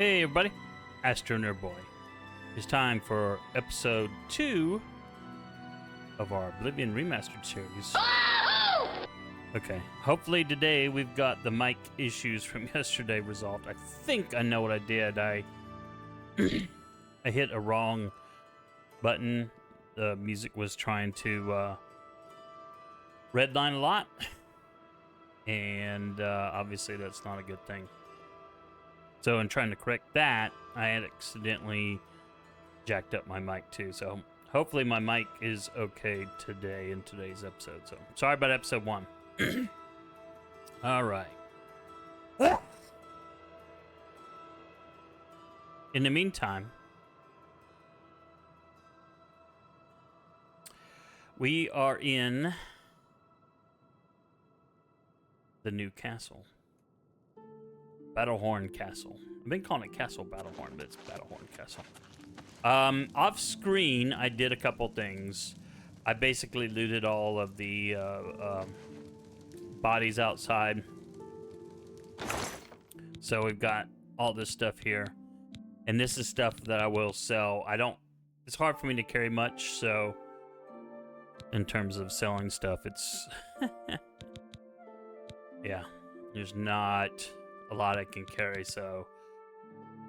Hey everybody, AstroNerdBoy. It's time for episode 2 of our Oblivion Remastered series. Okay, hopefully today we've got the mic issues from yesterday resolved. I think I know what I did. I hit a wrong button. The music was trying to redline a lot, and obviously that's not a good thing. So in trying to correct that, I had accidentally jacked up my mic too. So hopefully my mic is okay today in today's episode. So sorry about episode 1. All right. In the meantime, we are in the new castle. Battlehorn Castle. I've been calling it Castle Battlehorn, but it's Battlehorn Castle. Off screen, I did a couple things. I basically looted all of the bodies outside. So we've got all this stuff here. And this is stuff that I will sell. It's hard for me to carry much, so in terms of selling stuff, it's yeah, there's not a lot I can carry, so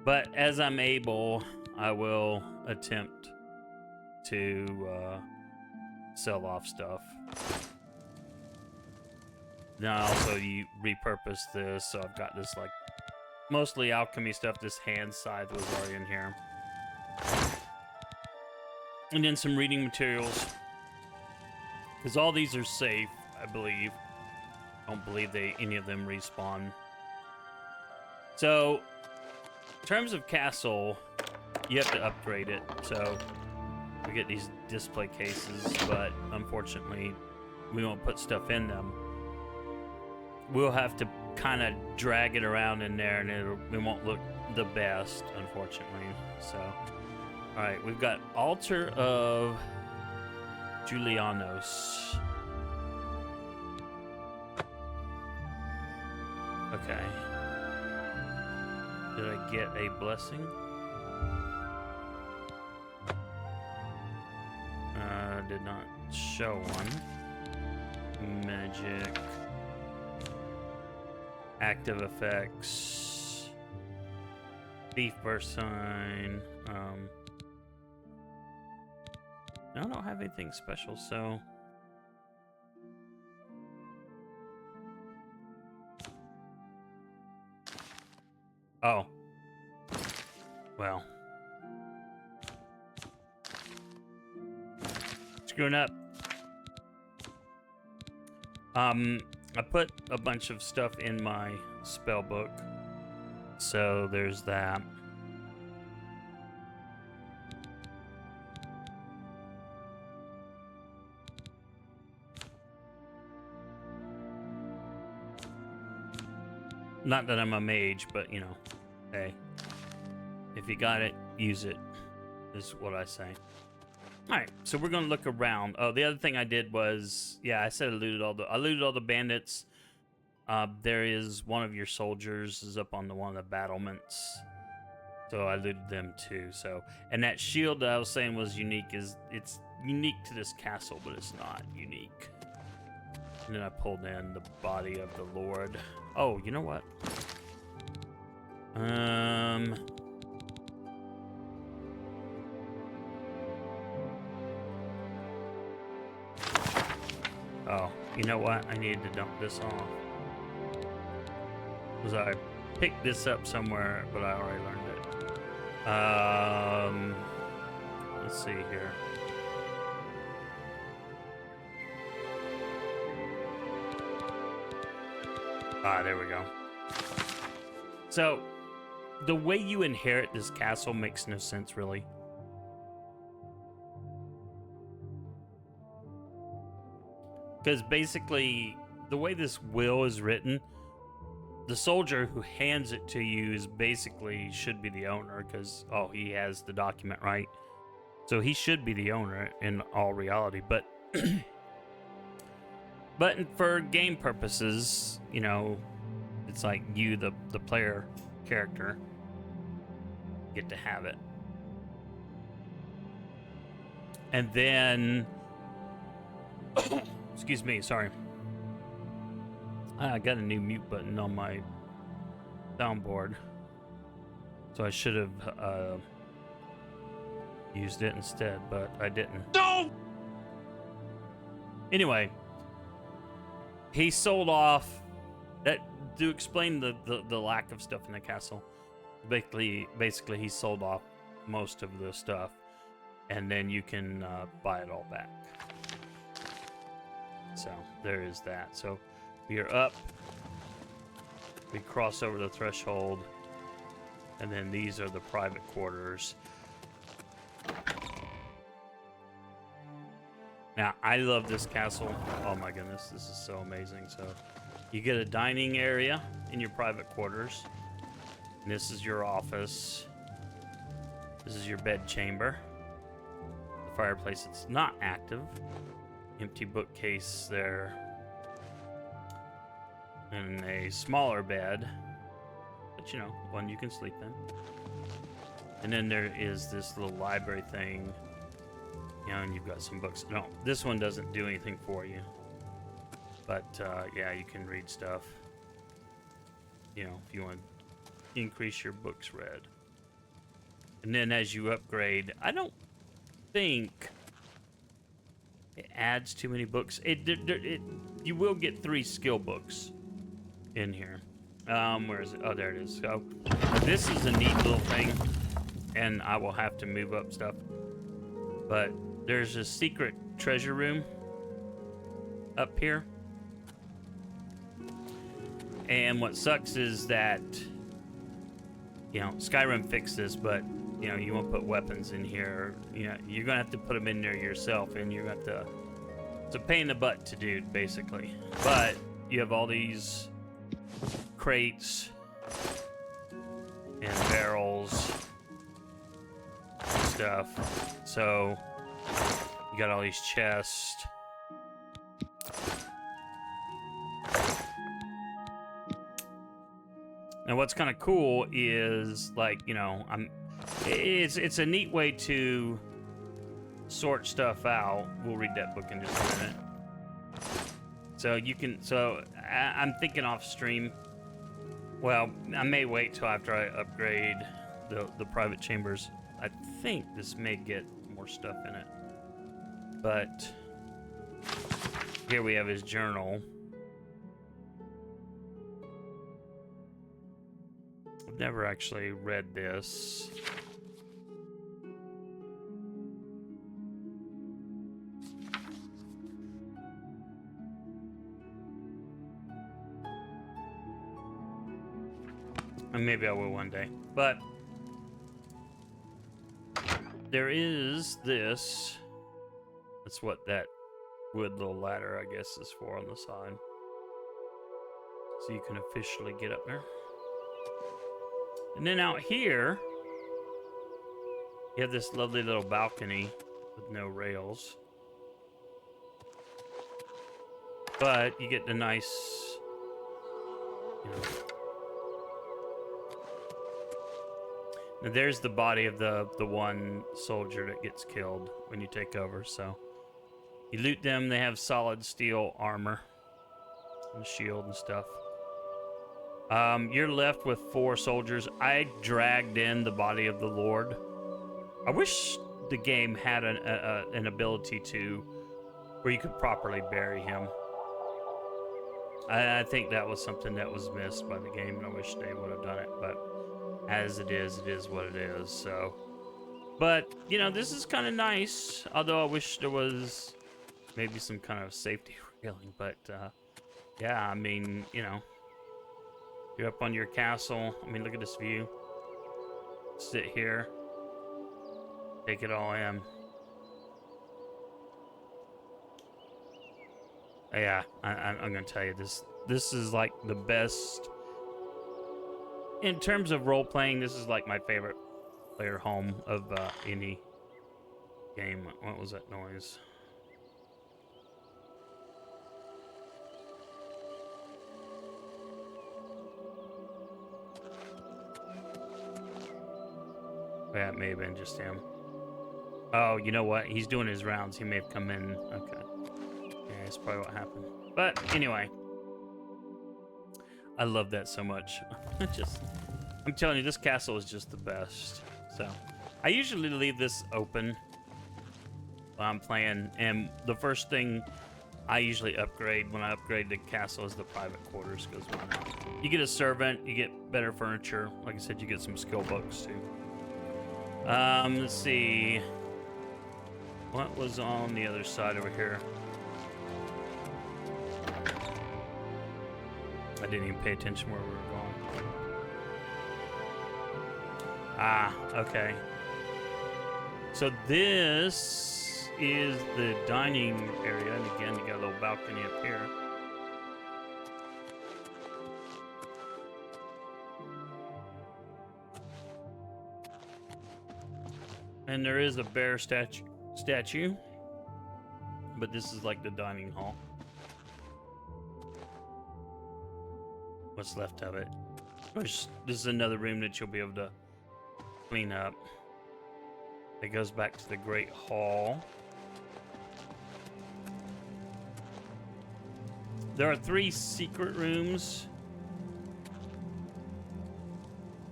but as I'm able, I will attempt to sell off stuff. Then I also repurpose this, so I've got this like mostly alchemy stuff. This hand scythe was already in here, and then some reading materials, because all these are safe, I believe. I don't believe any of them respawn. So, in terms of castle, you have to upgrade it. So, we get these display cases, but unfortunately, we won't put stuff in them. We'll have to kind of drag it around in there, and it won't look the best, unfortunately. So, all right, we've got Altar of Julianos. Okay. Did I get a blessing? Did not show one. Magic. Active effects. Thief burst sign. I don't have anything special, so. Oh. Well. Screwing up. I put a bunch of stuff in my spell book. So there's that. Not that I'm a mage, but you know, hey, if you got it, use it, is what I say. All right, so we're gonna look around. Oh, the other thing I did was, yeah, I said I looted all the bandits. There is one of your soldiers is up on one of the battlements, so I looted them too. So, and that shield that I was saying was unique it's unique to this castle, but it's not unique. And then I pulled in the body of the Lord. Oh, you know what? Oh, you know what? I needed to dump this off. Because I picked this up somewhere, but I already learned it. Let's see here. Ah, there we go. So, the way you inherit this castle makes no sense, really. Because basically, the way this will is written, the soldier who hands it to you is basically should be the owner, because, oh, he has the document, right? So he should be the owner in all reality, but But for game purposes, you know, it's like you, the player character. get to have it. And then, excuse me, sorry. I got a new mute button on my soundboard, so I should have used it instead, but I didn't. No! Anyway, he sold off that to explain the lack of stuff in the castle. Basically, he sold off most of the stuff, and then you can buy it all back. So there is that. So we are up. We cross over the threshold, and then these are the private quarters. Now, I love this castle. Oh my goodness, this is so amazing. So you get a dining area in your private quarters. And this is your office. This is your bed chamber. The fireplace, it's not active. Empty bookcase there. And a smaller bed. But you know, one you can sleep in. And then there is this little library thing. You know, and you've got some books. No, this one doesn't do anything for you. But, yeah, you can read stuff. You know, if you want to increase your books read. And then as you upgrade, I don't think it adds too many books. You will get 3 skill books in here. Where is it? Oh, there it is. So, this is a neat little thing. And I will have to move up stuff. But there's a secret treasure room up here. And what sucks is that, you know, Skyrim fixed this, but, you know, you won't put weapons in here. You know, you're going to have to put them in there yourself, and you're going to have to... It's a pain in the butt to do, basically. But you have all these crates and barrels and stuff. So... You got all these chests. Now, what's kind of cool is, like, you know, it's a neat way to sort stuff out. We'll read that book in just a minute. So you can. So I'm thinking off stream. Well, I may wait till after I upgrade the private chambers. I think this may get more stuff in it. But here we have his journal. I've never actually read this. And maybe I will one day. But there is this. That's what that wood little ladder, I guess, is for on the side. So you can officially get up there. And then out here, you have this lovely little balcony with no rails. But you get the nice, you know. And there's the body of the one soldier that gets killed when you take over, so. You loot them, they have solid steel armor and shield and stuff. You're left with 4 soldiers. I dragged in the body of the Lord. I wish the game had an ability to where you could properly bury him. I think that was something that was missed by the game, and I wish they would have done it. But as it is what it is. So, but you know, this is kind of nice. Although I wish there was maybe some kind of safety railing, but yeah, I mean, you know, you're up on your castle. I mean, look at this view. Sit here, take it all in. Yeah, I'm gonna tell you, this is like the best in terms of role playing. This is like my favorite player home of any game. What was that noise? Yeah, it may have been just him. Oh, you know what? He's doing his rounds. He may have come in. Okay. Yeah, that's probably what happened. But anyway, I love that so much. I'm telling you, this castle is just the best. So, I usually leave this open while I'm playing, and the first thing I usually upgrade when I upgrade the castle is the private quarters, because why not? You get a servant, you get better furniture. Like I said, you get some skill books too. Let's see. What was on the other side over here? I didn't even pay attention where we were going. Ah, okay. So this is the dining area, and again, you got a little balcony up here. And there is a bear statue, but this is like the dining hall. What's left of it. This is another room that you'll be able to clean up. It goes back to the Great Hall. There are 3 secret rooms.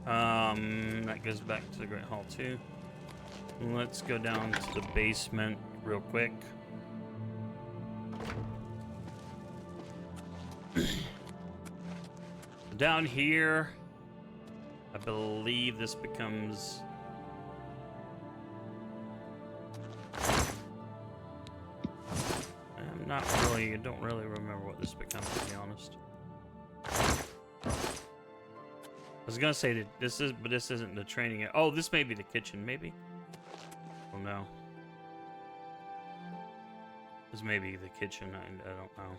That goes back to the Great Hall too. Let's go down to the basement real quick. Down here, I believe this becomes... I don't really remember what this becomes, to be honest. I was gonna say that this is, but this isn't the training area. Oh, this may be the kitchen, maybe? Oh no. This may be the kitchen, I don't know.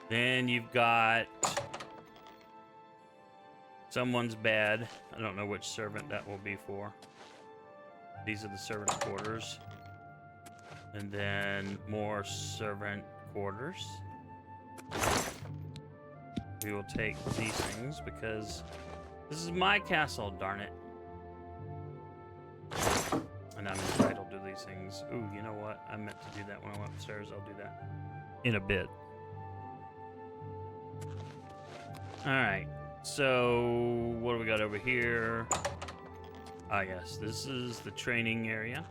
Then you've got someone's bed. I don't know which servant that will be for. These are the servants' quarters. And then more servant quarters. We will take these things because this is my castle, darn it. And I'm entitled to these things. Ooh, you know what? I meant to do that when I went upstairs. I'll do that in a bit. Alright, so what do we got over here? Ah, yes, this is the training area.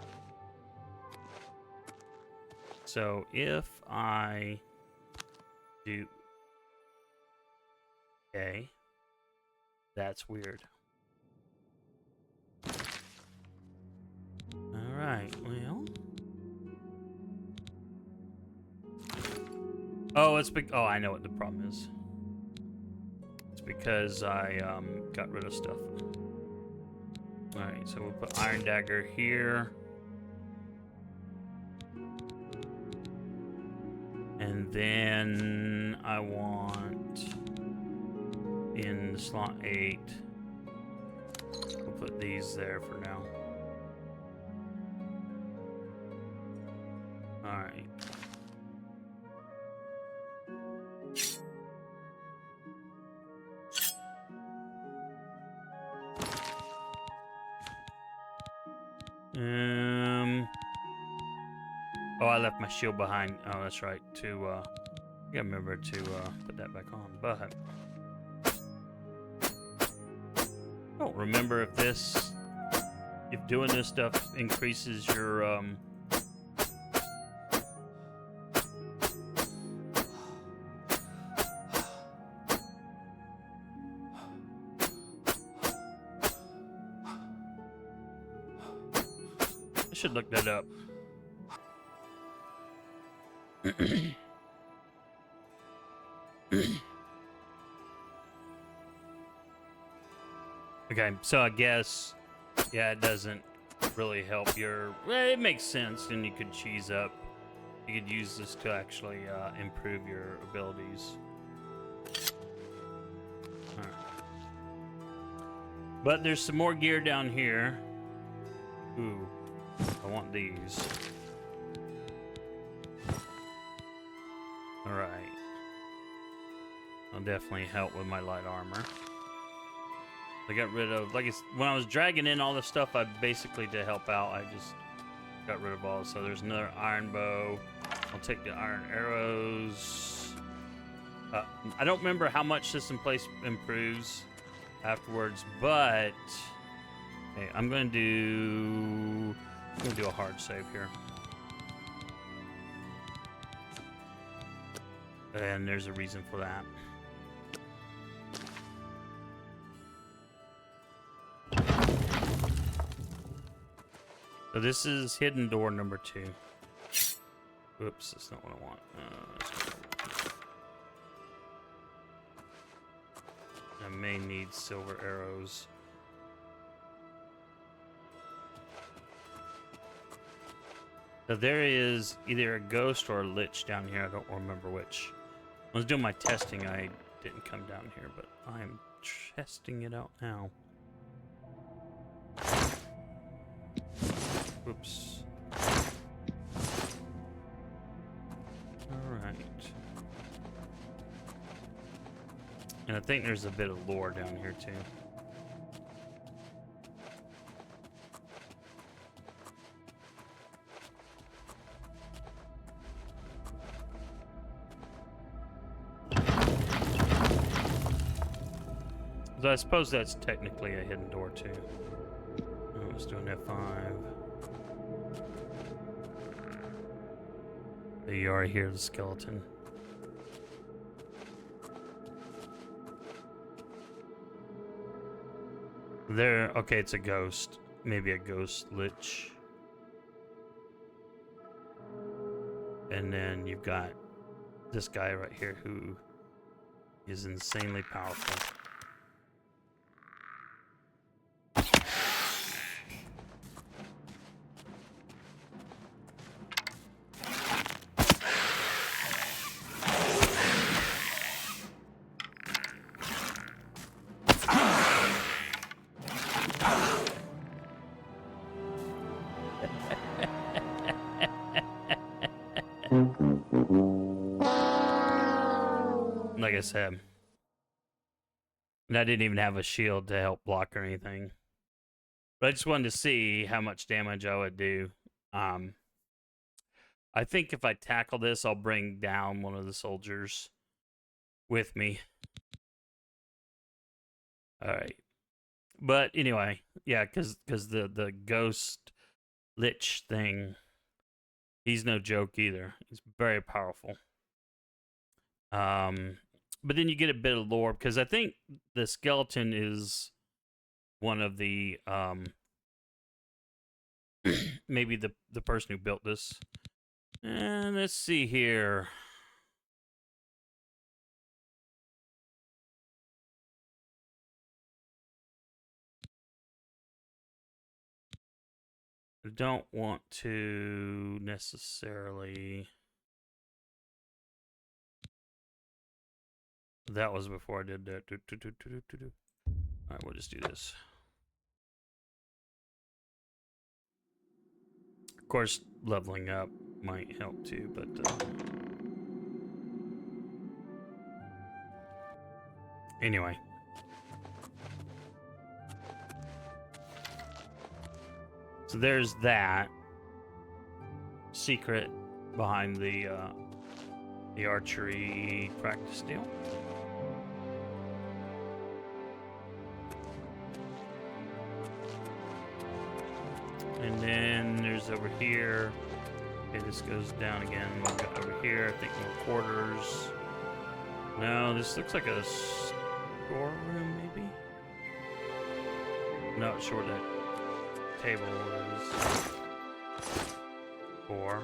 So if I do... Okay. That's weird. Alright, well... Oh, it's oh, I know what the problem is. It's because I got rid of stuff. Alright, so we'll put Iron Dagger here. And then I want in slot 8. We'll put these there for now. Alright. Oh, I left my shield behind. Oh, that's right. I gotta remember to put that back on. But I don't remember if doing this stuff increases your I should look that up. Okay, so I guess, yeah, it doesn't really help your... Well, it makes sense, and you could cheese up. You could use this to actually improve your abilities. All right. But there's some more gear down here. Ooh, I want these. Alright. I'll definitely help with my light armor. I got rid of, like, when I was dragging in all the stuff, I basically, to help out, I just got rid of all. So there's another iron bow. I'll take the iron arrows. I don't remember how much this in place improves afterwards, but hey, I'm gonna do a hard save here. And there's a reason for that. So this is hidden door number 2. Oops, that's not what I want. I may need silver arrows. So there is either a ghost or a lich down here. I don't remember which. When I was doing my testing, I didn't come down here, but I'm testing it out now. Oops. Alright. And I think there's a bit of lore down here too. So I suppose that's technically a hidden door too. Oh, let's do an F5. There you are, here, the skeleton. There, okay, it's a ghost. Maybe a ghost lich. And then you've got this guy right here who is insanely powerful. Like I said, and I didn't even have a shield to help block or anything. But I just wanted to see how much damage I would do. I think if I tackle this, I'll bring down one of the soldiers with me. All right. But anyway, yeah, because the ghost lich thing, he's no joke either. He's very powerful. But then you get a bit of lore, because I think the skeleton is one of the maybe the person who built this. And let's see here. I don't want to necessarily. That was before I did that. Alright, we'll just do this. Of course, leveling up might help too, but anyway. So there's that secret behind the archery practice deal. And then there's over here. Okay, this goes down again. We've got over here, I think more quarters. No, this looks like a storeroom, maybe? Not sure what that table is for.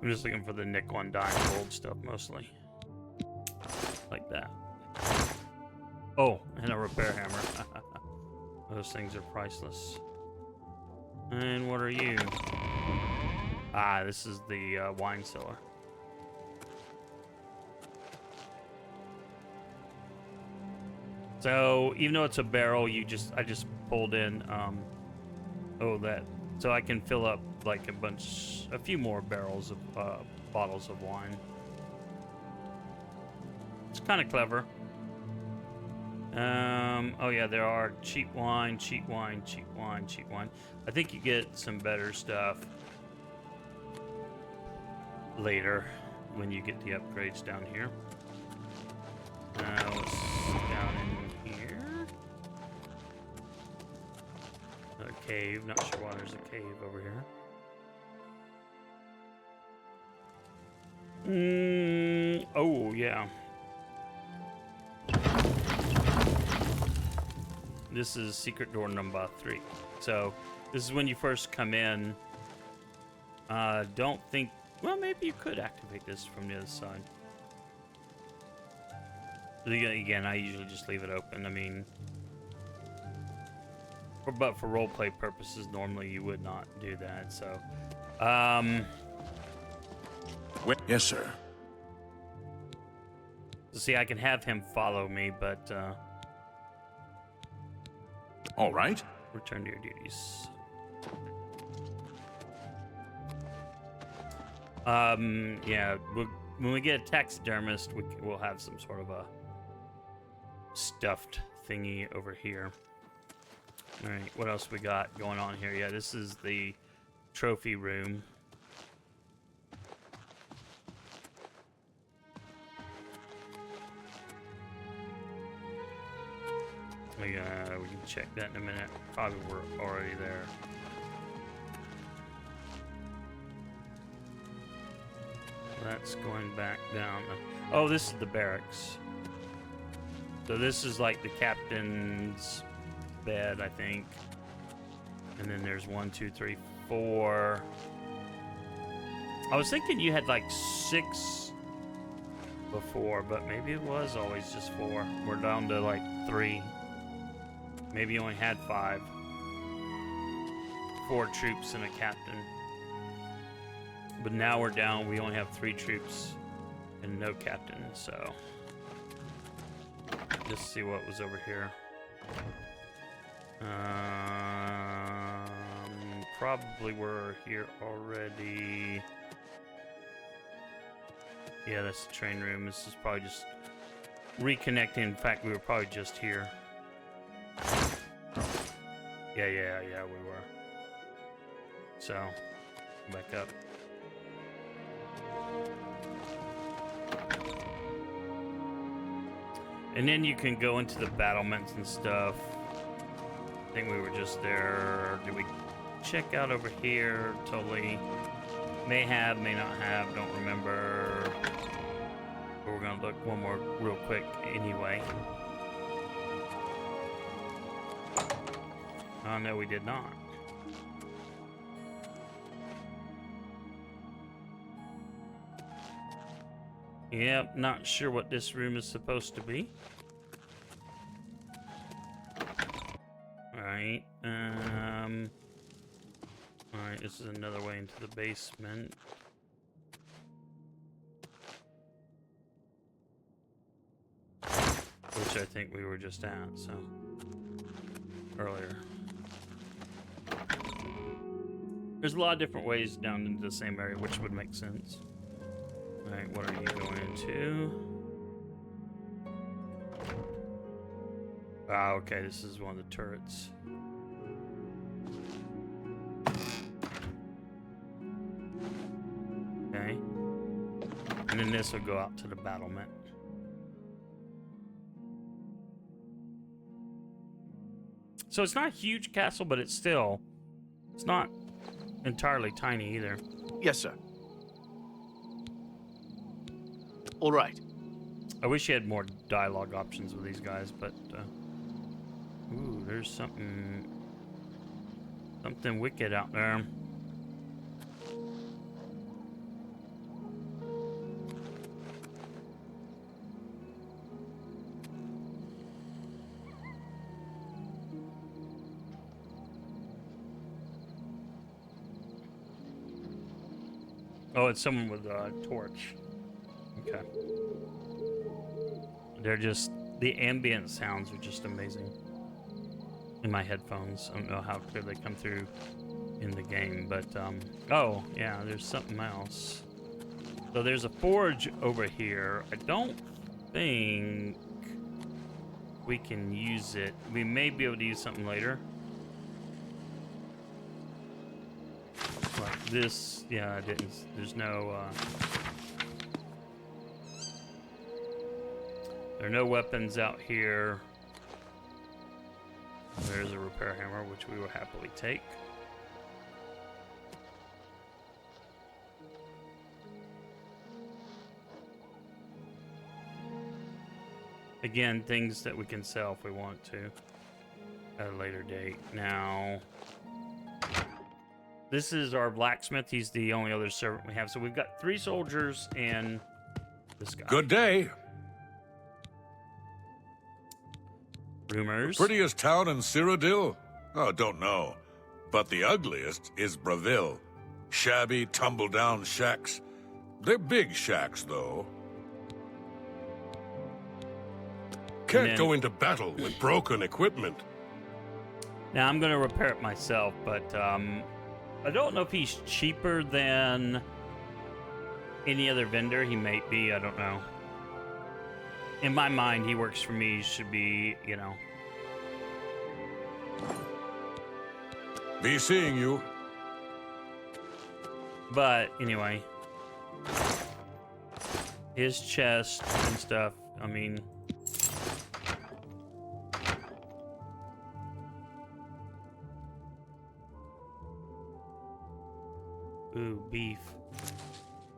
I'm just looking for the nickel and dime gold stuff mostly. Like that. Oh, and a repair hammer. Those things are priceless. And what are you? Ah, this is the wine cellar. So even though it's a barrel, I just pulled in so I can fill up like a few more barrels of bottles of wine. It's kind of clever. Oh yeah, there are cheap wine, cheap wine, cheap wine, cheap wine. I think you get some better stuff later when you get the upgrades down here. What's down in here? Another cave. Not sure why there's a cave over here. Oh yeah. This is secret door number 3. So this is when you first come in. Don't think. Well, maybe you could activate this from the other side. Again, I usually just leave it open. I mean, but for roleplay purposes, normally you would not do that. So, Yes, sir. see, I can have him follow me, but All right. return to your duties. Yeah, when we get a taxidermist, we'll have some sort of a stuffed thingy over here. All right, what else we got going on here? Yeah, this is the trophy room. We can check that in a minute. Probably we're already there. That's going back down. Oh, this is the barracks. So this is like the captain's bed, I think. And then there's 1, 2, 3, 4. I was thinking you had like 6 before, but maybe it was always just 4. We're down to like 3. Maybe you only had 5. 4 troops and a captain. But now we're down, we only have 3 troops and no captain, so. Just see what was over here. Probably we're here already. Yeah, that's the train room. This is probably just reconnecting. In fact, we were probably just here. Yeah, we were. So, back up. And then you can go into the battlements and stuff. I think we were just there. Did we check out over here? Totally. May have, may not have, don't remember. But we're gonna look one more real quick anyway. Oh no, we did not. Yep, not sure what this room is supposed to be. Alright, alright, this is another way into the basement. Which I think we were just at, so. Earlier. There's a lot of different ways down into the same area, which would make sense. Alright, what are you going into? Ah, okay, this is one of the turrets. Okay. And then this will go out to the battlement. So it's not a huge castle, but it's not entirely tiny either. Yes, sir. All right. I wish you had more dialogue options with these guys, but ooh, there's something wicked out there. Oh, it's someone with a torch. Okay. They're just, the ambient sounds are just amazing in my headphones. I don't know how clear they come through in the game, but, oh, yeah, there's something else. So there's a forge over here. I don't think we can use it. We may be able to use something later. Like this, yeah, I didn't. There's no. There are no weapons out here. There's a repair hammer, which we will happily take. Again, things that we can sell if we want to at a later date. Now, this is our blacksmith. He's the only other servant we have. So we've got 3 soldiers and this guy. Good day. Rumors. Prettiest town in Cyrodiil? Oh, don't know. But the ugliest is Bravil. Shabby, tumble-down shacks. They're big shacks, though. Can't go into battle with broken equipment. Now, I'm going to repair it myself, but I don't know if he's cheaper than any other vendor. He might be, I don't know. In my mind, he works for me. He should be, you know. Be seeing you. But anyway, his chest and stuff, I mean, ooh, beef.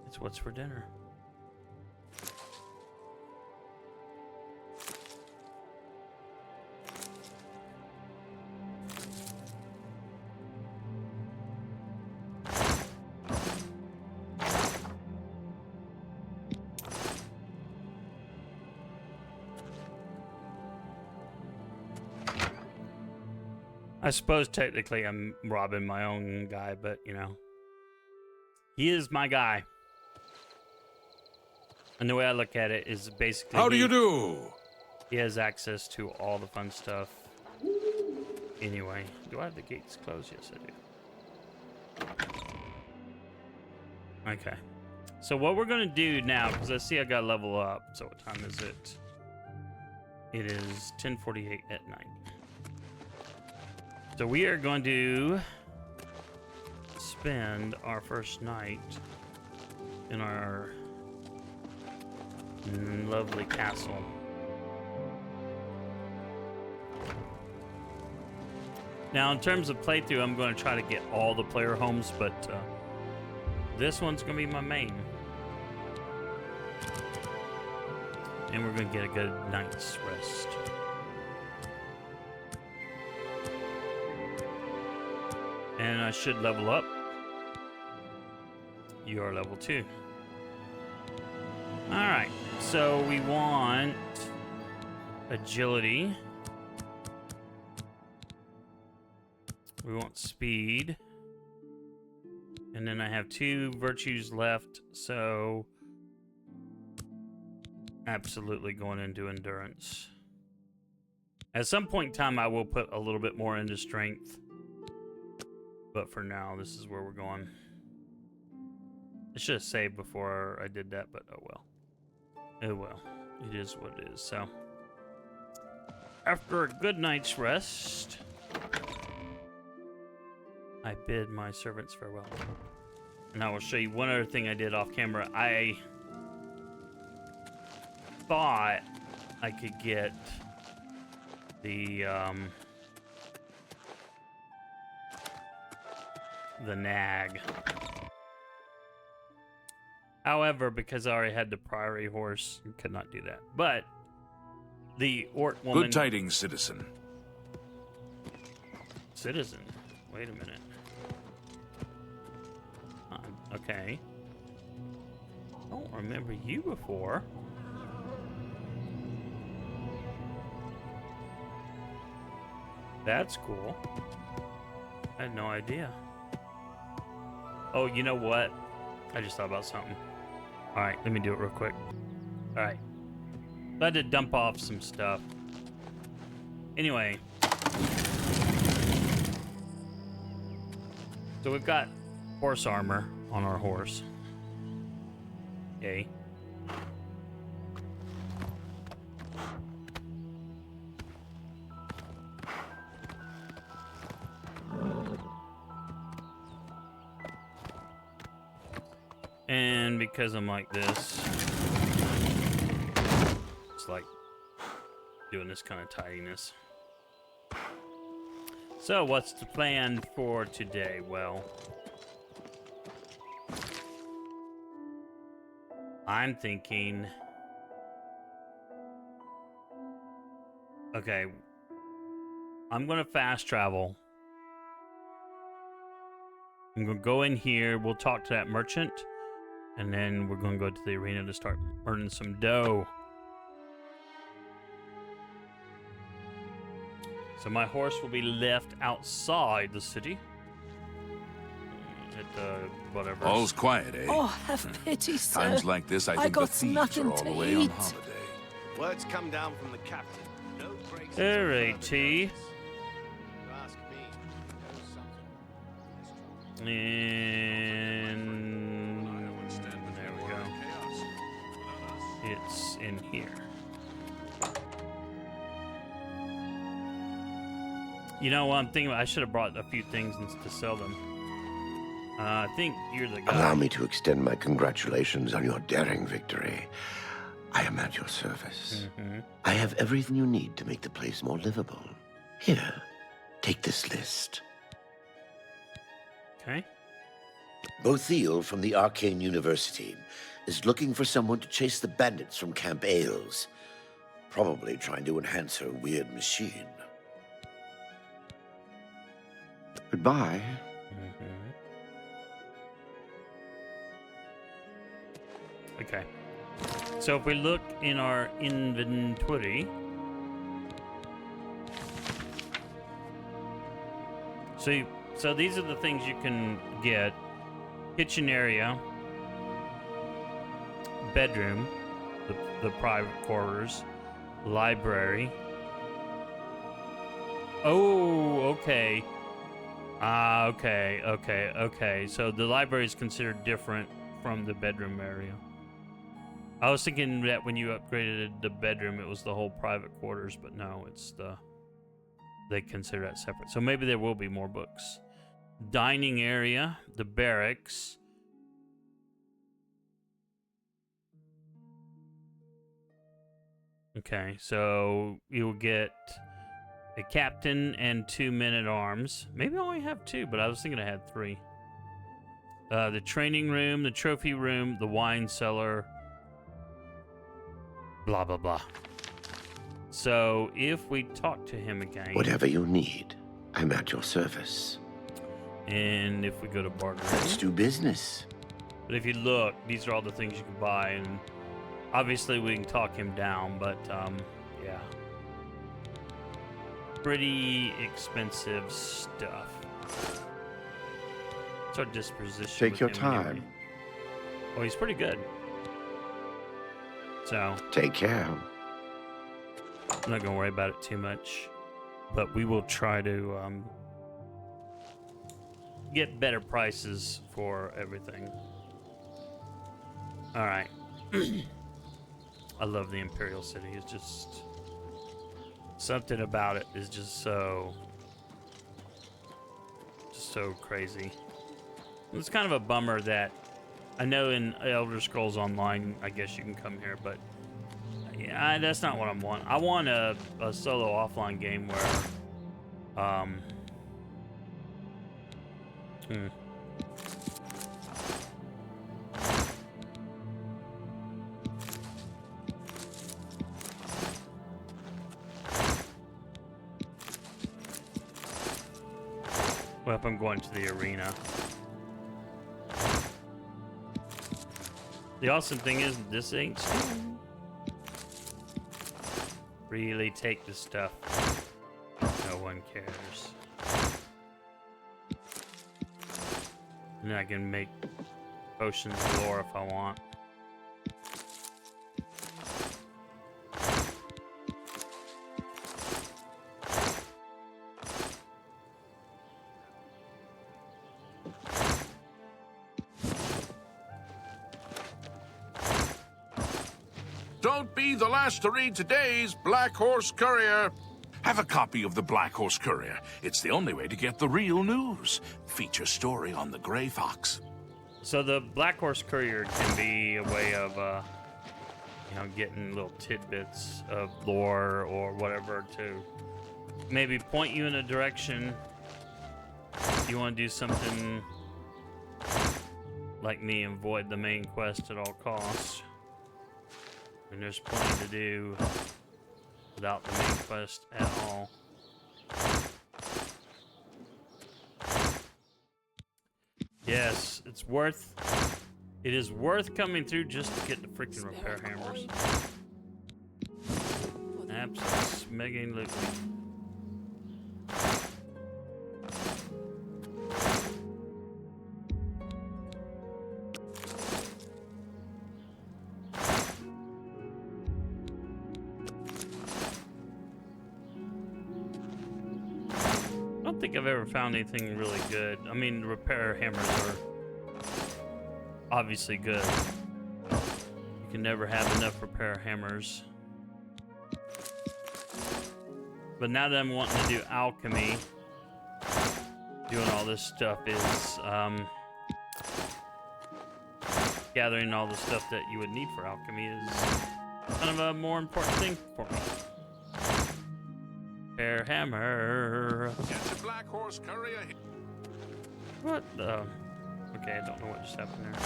It's what's for dinner. I suppose technically I'm robbing my own guy, but you know, he is my guy. And the way I look at it is basically, How do you do? He has access to all the fun stuff. Anyway, do I have the gates closed? Yes, I do. Okay. So what we're gonna do now, because I see I gotta level up. So what time is it? It is 10:48 at night. So we are going to spend our first night in our lovely castle. Now, in terms of playthrough, I'm going to try to get all the player homes, but this one's going to be my main. And we're going to get a good night's rest. And I should level up. You are level 2. Alright, so we want agility. We want speed. And then I have 2 virtues left, so absolutely going into endurance. At some point in time, I will put a little bit more into strength. But for now, this is where we're going. I should have saved before I did that, but oh well. Oh well. It is what it is. So, after a good night's rest, I bid my servants farewell. And I will show you one other thing I did off camera. I thought I could get the nag. However, because I already had the priority horse, I could not do that. But the orc woman... Good tidings, citizen. Citizen? Wait a minute. Okay. I don't remember you before. That's cool. I had no idea. Oh, you know what? I just thought about something. Alright, let me do it real quick. Alright. I had to dump off some stuff. Anyway. So we've got horse armor on our horse. Okay. And because I'm like this, it's like doing this kind of tidiness. So, what's the plan for today? Well, I'm thinking, okay, I'm gonna fast travel. I'm gonna go in here, we'll talk to that merchant, and then we're gonna go to the arena to start earning some dough. So my horse will be left outside the city. At the whatever. All's quiet, eh? Oh, have pity, sir. Times like this, I think the got thieves nothing are all to the way on eat. holiday. Words come down from the captain. No breaks. All right, T. Ask me. And there we go. It's in here. You know, I'm thinking I should have brought a few things to sell them. I think you're the guy. Allow me to extend my congratulations on your daring victory. I am at your service. I have everything you need to make the place more livable. Here, take this list. Okay. Bothiel from the Arcane University is looking for someone to chase the bandits from Camp Ailes. Probably trying to enhance her weird machine. Goodbye. Okay. So if we look in our inventory, so these are the things you can get: kitchen area, bedroom, the private quarters, library. Oh, okay. Okay. So the library is considered different from the bedroom area. I was thinking that when you upgraded the bedroom, it was the whole private quarters, but no, they consider that separate. So maybe there will be more books. Dining area, the barracks. Okay, so you'll get a captain and 2 men-at-arms. Maybe I only have 2, but I was thinking I had 3. The training room, the trophy room, the wine cellar, blah, blah, blah. So if we talk to him again... Whatever you need, I'm at your service. And if we go to barter... Let's do business. But if you look, these are all the things you can buy, and obviously we can talk him down, but, yeah. Pretty expensive stuff. What's our disposition? Take with your him time. anyway? Oh, he's pretty good. So, Take care. I'm not going to worry about it too much. But we will try to get better prices for everything. Alright. I love the Imperial City. It's just... something about it is just so crazy. It's kind of a bummer that I know in Elder Scrolls Online, I guess you can come here, but yeah, that's not what I want. I want a solo offline game where well, if I'm going to the arena. The awesome thing is, this ain't stealing. Really take the stuff. No one cares. And then I can make potions galore if I want. Don't be the last to read today's Black Horse Courier. Have a copy of the Black Horse Courier. It's the only way to get the real news. Feature story on the Grey Fox. So the Black Horse Courier can be a way of, you know, getting little tidbits of lore or whatever to maybe point you in a direction. You want to do something like me and avoid the main quest at all costs. And there's plenty to do without the main quest at all. Yes, it is worth coming through just to get the freaking repair hammers. Absolutely. I don't think I've ever found anything really good. I mean, the repair hammers are obviously good. You can never have enough repair hammers. But now that I'm wanting to do alchemy, doing all this stuff is gathering all the stuff that you would need for alchemy is kind of a more important thing for me. Repair hammer. Get the Black Horse Courier. What the? Okay, I don't know what just happened there.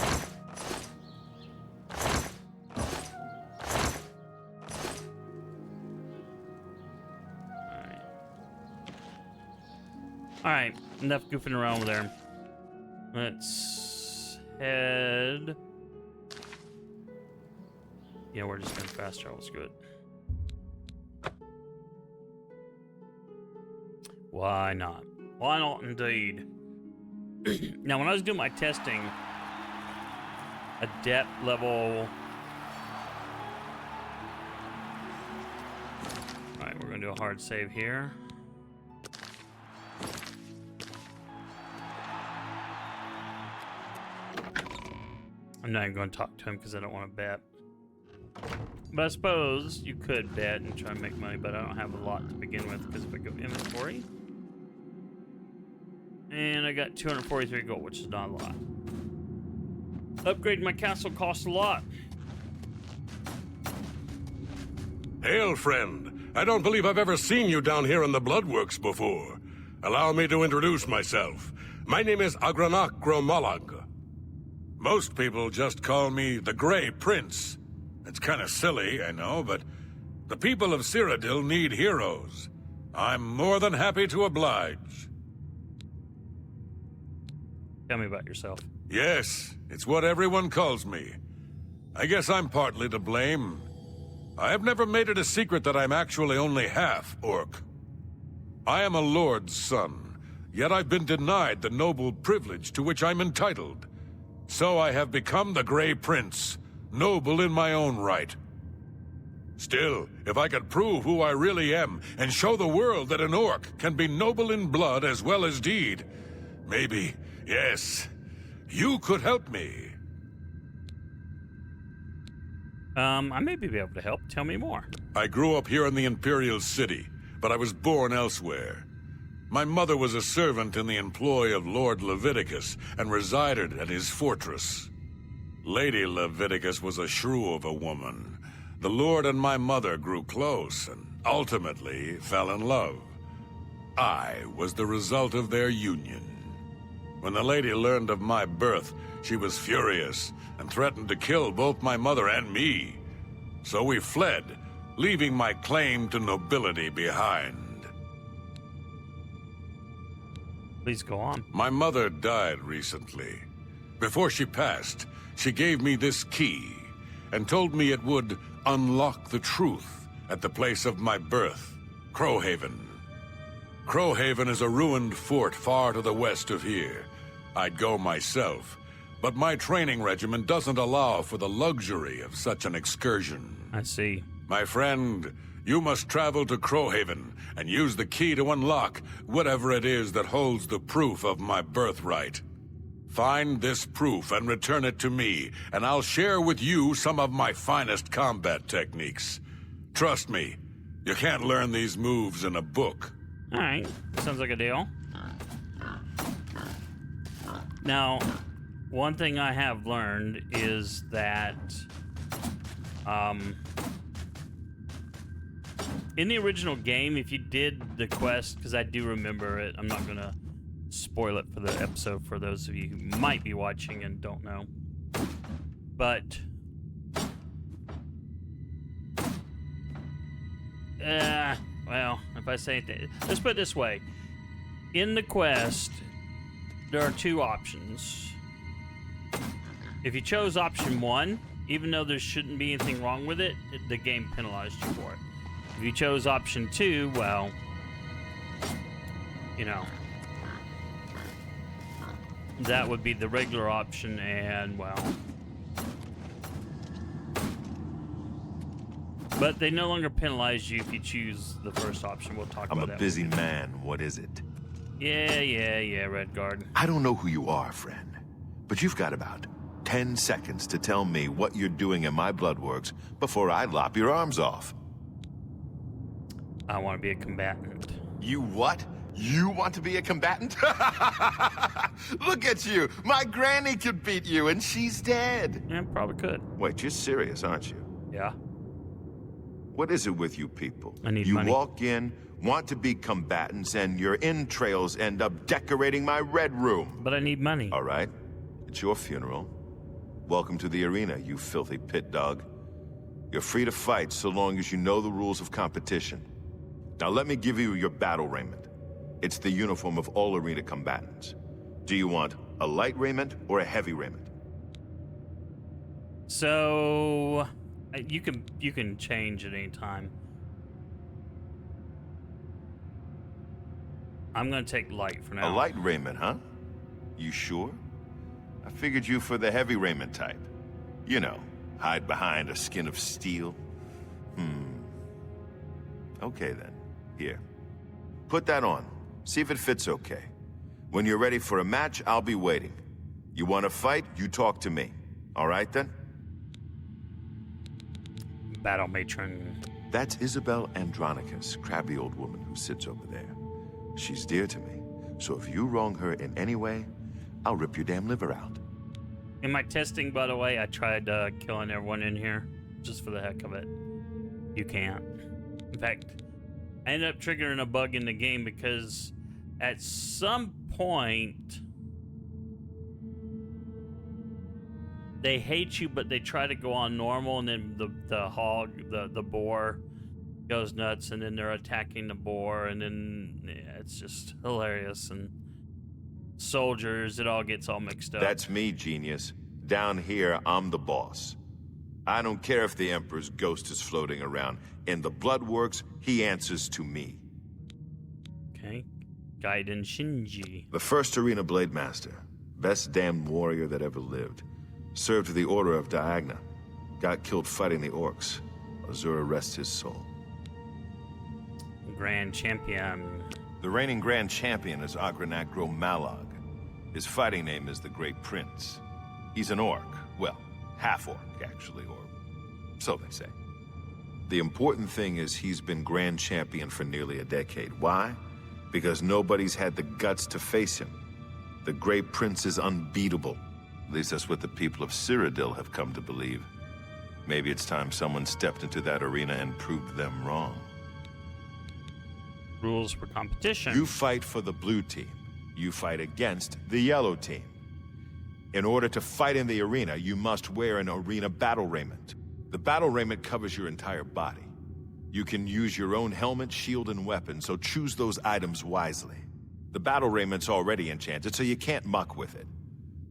Alright, enough goofing around over there. Let's head. Yeah, we're just going fast travel. Let's do it. Why not? Why not indeed? Now, when I was doing my testing, adept level. Alright, we're going to do a hard save here. I'm not even going to talk to him because I don't want to bet. But I suppose you could bet and try and make money, but I don't have a lot to begin with because if I go inventory. And I got 243 gold, which is not a lot. Upgrading my castle costs a lot. Hail, friend. I don't believe I've ever seen you down here in the Bloodworks before. Allow me to introduce myself. My name is Agranak Gromalag. Most people just call me the Grey Prince. It's kind of silly, I know, but the people of Cyrodiil need heroes. I'm more than happy to oblige. Tell me about yourself. Yes, it's what everyone calls me. I guess I'm partly to blame. I have never made it a secret that I'm actually only half orc. I am a lord's son, yet I've been denied the noble privilege to which I'm entitled. So I have become the Grey Prince, noble in my own right. Still, if I could prove who I really am and show the world that an orc can be noble in blood as well as deed, maybe, yes, you could help me. I may be able to help. Tell me more. I grew up here in the Imperial City, but I was born elsewhere. My mother was a servant in the employ of Lord Leviticus and resided at his fortress. Lady Leviticus was a shrew of a woman. The Lord and my mother grew close and ultimately fell in love. I was the result of their union. When the lady learned of my birth, she was furious and threatened to kill both my mother and me. So we fled, leaving my claim to nobility behind. Please go on. My mother died recently. Before she passed, she gave me this key and told me it would unlock the truth at the place of my birth, Crowhaven. Crowhaven is a ruined fort far to the west of here. I'd go myself, but my training regimen doesn't allow for the luxury of such an excursion. I see. My friend, you must travel to Crowhaven and use the key to unlock whatever it is that holds the proof of my birthright. Find this proof and return it to me, and I'll share with you some of my finest combat techniques. Trust me, you can't learn these moves in a book. All right. Sounds like a deal. Now, one thing I have learned is that in the original game, if you did the quest, because I do remember it, I'm not gonna spoil it for the episode for those of you who might be watching and don't know, but well, if I say it, let's put it this way. In the quest, there are two options. If you chose option 1, even though there shouldn't be anything wrong with it, the game penalized you for it. If you chose option 2, well, you know, that would be the regular option, and well, but they no longer penalize you if you choose the first option. We'll talk about that. I'm a busy man. What is it? Yeah, Redguard. I don't know who you are, friend, but you've got about 10 seconds to tell me what you're doing in my bloodworks before I lop your arms off. I want to be a combatant. You what? You want to be a combatant? Look at you! My granny could beat you, and she's dead. Yeah, probably could. Wait, you're serious, aren't you? Yeah. What is it with you people? I need you money. walk in, want to be combatants, and your entrails end up decorating my red room. But I need money. All right. It's your funeral. Welcome to the arena, you filthy pit dog. You're free to fight so long as you know the rules of competition. Now let me give you your battle raiment. It's the uniform of all arena combatants. Do you want a light raiment or a heavy raiment? So you can change at any time. I'm gonna take light for now. A light raiment, huh? You sure? I figured you for the heavy raiment type. You know, hide behind a skin of steel. Okay then. Here. Put that on. See if it fits okay. When you're ready for a match, I'll be waiting. You want to fight, you talk to me. All right then? Battle matron. That's Isabel Andronicus, crabby old woman who sits over there. She's dear to me, so if you wrong her in any way, I'll rip your damn liver out. In my testing, by the way, I tried killing everyone in here, just for the heck of it. You can't. In fact, I ended up triggering a bug in the game because at some point they hate you, but they try to go on normal, and then the hog, the boar, goes nuts, and then they're attacking the boar, and then yeah, it's just hilarious. And soldiers, it all gets all mixed up. That's me, genius. Down here, I'm the boss. I don't care if the Emperor's ghost is floating around. In the Bloodworks, he answers to me. Okay. Gaiden Shinji. The first Arena Blade Master. Best damned warrior that ever lived. Served the Order of Diagna. Got killed fighting the Orcs. Azura rest his soul. Grand Champion. The reigning Grand Champion is Agranagro Malog. His fighting name is the Great Prince. He's an orc. Well, half-orc, actually, or so they say. The important thing is he's been Grand Champion for nearly a decade. Why? Because nobody's had the guts to face him. The Great Prince is unbeatable. At least that's what the people of Cyrodiil have come to believe. Maybe it's time someone stepped into that arena and proved them wrong. Rules for competition. You fight for the blue team. You fight against the yellow team. In order to fight in the arena, you must wear an arena battle raiment. The battle raiment covers your entire body. You can use your own helmet, shield, and weapon, so choose those items wisely. The battle raiment's already enchanted, so you can't muck with it.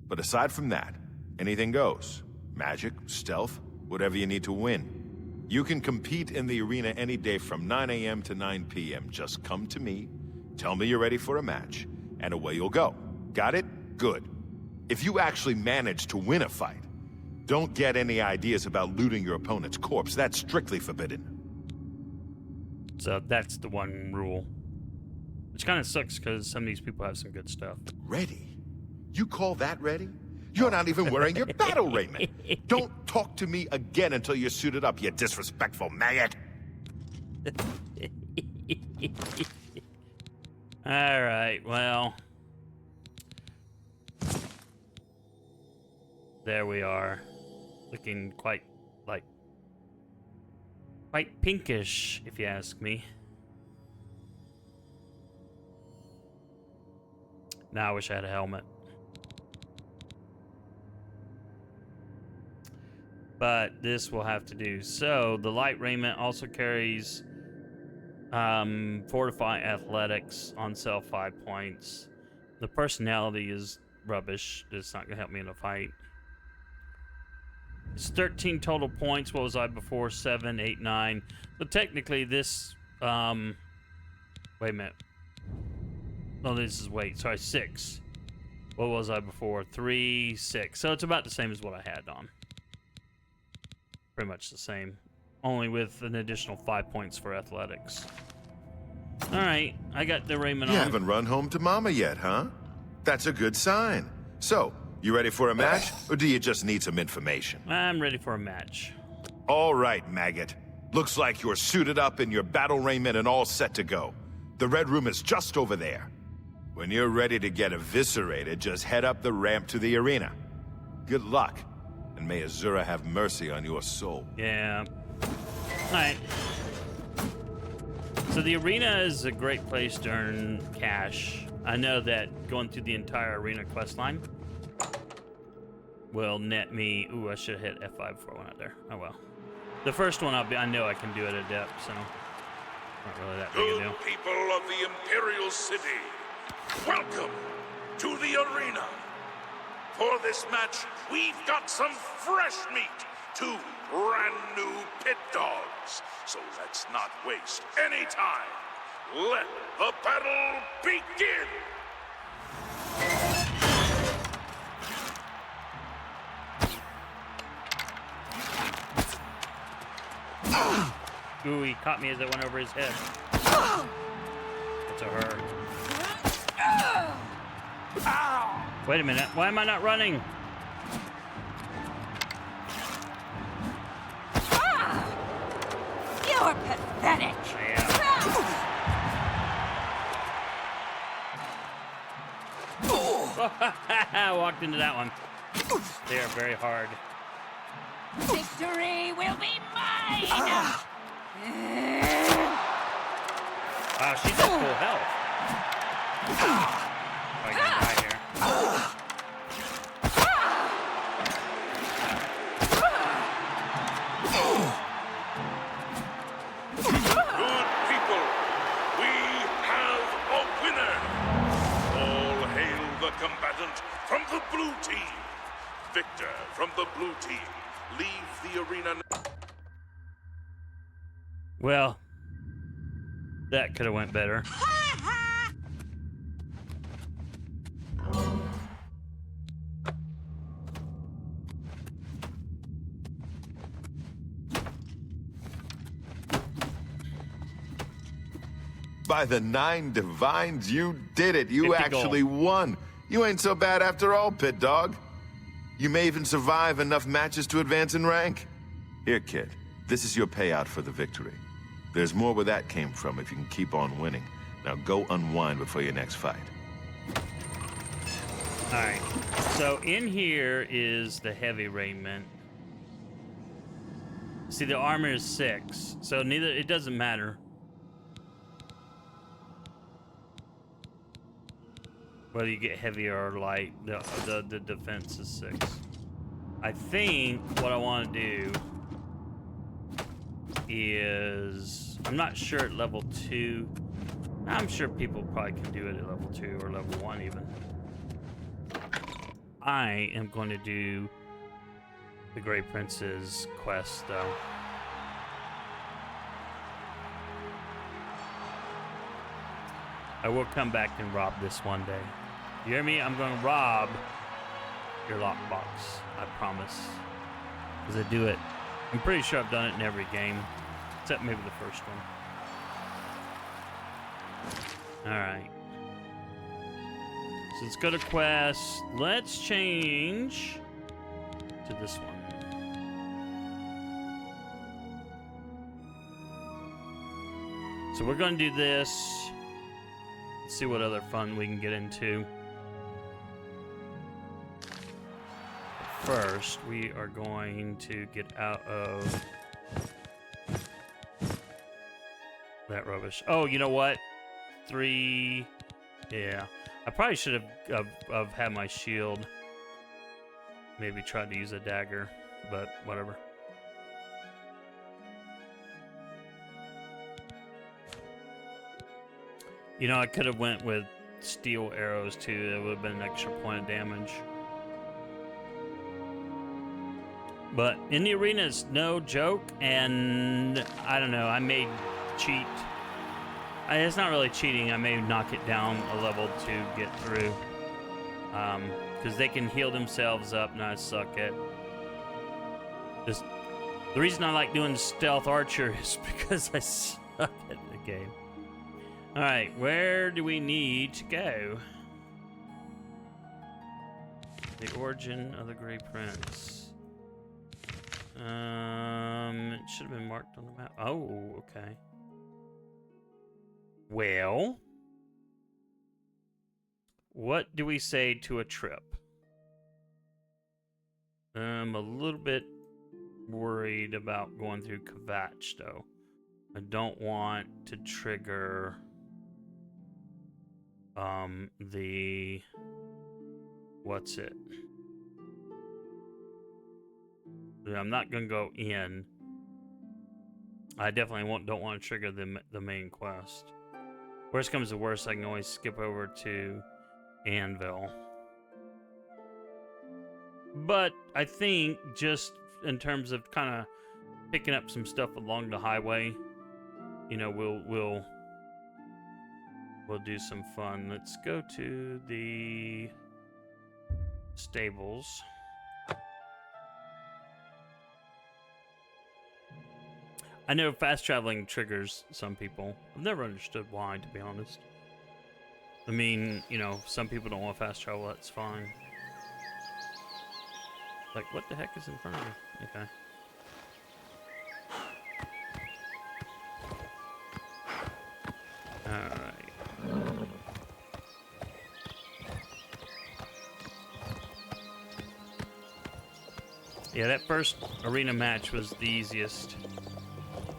But aside from that, anything goes. Magic, stealth, whatever you need to win. You can compete in the arena any day from 9 a.m. to 9 p.m. Just come to me, tell me you're ready for a match, and away you'll go. Got it? Good. If you actually manage to win a fight, don't get any ideas about looting your opponent's corpse. That's strictly forbidden. So that's the one rule. Which kind of sucks because some of these people have some good stuff. Ready? You call that ready? You're not even wearing your battle raiment. Don't talk to me again until you're suited up, you disrespectful maggot. All right, well. There we are. Looking quite pinkish, if you ask me. Now I wish I had a helmet. But this will have to do. So the light raiment also carries fortify athletics on sale 5 points. The personality is rubbish. It's not gonna help me in a fight. It's 13 total points. What was I before? 7, 8, 9. But technically this wait a minute. No, this is sorry, 6. What was I before? 3, 6. So it's about the same as what I had on. Pretty much the same. Only with an additional 5 points for athletics. Alright, I got the raiment You on. haven't run home to Mama yet, huh? That's a good sign. So, you ready for a match, or do you just need some information? I'm ready for a match. All right, maggot. Looks like you're suited up in your battle raiment and all set to go. The red room is just over there. When you're ready to get eviscerated, just head up the ramp to the arena. Good luck, and may Azura have mercy on your soul. Yeah. Alright. So the arena is a great place to earn cash. I know that going through the entire arena questline will net me. Ooh, I should have hit F5 before I went out there. Oh well. The first one I know I can do at a depth, so not really that big a Good deal. people of the Imperial City, welcome to the arena. For this match, we've got some fresh meat, 2 brand new pit dogs. So let's not waste any time. Let the battle begin! Ooh, he caught me as it went over his head. That's a her. Wait a minute. Why am I not running? You're pathetic. I walked into that one. They are very hard. Victory will be mine. Wow, she's at full health. I can die here. Good people, we have a winner. All hail the combatant from the blue team. Victor from the blue team. Leave the arena. Well, that could have went better. By the 9 divines, you did it. You 50 actually won. You ain't so bad after all, pit dog. You may even survive enough matches to advance in rank. Here, kid. This is your payout for the victory. There's more where that came from if you can keep on winning. Now go unwind before your next fight. Alright, so in here is the heavy raiment. See, the armor is 6, so it doesn't matter. Whether you get heavy or light, the defense is 6. I think what I want to do is, I'm not sure at level 2. I'm sure people probably can do it at level 2 or level 1 even. I am going to do the Grey Prince's quest though. I will come back and rob this one day. You hear me? I'm going to rob your lockbox. I promise. Because I do it. I'm pretty sure I've done it in every game. Except maybe the first one. Alright. So let's go to quest. Let's change to this one. So we're going to do this. Let's see what other fun we can get into. first, we are going to get out of that rubbish. Oh, you know what? 3. Yeah. I probably should have had my shield. Maybe tried to use a dagger, but whatever. You know, I could have went with steel arrows too. That would have been an extra point of damage. But in the arena, it's no joke, and I don't know. I may cheat. It's not really cheating. I may knock it down a level to get through, because they can heal themselves up, and I suck at. The reason I like doing stealth archer is because I suck at the game. All right, where do we need to go? The origin of the Grey Prince. It should have been marked on the map. Oh, okay. Well, what do we say to a trip? I'm a little bit worried about going through Kvatch, though. I don't want to trigger the what's it? I'm not gonna go in. I definitely don't want to trigger the main quest. Worst comes to worst, I can always skip over to Anvil. But I think just in terms of kind of picking up some stuff along the highway, you know, we'll do some fun. Let's go to the stables. I know fast traveling triggers some people. I've never understood why, to be honest. I mean, you know, some people don't want fast travel, that's fine. Like, what the heck is in front of me? Okay. Alright. Yeah, that first arena match was the easiest.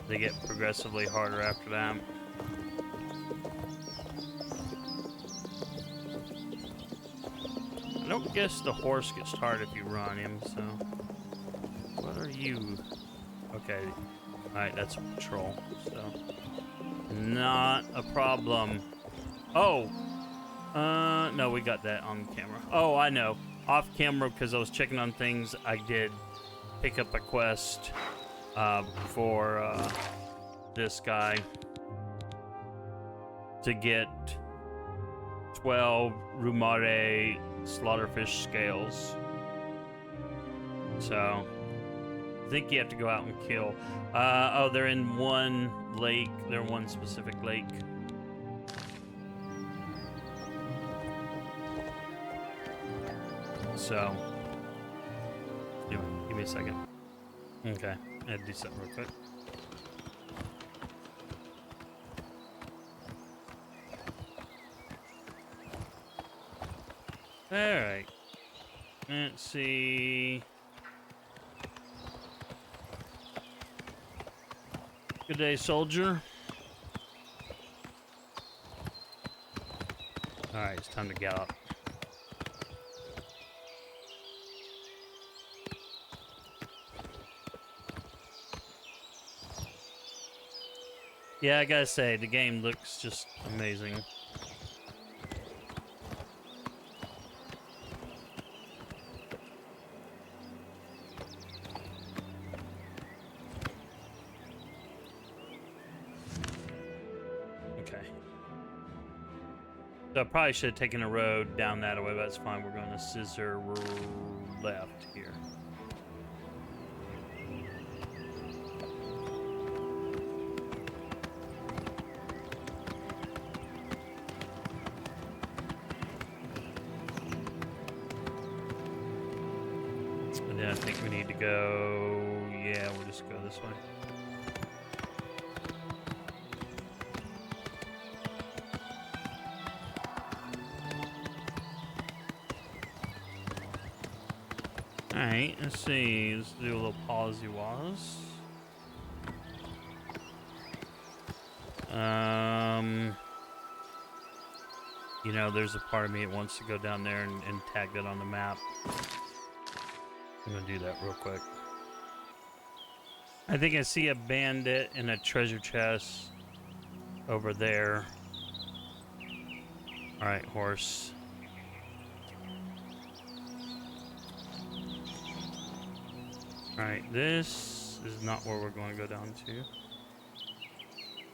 They get progressively harder after that. I don't guess the horse gets tired if you run him, so... What are you? Okay. Alright, that's a patrol, so... Not a problem. Oh! No, we got that on camera. Oh, I know. Off camera, because I was checking on things, I did pick up a quest for this guy to get 12 Rumare slaughterfish scales. So I think you have to go out and kill. Oh, they're in one lake. They're in one specific lake. So anyway, give me a second. Okay, I had to do something real quick. Alright. Let's see. Good day, soldier. Alright, it's time to gallop. Yeah, I gotta say, the game looks just amazing. Okay. So I probably should have taken a road down that way, but that's fine. We're going to scissor left here. And then I think we need to go... Yeah, we'll just go this way. Alright, let's see. Let's do a little palsy was. You know, there's a part of me that wants to go down there and tag that on the map. I'm gonna do that real quick. I think I see a bandit and a treasure chest over there. Alright, horse. Alright, this is not where we're going to go down to.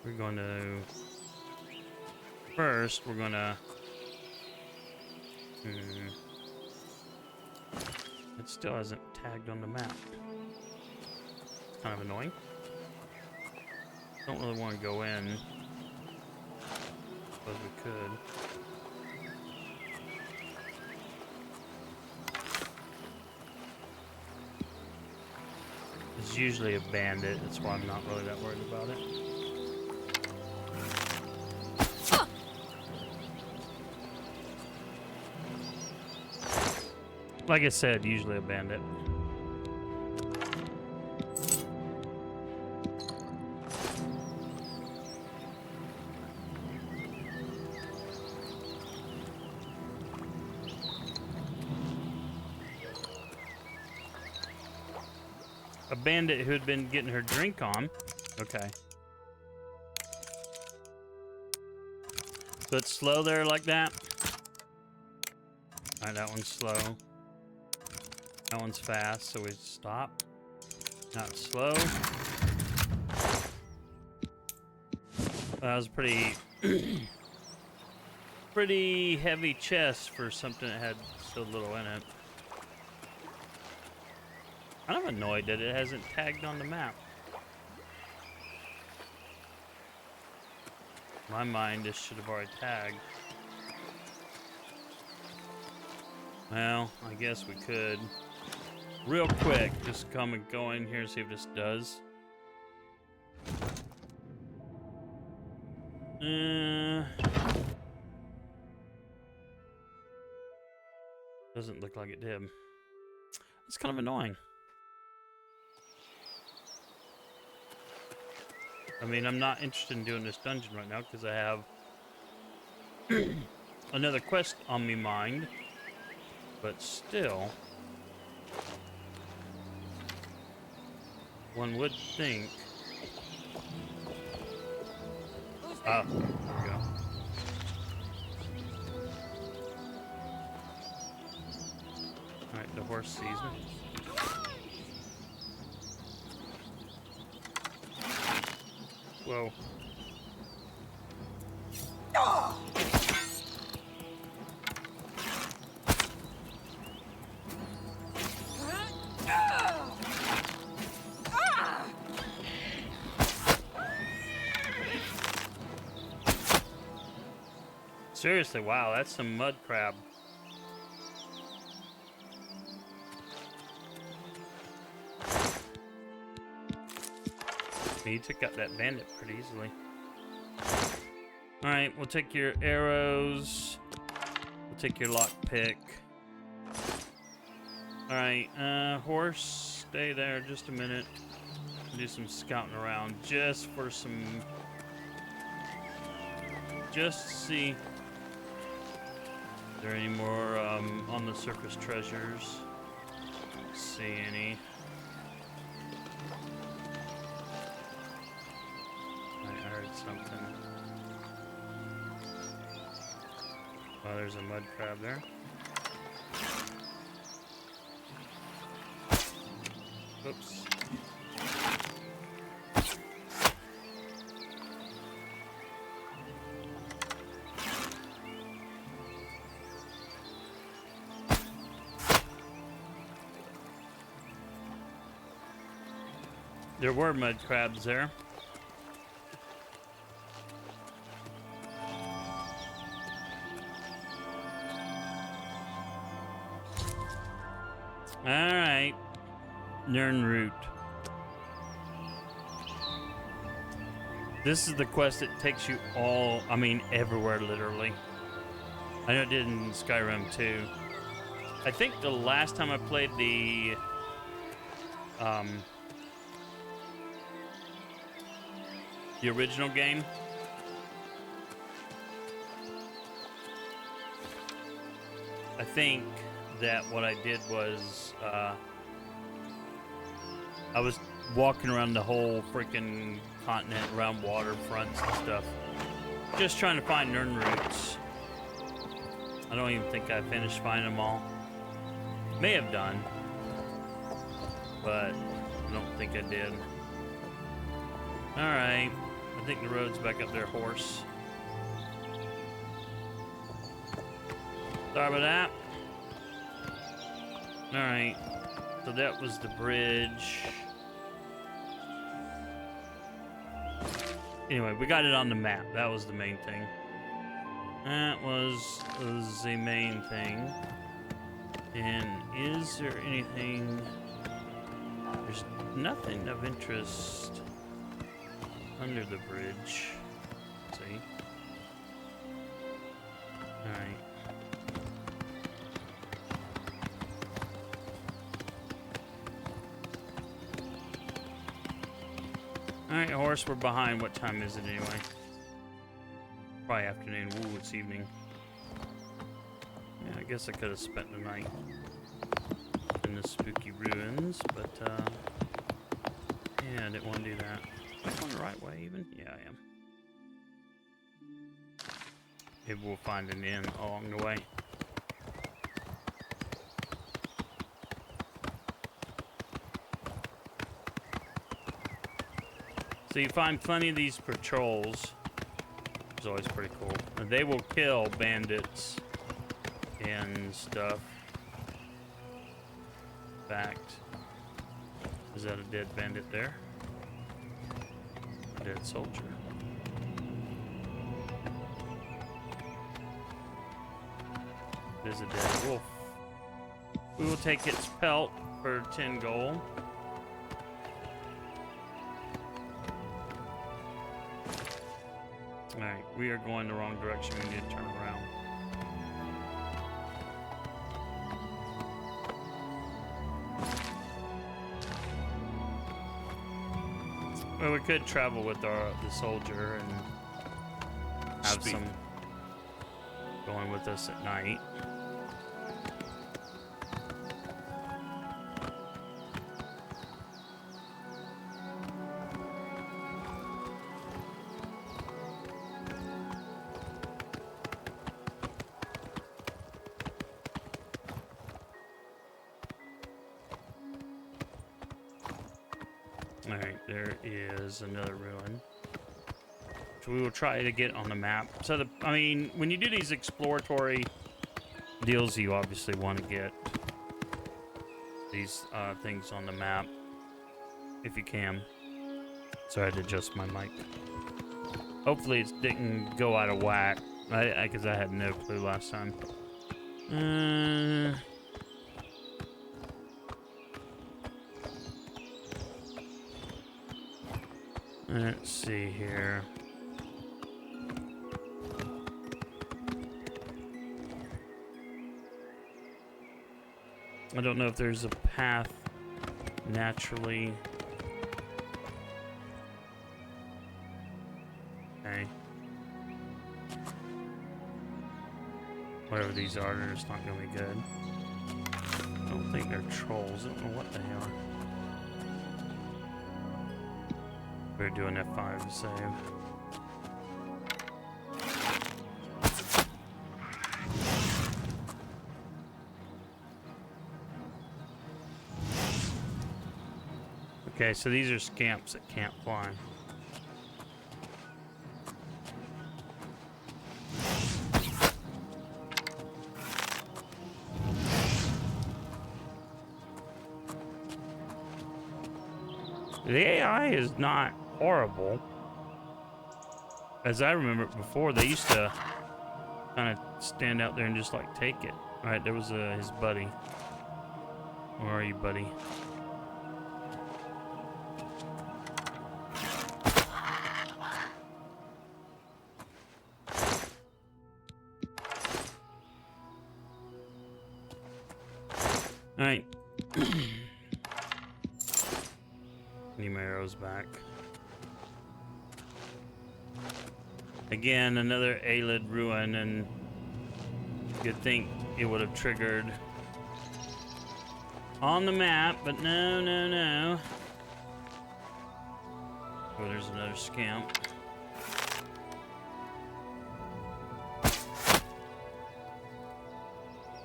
We're going to... First, we're going to... It still hasn't tagged on the map. It's kind of annoying. Don't really want to go in. Suppose we could. It's usually a bandit, that's why I'm not really that worried about it. Like I said, usually a bandit. A bandit who had been getting her drink on. Okay. So it's slow there like that. Alright, that one's slow. That one's fast, so we stop. Not slow. That was pretty... pretty heavy chest for something that had so little in it. I'm annoyed that it hasn't tagged on the map. In my mind, this should have already tagged. Well, I guess we could. Real quick, just come and go in here and see if this does. Doesn't look like it did. It's kind of annoying. I mean, I'm not interested in doing this dungeon right now because I have another quest on me mind. But still, one would think. Ah, there we go. Alright, the horse sees me. Whoa. Seriously, wow, that's some mud crab. You took out that bandit pretty easily. Alright, we'll take your arrows. We'll take your lockpick. Alright, horse, stay there just a minute. Do some scouting around just for some... Just to see if there are any more on the surface treasures. Don't see any. I heard something. Oh, there's a mud crab there. Oops. There were mud crabs there. Alright. Nernroot. This is the quest that takes you all, I mean, everywhere, literally. I know it did in Skyrim too. I think the last time I played the original game, I think that what I did was I was walking around the whole freaking continent, around waterfronts and stuff, just trying to find Nern roots. I don't even think I finished finding them all. May have done, but I don't think I did. Alright, I think the road's back up there, horse. Sorry about that. Alright, so that was the bridge. Anyway, we got it on the map. That was the main thing. That was the main thing. And is there anything... There's nothing of interest under the bridge. Let's see. Alright. Alright, horse, we're behind. What time is it anyway? Probably afternoon. Ooh, it's evening. Yeah, I guess I could have spent the night in the spooky ruins, but yeah, I didn't want to do that. Am I going the right way even? Yeah, I am. Maybe we'll find an inn along the way. So you find plenty of these patrols, which is always pretty cool. And they will kill bandits and stuff. In fact, is that a dead bandit there? A dead soldier. It is a dead wolf. We will take its pelt for 10 gold. Alright, we are going the wrong direction. We need to turn around. Well, we could travel with the soldier and have some going with us at night. Alright, there is another ruin. So we will try to get on the map. So, I mean, when you do these exploratory deals, you obviously want to get these things on the map, if you can. Sorry, I had to adjust my mic. Hopefully it didn't go out of whack, because I had no clue last time. Let's see here. I don't know if there's a path naturally. Okay. Whatever these are, they're just not gonna be good. I don't think they're trolls. I don't know what they are. We're doing F5 to save. Okay, so these are scamps that can't fly. The AI is not horrible. As I remember before, they used to kind of stand out there and just like take it. All right, there was his buddy. Where are you, buddy? Alright. Need my arrows back. Again, another Aelid ruin, and you'd think it would have triggered on the map, but no, no, no. Oh, there's another scamp.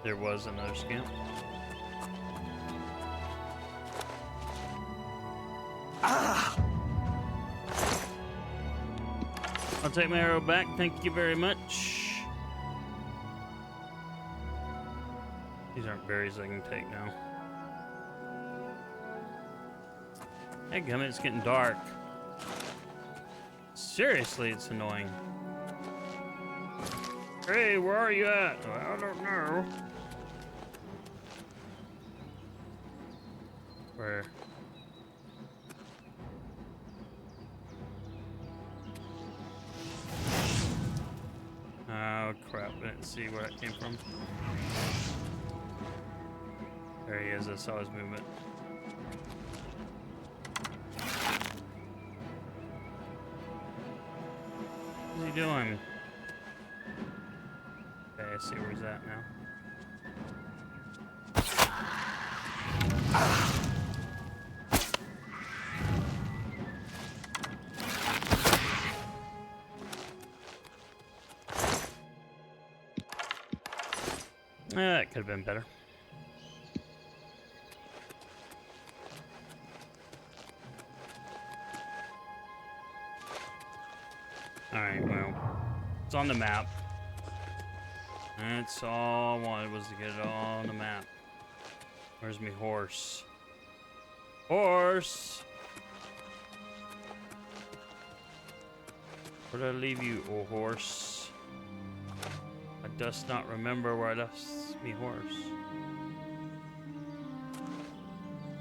There was another scamp. I'll take my arrow back. Thank you very much. These aren't berries I can take now. Hey, gummit, it's getting dark. Seriously, it's annoying. Hey, where are you at? I don't know. Where? Oh crap, I didn't see where it came from. There he is, I saw his movement. What's he doing? Okay, I see where he's at now. That could have been better. Alright, well, it's on the map. That's all I wanted, was to get it all on the map. Where's my horse? Horse! Where did I leave you, oh horse? I dost not remember where I left me horse.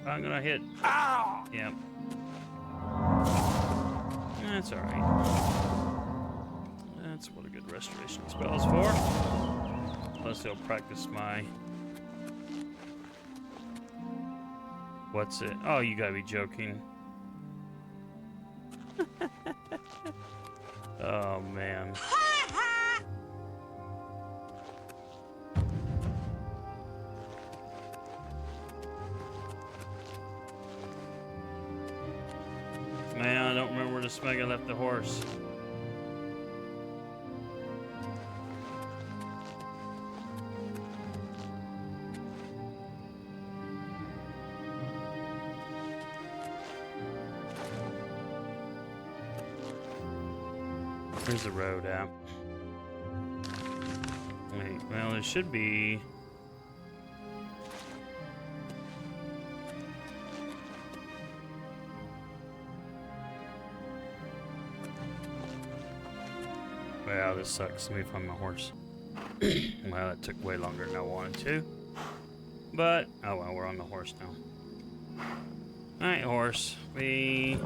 I'm gonna hit. Ow! Yep. That's alright. That's what a good restoration spell is for. Plus he'll practice my... What's it? Oh, you gotta be joking. Oh, man. Man, I don't remember where the Smega left the horse. Where's the road at? Wait, well, there should be... Wow, this sucks. Let me find my horse. Well, that took way longer than I wanted to. But, oh well, we're on the horse now. Alright, horse. We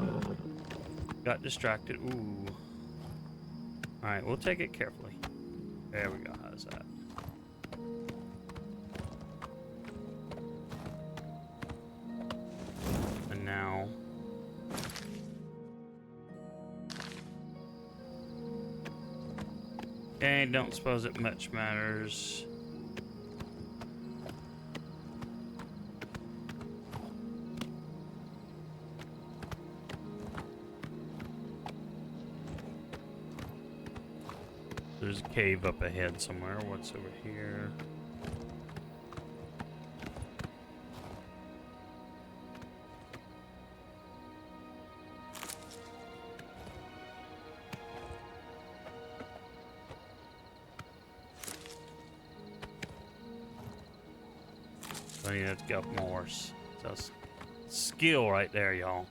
got distracted. Ooh. Alright, we'll take it carefully. There we go. How's that? And now... Okay, don't suppose it much matters. There's a cave up ahead somewhere. What's over here? I need to get up my horse. That's skill right there, y'all.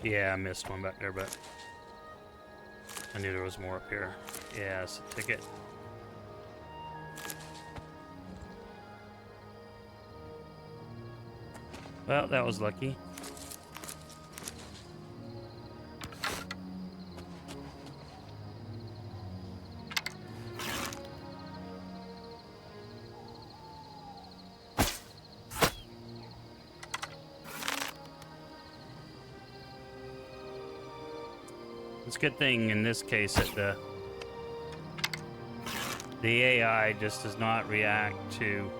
Yeah, I missed one back there, but I knew there was more up here. Yeah, it's a ticket. Well, that was lucky. It's a good thing in this case that the AI just does not react to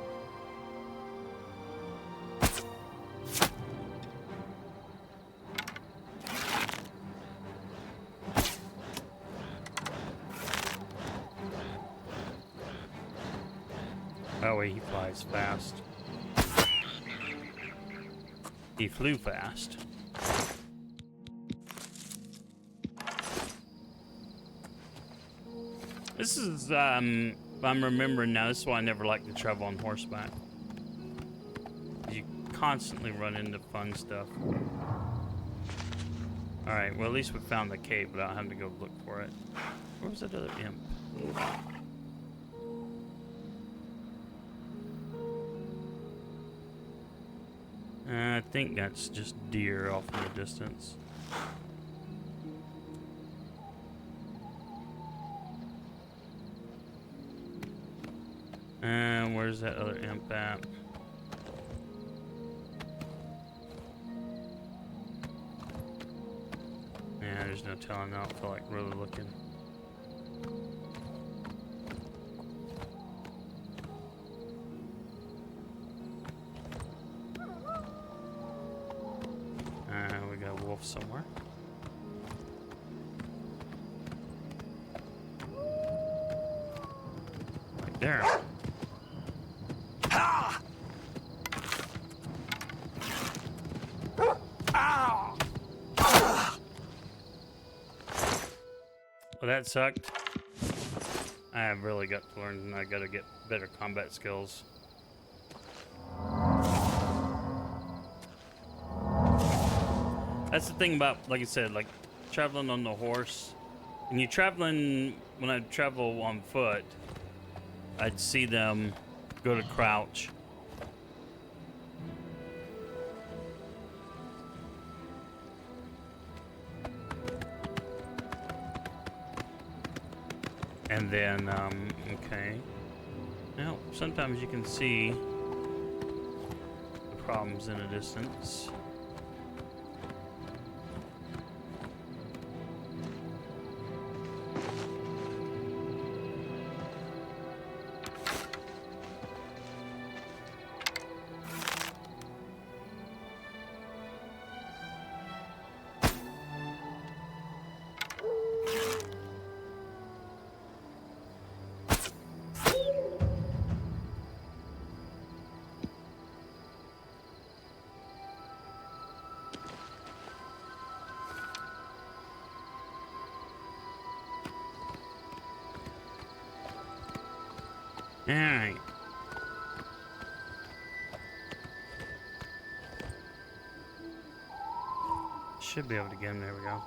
oh, he flies fast. He flew fast. This is, I'm remembering now, this is why I never like to travel on horseback. You constantly run into fun stuff. Alright, well at least we found the cave without having to go look for it. Where was that other imp? I think that's just deer off in the distance. And where's that other imp at? Yeah, there's no telling. I don't feel like really looking. We got a wolf somewhere. Right there. Well, that sucked. I have really got to learn, and I gotta get better combat skills. That's the thing about, like I said, like traveling on the horse. When you're traveling, when I travel on foot, I'd see them go to crouch. And then, okay. Now, sometimes you can see the problems in a distance. Alright. Should be able to get him. There we go.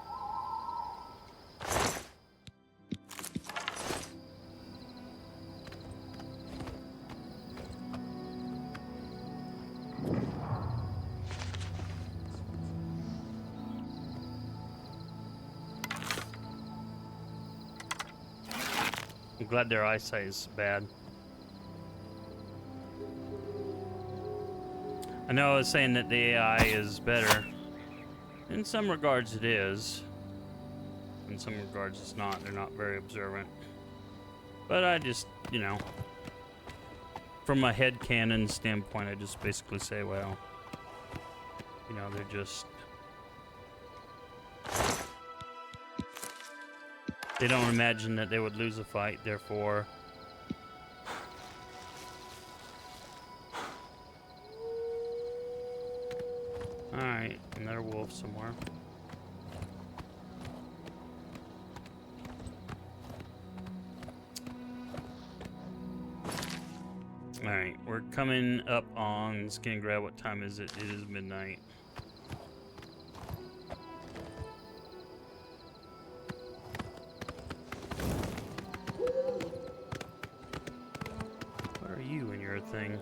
I'm glad their eyesight is bad. I know I was saying that the AI is better. In some regards it is. In some regards it's not. They're not very observant. But I just, you know, from a headcanon standpoint, I just basically say, well, you know, they're just... They don't imagine that they would lose a fight, therefore... Alright, another wolf somewhere. Alright, we're coming up on Skin and Grab. What time is it? It is midnight. What are you in your thing?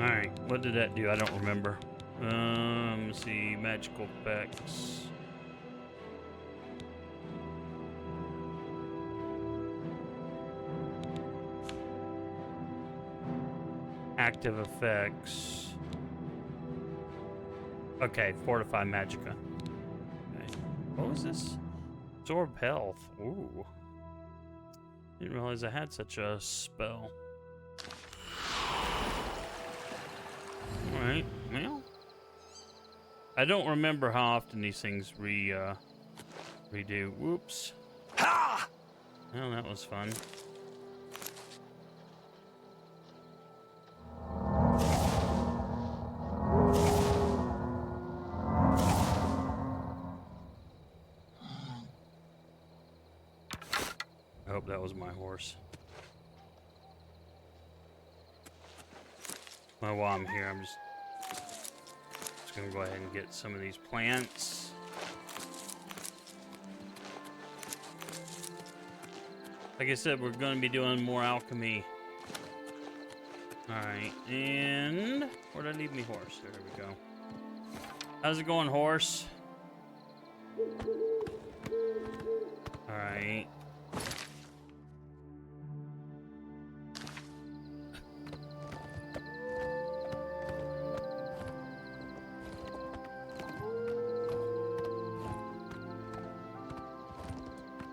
Alright, what did that do? I don't remember. Let's see, magical effects. Active effects. Okay, fortify magicka. Okay. What was this? Absorb health. Ooh. Didn't realize I had such a spell. Alright, well. I don't remember how often these things redo. Whoops. Ha! Well, that was fun. I hope that was my horse. Well, while I'm here, I'm just gonna go ahead and get some of these plants. Like I said, we're gonna be doing more alchemy. Alright, and where'd I leave me horse? There we go. How's it going, horse? Alright.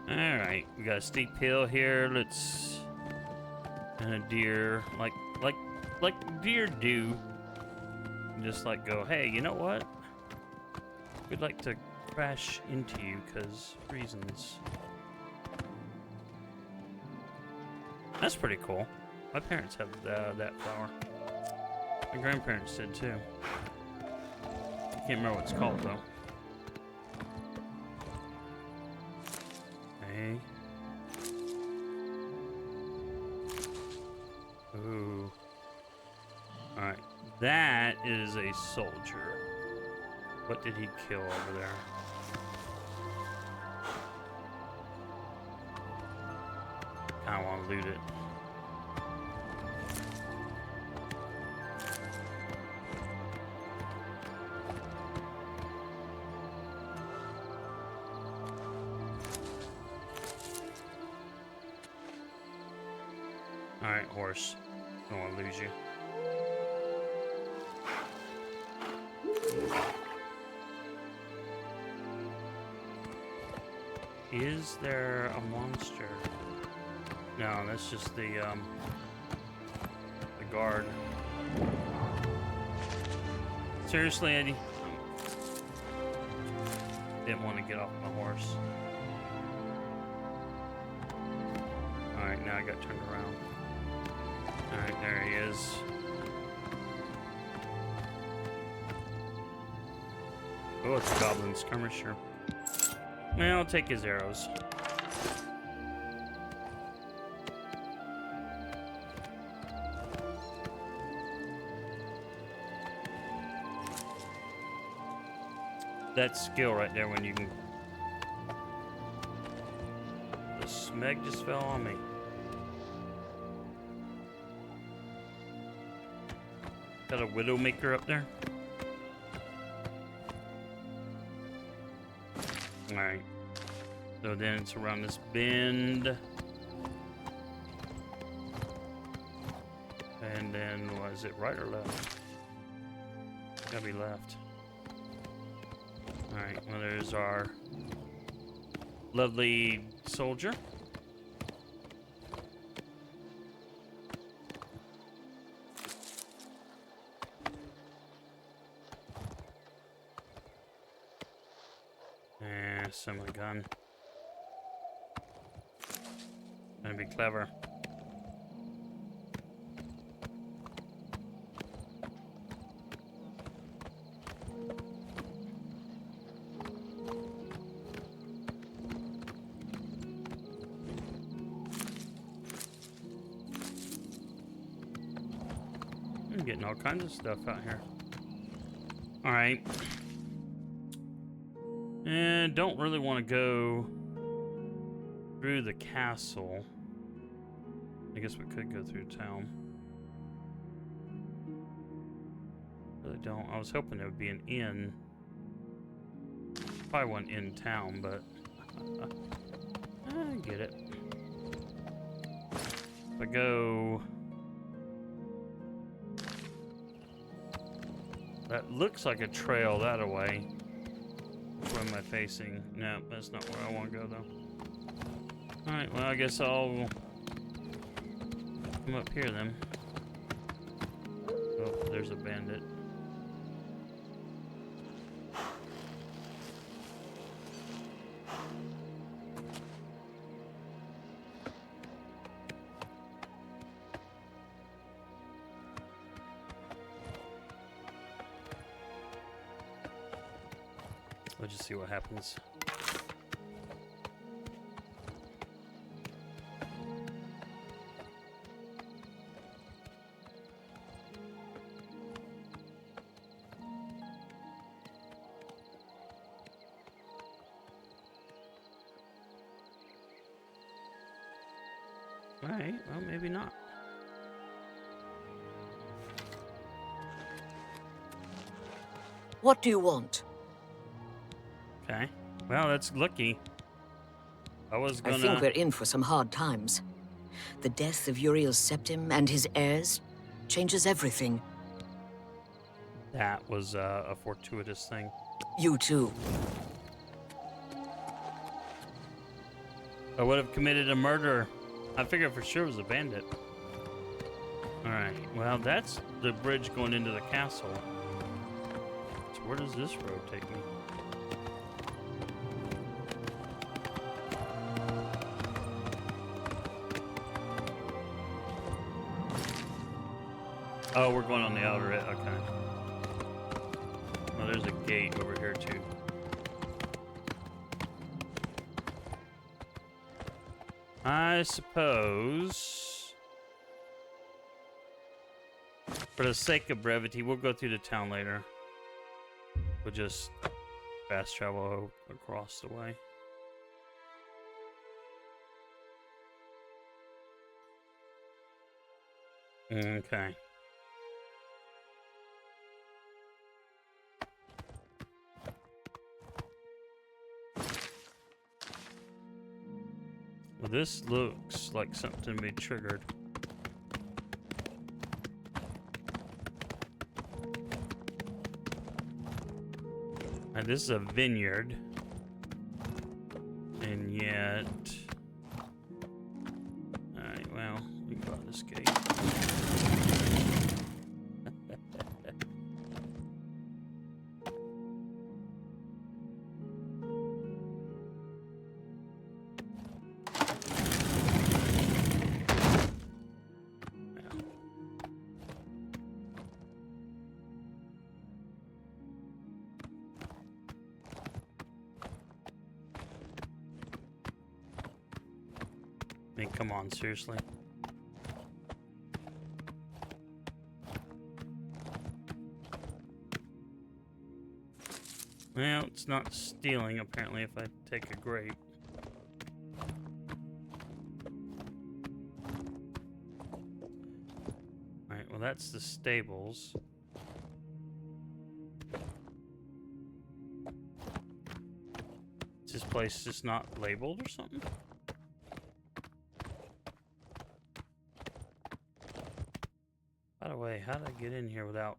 Alright, we got a steep hill here. Let's... And a deer, like deer do. Just like go, hey, you know what? We'd like to crash into you because reasons. That's pretty cool. My parents have that flower. My grandparents did too. I can't remember what it's called though. Okay. Ooh. Alright. That is a soldier. What did he kill over there? I want to loot it. Alright, horse. Don't want to lose you. Is there a monster? No, that's just the guard. Seriously, Eddie? Didn't want to get off my horse. Alright, now I got turned around. Alright, there he is. Oh, it's a goblin skirmisher. Well, I'll take his arrows. That skill right there when you can... The smeg just fell on me. Got a Widowmaker up there? Alright. So then it's around this bend. And then, was it right or left? Gotta be left. Alright, well there's our lovely soldier. Semi-gun. Gonna be clever. I'm getting all kinds of stuff out here. All right. And don't really want to go through the castle. I guess we could go through town. Really don't. I was hoping there would be an inn. Probably one in town, but I get it. If I go... That looks like a trail that way. Where am I facing? No, that's not where I want to go, though. Alright, well, I guess I'll come up here, then. Oh, there's a bandit. We'll just see what happens. Alright, well, maybe not. What do you want? Okay. Well, that's lucky. I think we're in for some hard times. The death of Uriel's septim and his heirs changes everything. That was a fortuitous thing. You too. I would have committed a murder. I figured for sure it was a bandit. Alright, well, that's the bridge going into the castle. So where does this road take me? Oh, we're going on the outer edge. Okay. Well, there's a gate over here, too. I suppose, for the sake of brevity, we'll go through the town later. We'll just fast travel across the way. Okay. Well, this looks like something to be triggered. And this is a vineyard. And yet... Alright, well, we can go out this gate. I mean, come on, seriously. Well, it's not stealing, apparently, if I take a grape. Alright, well, that's the stables. Is this place just not labeled or something? By the way, how did I get in here without...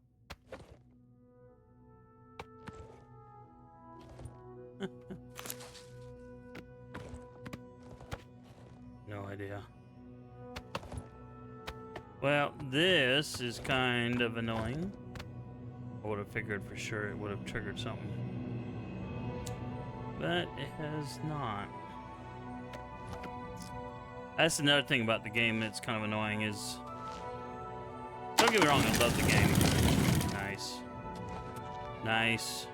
No idea. Well, this is kind of annoying. I would have figured for sure it would have triggered something. But it has not. That's another thing about the game that's kind of annoying is... Don't get me wrong, I love the game. Nice. Nice.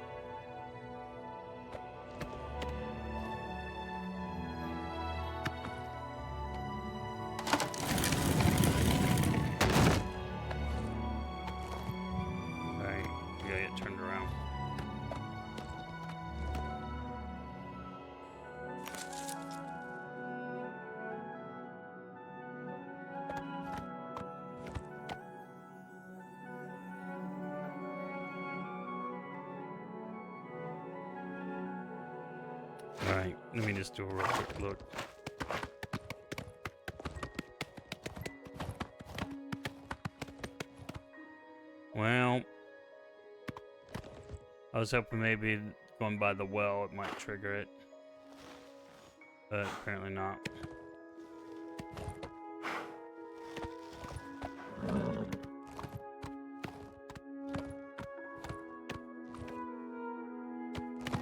Alright, we gotta get turned around. Alright, let me just do a real quick look. Well, I was hoping maybe going by the well it might trigger it, but apparently not.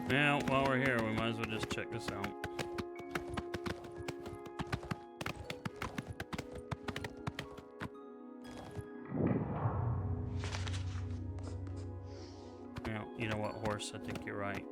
Now, while we're here, we might as well just check this out. Now, you know what, horse? I think you're right.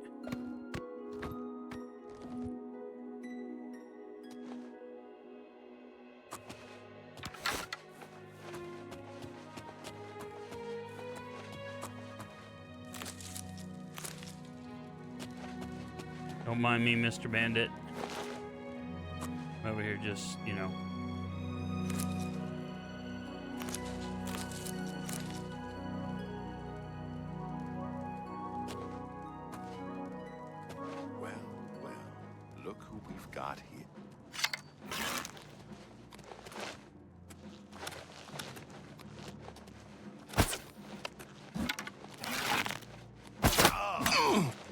Don't mind me, Mr. Bandit. I'm over here just, you know. Well, look who we've got here.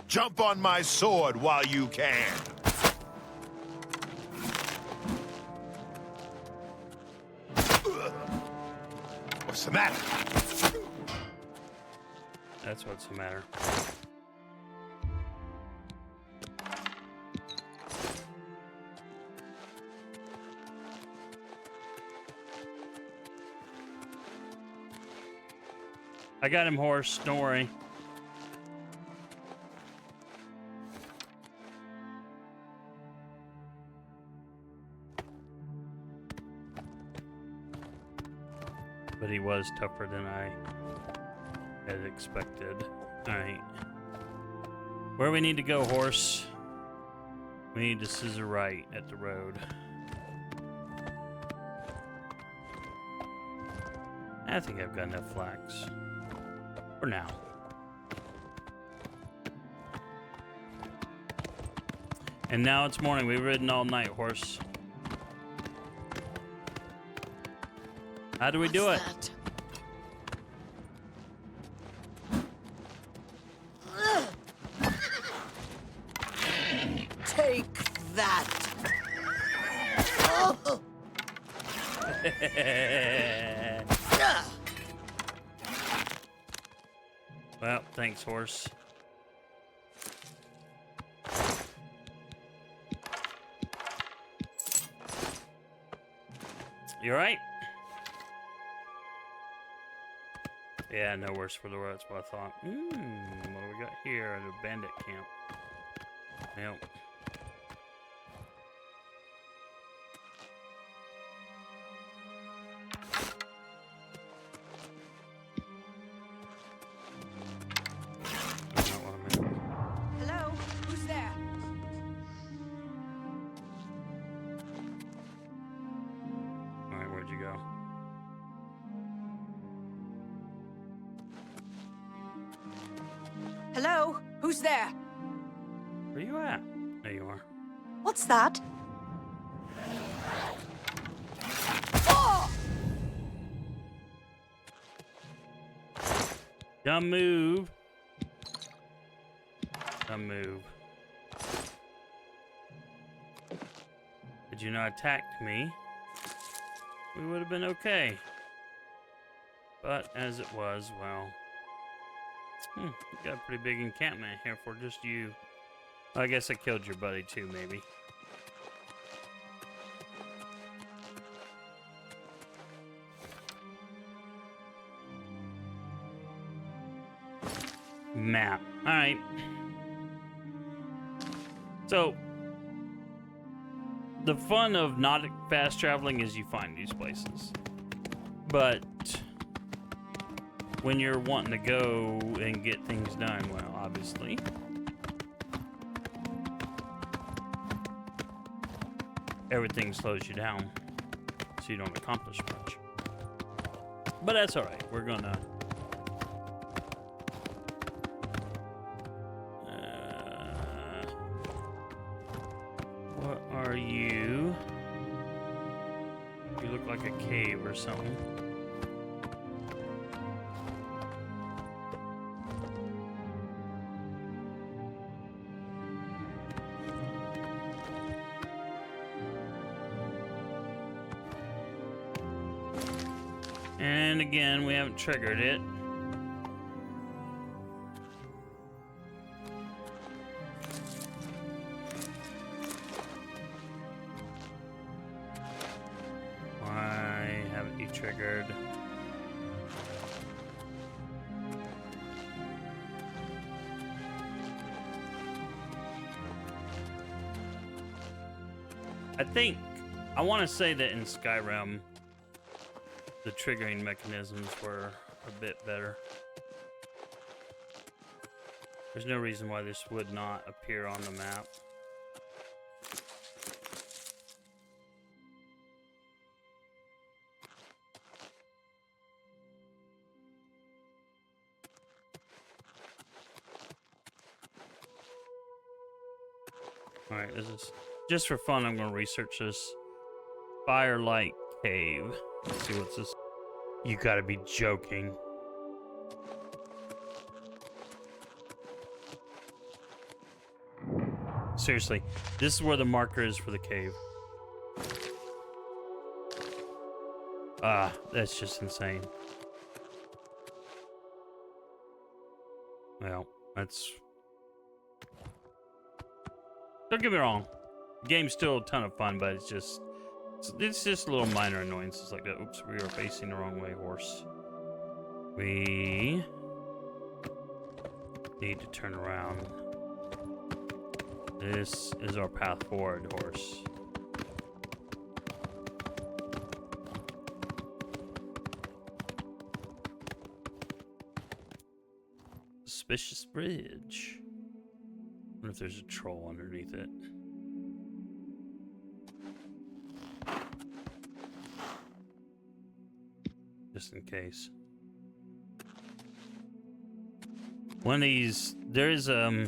Jump on my sword while you can. What's the matter? That's what's the matter. I got him, horse. Don't worry. But he was tougher than I had expected. Alright. Where we need to go, horse? We need to scissor right at the road. I think I've got enough flax. For now. And now it's morning. We've ridden all night, horse. How do we do it? Take that. Oh. Well, thanks, horse. You alright? Yeah, no worse for the road. That's what I thought. What do we got here at a bandit camp? Yep. Hello? Who's there? Alright, where'd you go? Hello? Who's there? Where you at? There you are. What's that? Oh! Don't move. Don't move. Had you not attacked me, we would have been okay. But as it was, well... you got a pretty big encampment here for just you. I guess I killed your buddy too, maybe. Map. Alright. So, the fun of not fast traveling is you find these places. But when you're wanting to go and get things done, well, obviously, everything slows you down, so you don't accomplish much. But that's alright. We're gonna... you? You look like a cave or something. And again, we haven't triggered it. Why haven't you triggered? I want to say that in Skyrim, the triggering mechanisms were a bit better. There's no reason why this would not appear on the map. Alright, this is just for fun. I'm going to research this Firelight Cave. Let's see what's this. You gotta be joking. Seriously, this is where the marker is for the cave. Ah, that's just insane. Well, that's... Don't get me wrong. The game's still a ton of fun, but it's just little minor annoyances like that. Oops, we are facing the wrong way, horse. We need to turn around. This is our path forward, horse. Suspicious bridge. I wonder if there's a troll underneath it. Just in case. One of these, there's I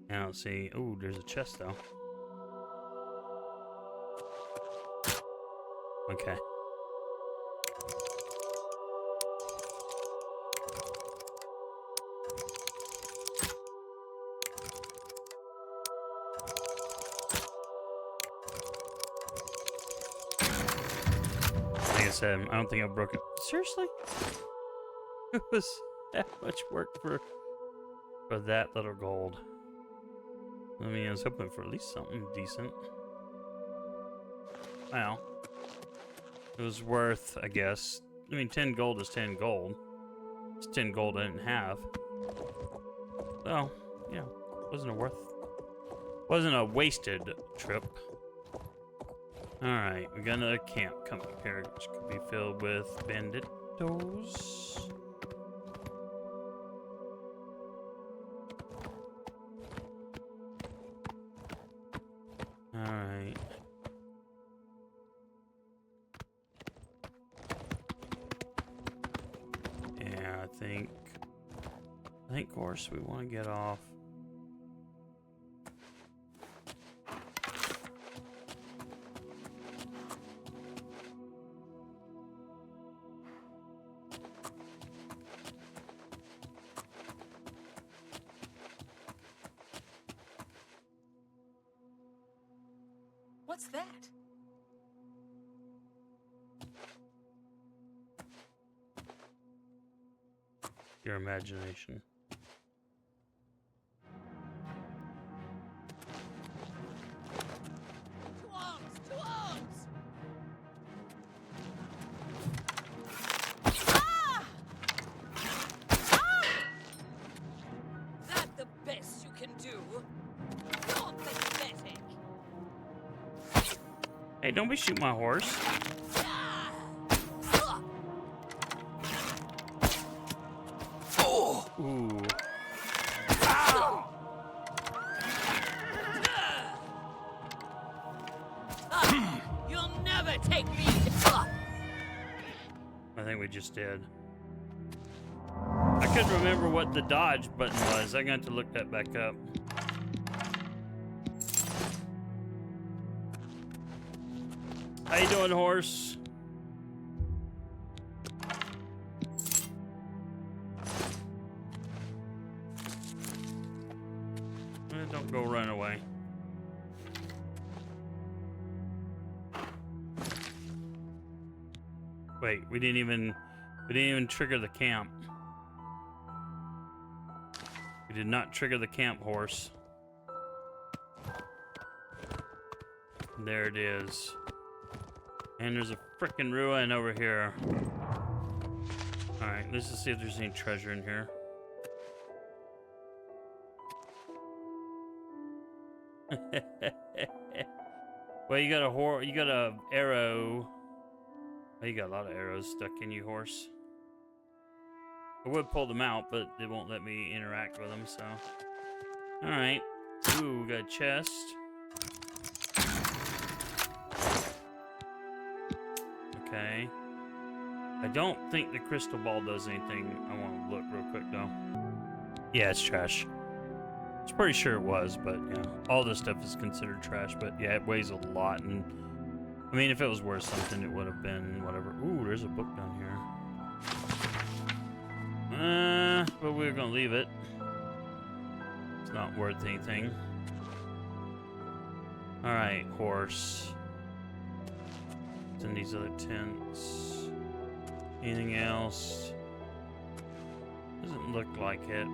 don't see. Oh, there's a chest though. Okay. I don't think I broke it. Seriously? It was that much work for that little gold. I mean, I was hoping for at least something decent. Well, it was worth, I guess. I mean, 10 gold is 10 gold. It's 10 gold I didn't have. So, you know, wasn't a wasted trip. Alright, we got another camp coming up here, which could be filled with banditos. Alright. Yeah, I think, of course, we want to get off. What's that? Your imagination. To arms! To arms! Ah! Ah! That the best you can do? You're pathetic. Hey, don't be shooting my horse. Ooh. You'll never take me. I think we just did. I couldn't remember what the dodge button was. I got to look that back up. How you doing, horse? Don't go run away. Wait, we didn't even trigger the camp. We did not trigger the camp, horse. There it is. And there's a frickin' ruin over here. Alright, let's just see if there's any treasure in here. Well, you got a arrow. Oh, you got a lot of arrows stuck in you, horse. I would pull them out, but they won't let me interact with them, so. Alright. Ooh, we got a chest. Okay. I don't think the crystal ball does anything. I want to look real quick, though. Yeah, it's trash. I was pretty sure it was, but yeah. All this stuff is considered trash, but yeah, it weighs a lot, and I mean, if it was worth something, it would have been whatever. Ooh, there's a book down here. But we're gonna leave it. It's not worth anything. Alright, horse. What's in these other tents? Anything else? Doesn't look like it.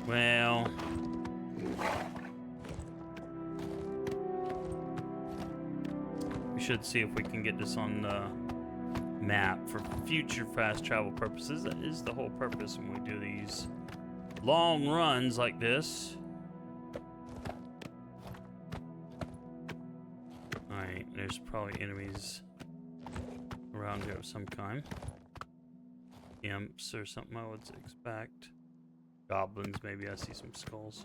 Well, we should see if we can get this on the map for future fast travel purposes. That is the whole purpose when we do these long runs like this. Alright, there's probably enemies around here of some kind. Imps or something I would expect. Goblins, maybe. I see some skulls.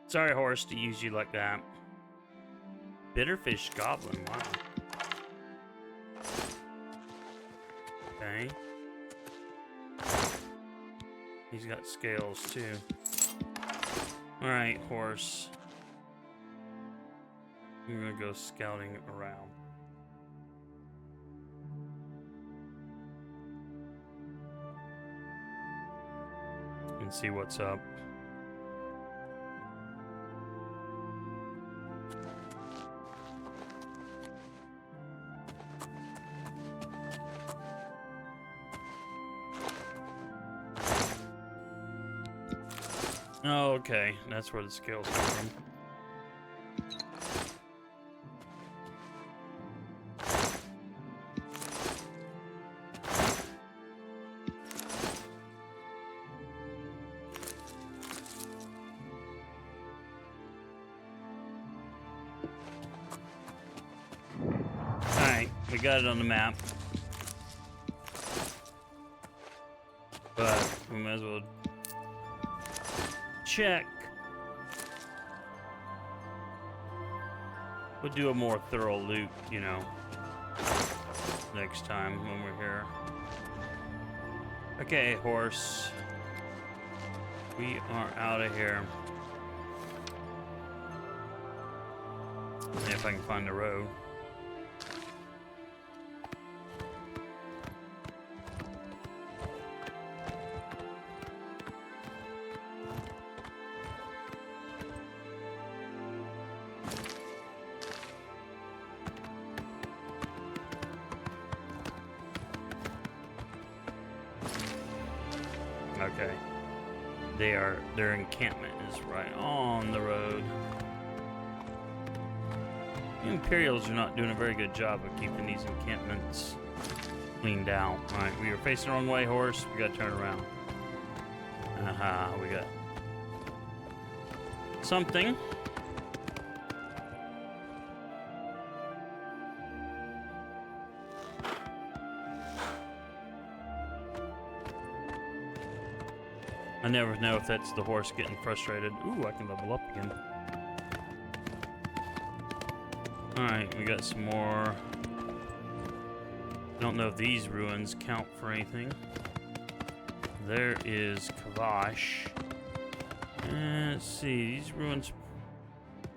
Sorry, horse, to use you like that. Bitterfish goblin, wow. Okay. He's got scales too. Alright, horse. I'm gonna go scouting around. And see what's up. Oh, okay. That's where the scales come from. Alright, we got it on the map. But we might as well check. We'll do a more thorough loot, you know, next time when we're here. Okay, horse. We are out of here. See if I can find the road. Okay. Their encampment is right on the road. The Imperials are not doing a very good job of keeping these encampments cleaned out. Alright, we are facing the wrong way, horse. We gotta turn around. Aha, we got something. I never know if that's the horse getting frustrated. Ooh, I can level up again. Alright, we got some more. I don't know if these ruins count for anything. There is Kavash. And let's see, these ruins.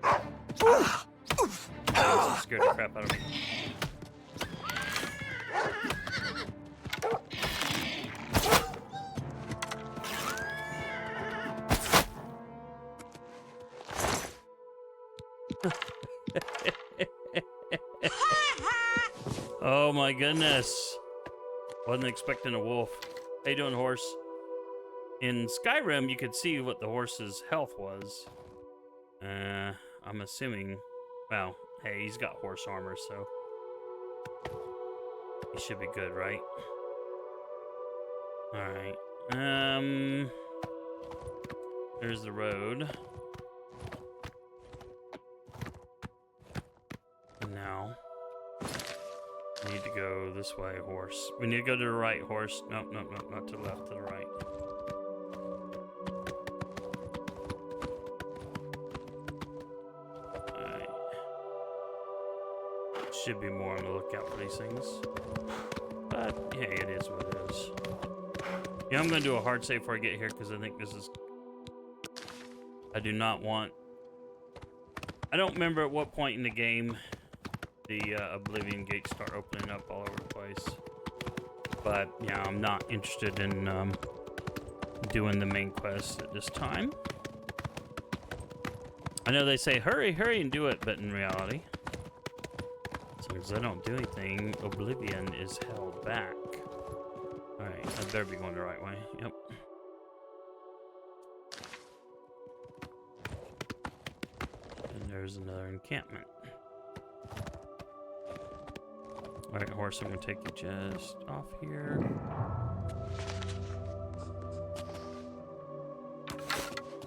That scared the crap out of me. Oh my goodness. Wasn't expecting a wolf. How you doing, horse? In Skyrim, you could see what the horse's health was. I'm assuming... Well, hey, he's got horse armor, so... He should be good, right? Alright. There's the road. And now... We need to go this way, horse. We need to go to the right, horse. No, not to the left, to the right. Alright. Should be more on the lookout for these things. But, hey, it is what it is. Yeah, I'm going to do a hard save before I get here, because I think this is... I do not want... I don't remember at what point in the game the Oblivion gates start opening up all over the place. But, yeah, I'm not interested in doing the main quest at this time. I know they say, hurry, hurry, and do it, but in reality, as long as I don't do anything, Oblivion is held back. Alright, I better be going the right way. Yep. And there's another encampment. Alright, horse, I'm going to take you just off here.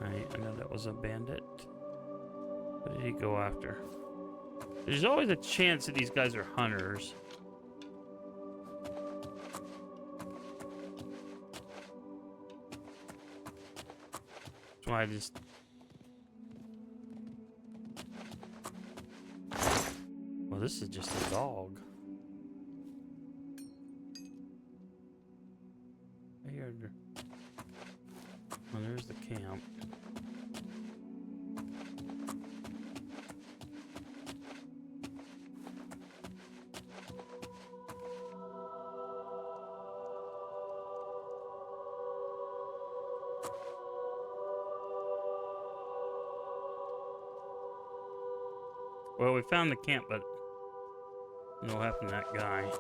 Alright, I know that was a bandit. What did he go after? There's always a chance that these guys are hunters. That's why I just... Well, this is just a dog. Well, there's the camp. Well, we found the camp, but what happened to that guy?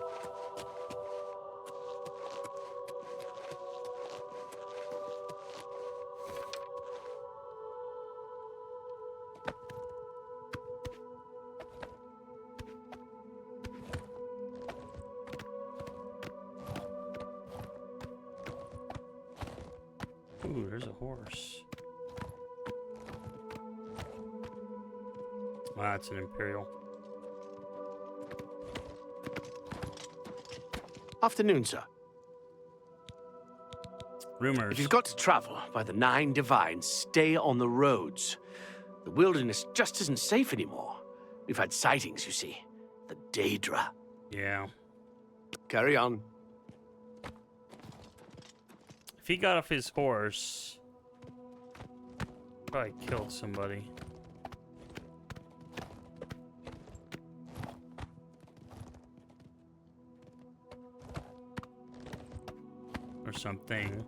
Ooh, there's a horse. Wow, it's an Imperial. Afternoon, sir. Rumors. If you've got to travel by the 9 Divines, stay on the roads. The wilderness just isn't safe anymore. We've had sightings, you see. The Daedra. Yeah. Carry on. If he got off his horse, probably killed somebody. Or something.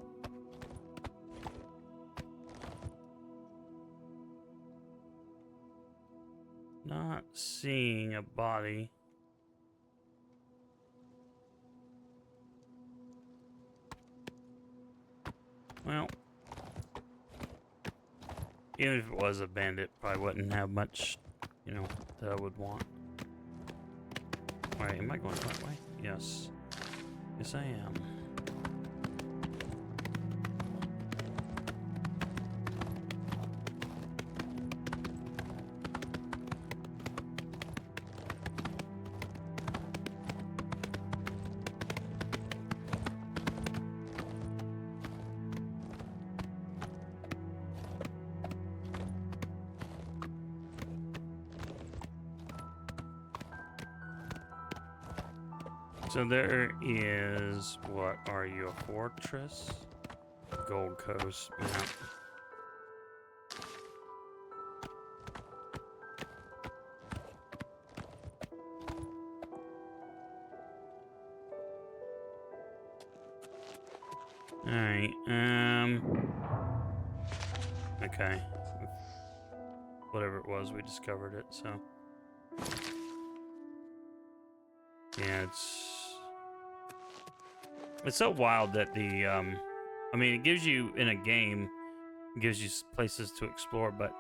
Not seeing a body. Well, even if it was a bandit, probably wouldn't have much, you know, that I would want. Alright, am I going the right way? Yes. Yes, I am. So there is, what are you, a fortress? Gold Coast, yeah. Alright, okay. Whatever it was, we discovered it, so. Yeah, it's so wild that the, I mean, it gives you, in a game, it gives you places to explore, but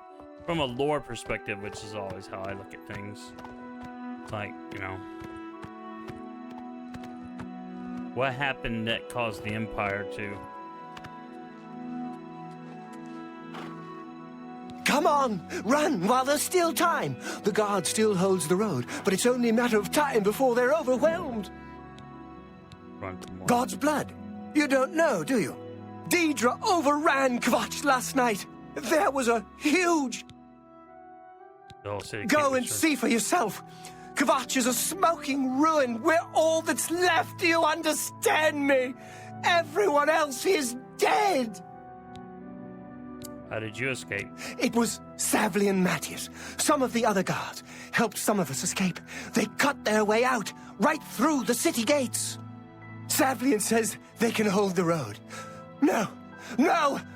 from a lore perspective, which is always how I look at things, it's like, you know, what happened that caused the Empire to... Come on! Run while there's still time! The guard still holds the road, but it's only a matter of time before they're overwhelmed. Run for more. God's blood. You don't know, do you? Deidre overran Kvatch last night. There was a huge... The whole city Go can't and be sure. see for yourself. Kvatch is a smoking ruin. We're all that's left. Do you understand me? Everyone else is dead. How did you escape? It was Savli and Matthias. Some of the other guards helped some of us escape. They cut their way out, right through the city gates. Savlian says they can hold the road. No,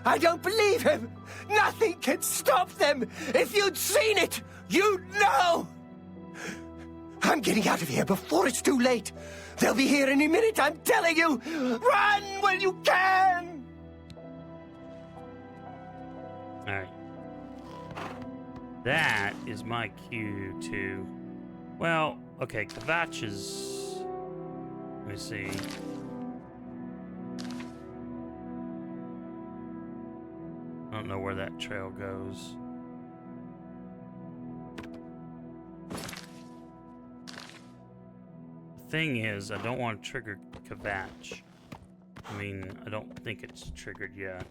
I don't believe him. Nothing can stop them. If you'd seen it, you'd know. I'm getting out of here before it's too late. They'll be here any minute, I'm telling you. Run when you can. Alright. That is my cue to... Well, okay, Kvatch is... Let me see. I don't know where that trail goes. The thing is, I don't want to trigger Kvatch. I mean, I don't think it's triggered yet.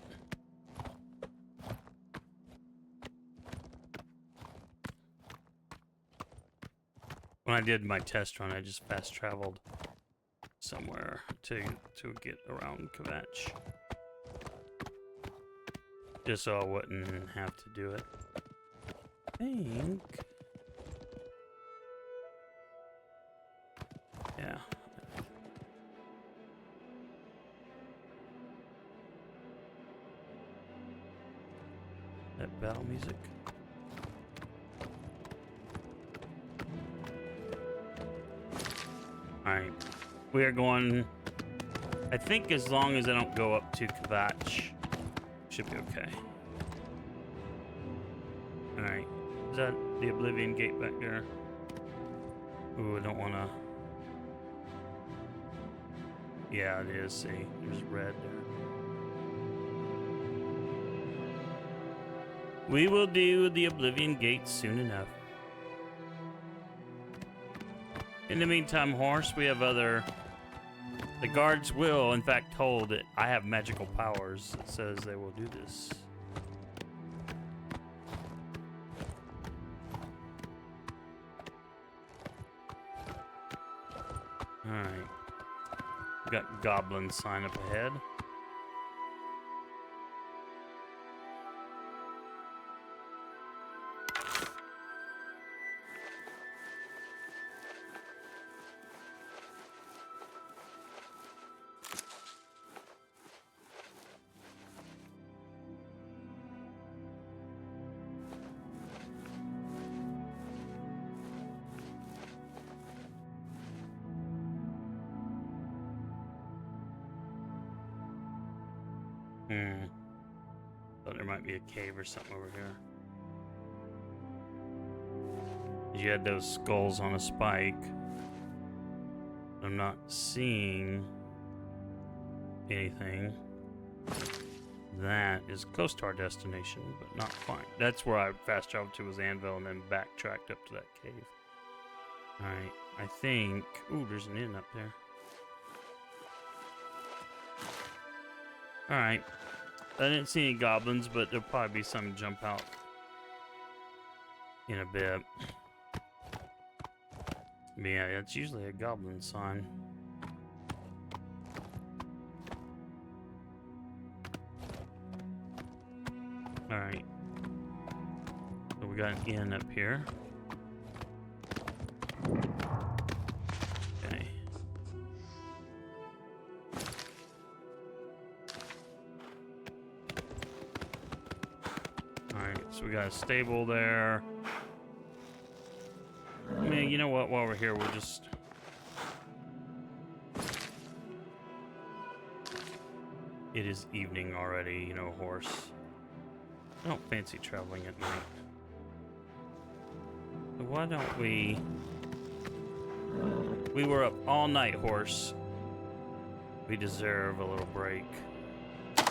When I did my test run, I just fast traveled somewhere to get around Kvatch. Just so I wouldn't have to do it. I think... Yeah. That battle music. Alright, we are going, I think as long as I don't go up to Kvatch, should be okay. Alright, is that the Oblivion gate back there? Ooh, I don't want to, yeah it is, see, there's red there. We will do the Oblivion gate soon enough. In the meantime, horse, we have other... The guards will, in fact, hold it. I have magical powers. It says they will do this. Alright. We got goblin sign up ahead. Thought there might be a cave or something over here. You had those skulls on a spike. I'm not seeing anything. That is close to our destination, but not fine. That's where I fast traveled to, was Anvil, and then backtracked up to that cave. Alright, I think... Ooh, there's an inn up there. Alright. I didn't see any goblins, but there'll probably be some jump out in a bit. But yeah, that's usually a goblin sign. Alright. So we got an inn up here. Okay. Alright, so we got a stable there. I mean, you know what? While we're here, we'll just... It is evening already, you know, horse. I don't fancy traveling at night. So why don't we... We were up all night, horse. We deserve a little break. So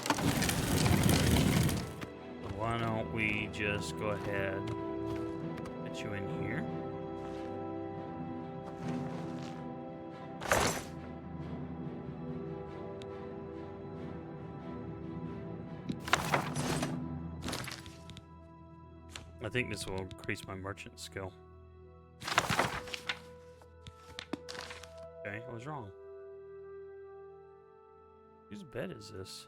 why don't we just go ahead, get you in here. I think this will increase my merchant skill. Okay, I was wrong. Whose bed is this?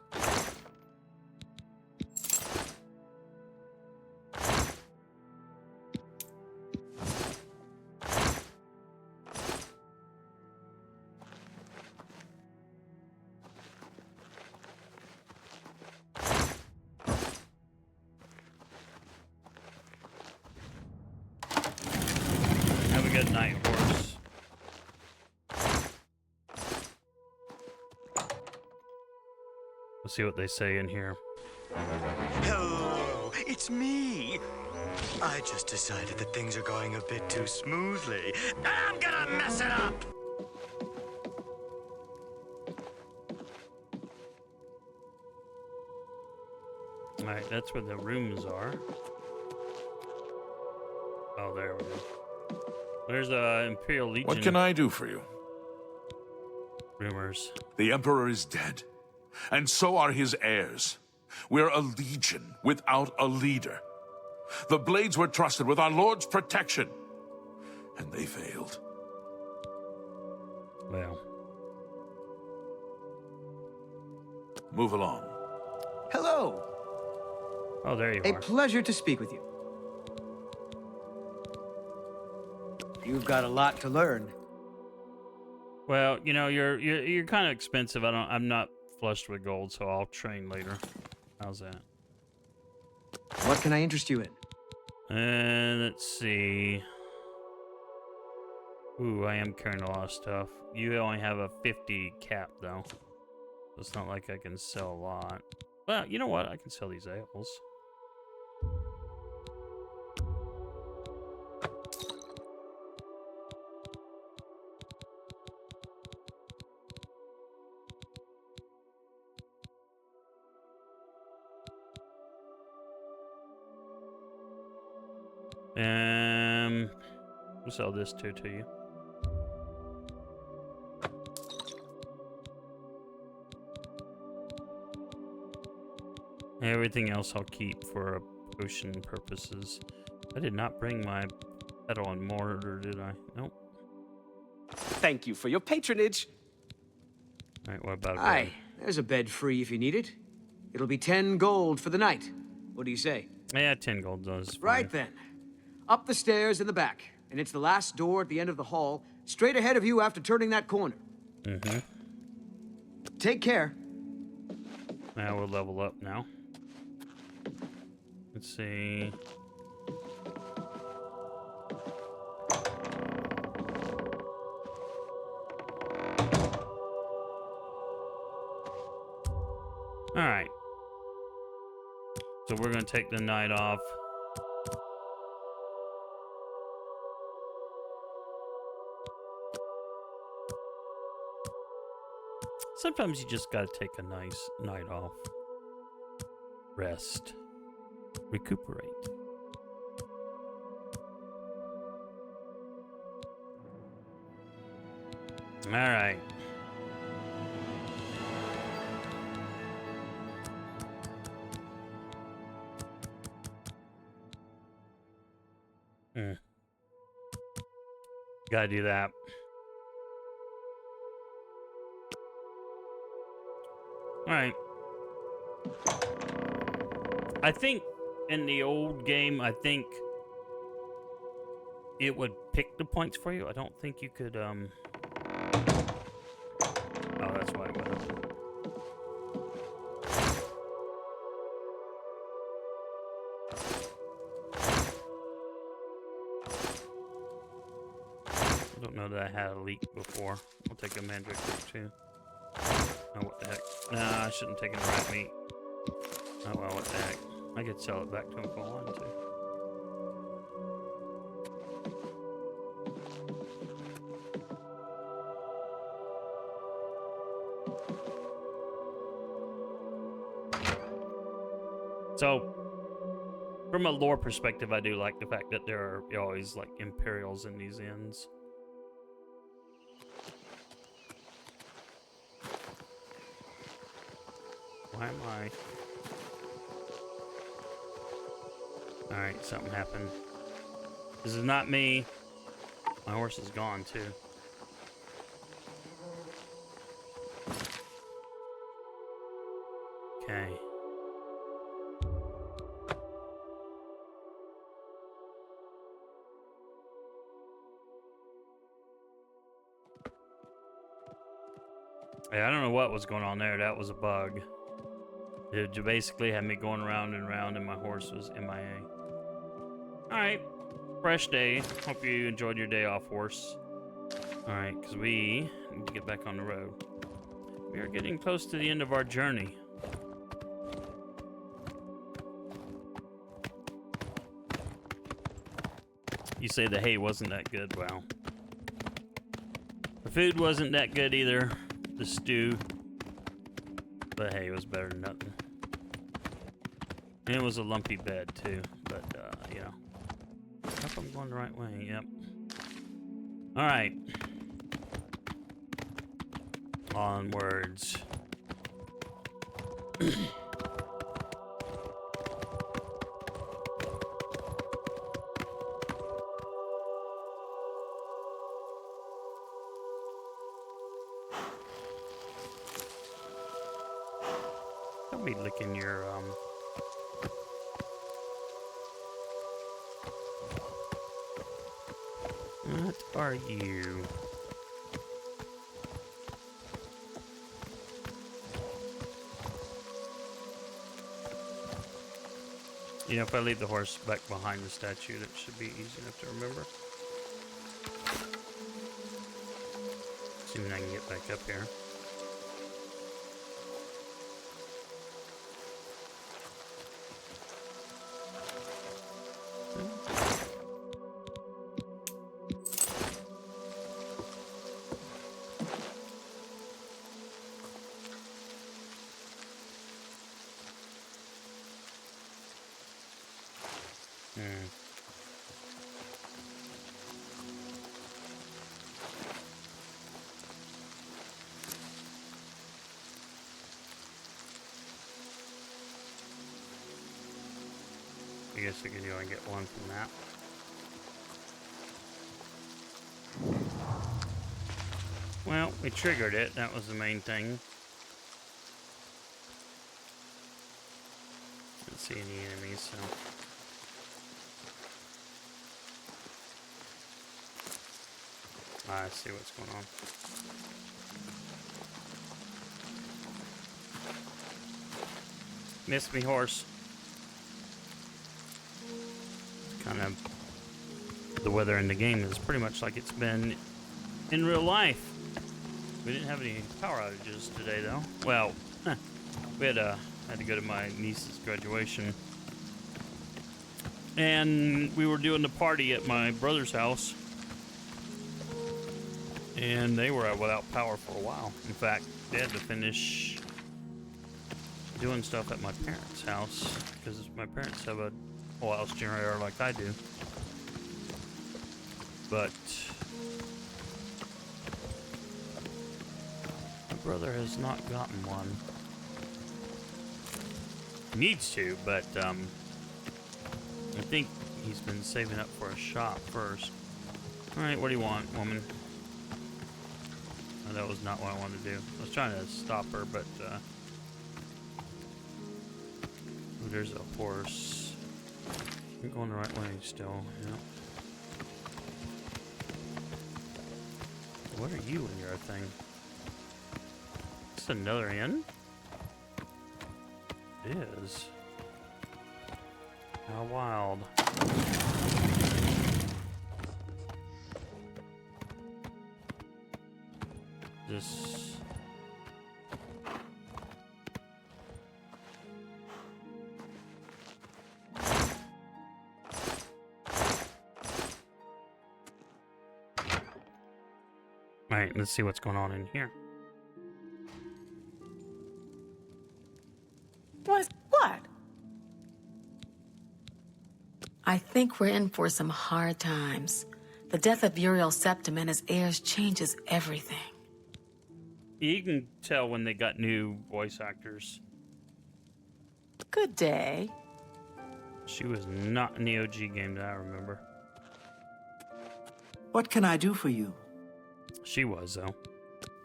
Have a good night, horse. We'll see what they say in here. Hello, it's me. I just decided that things are going a bit too smoothly. I'm gonna mess it up! Alright, that's where the rooms are. Oh, there we go. There's Imperial Legion. What can I do for you? Rumors. The Emperor is dead, and so are his heirs. We're a legion without a leader. The Blades were trusted with our Lord's protection, and they failed. Well. Move along. Hello. Oh, there you A are. pleasure to speak with you. You've got a lot to learn. Well, you know, you're kind of expensive. I'm not flushed with gold, so I'll train later. How's that? What can I interest you in? Let's see. Ooh, I am carrying a lot of stuff. You only have a 50 cap, though. It's not like I can sell a lot. Well, you know what? I can sell these ales. We'll sell this too to you. Everything else I'll keep for potion purposes. I did not bring my pedal and mortar, did I? Nope. Thank you for your patronage. All right, what about a Aye, bed? there's a bed free if you need it. It'll be 10 gold for the night. What do you say? Yeah, 10 gold does. Fine. Right then. Up the stairs in the back, and it's the last door at the end of the hall, straight ahead of you after turning that corner. Mm-hmm. Take care. Now we'll level up now. Let's see. All right. So we're going to take the night off. Sometimes you just got to take a nice night off. Rest. Recuperate. All right. Gotta do that. All right. I think in the old game, I think it would pick the points for you. I don't think you could, Oh, that's why it wasn't. I don't know that I had a leak before. I'll take a mandrake too. Oh, what the heck? Nah, I shouldn't take any rat meat. Oh well, what the heck? I could sell it back to him if I wanted to. So, from a lore perspective, I do like the fact that there are always like Imperials in these inns. Why am I? Alright, something happened. This is not me. My horse is gone too. Okay. Hey, I don't know what was going on there. That was a bug. It basically had me going around and around, and my horse was MIA. Alright. Fresh day. Hope you enjoyed your day off, horse. Alright, because we need to get back on the road. We are getting close to the end of our journey. You say the hay wasn't that good. Well, the food wasn't that good either. The stew. But hey, it was better than nothing. And it was a lumpy bed too, but you know. I hope I'm going the right way, yep. Alright. Onwards. Don't be licking your, What are you? You know, if I leave the horse back behind the statue, that should be easy enough to remember. Assuming I can get back up here. I guess we could only get one from that. Well, we triggered it. That was the main thing. Didn't see any enemies, so. I see what's going on. Missed me, horse. Kind of the weather in the game is pretty much like it's been in real life. We didn't have any power outages today, though. Well, we had to go to my niece's graduation, and we were doing the party at my brother's house, and they were without power for a while. In fact, they had to finish doing stuff at my parents' house because my parents have a whole house generator like I do. But my brother has not gotten one. He needs to, but I think he's been saving up for a shop first. Alright, what do you want, woman? Oh, that was not what I wanted to do. I was trying to stop her, but there's a horse. I'm going the right way still, yeah. What are you in your thing? Is this another inn? It is. How wild. This... Alright, let's see what's going on in here. What? I think we're in for some hard times. The death of Uriel Septim and his heirs changes everything. You can tell when they got new voice actors. Good day. She was not in the OG game that I remember. What can I do for you? She was, though.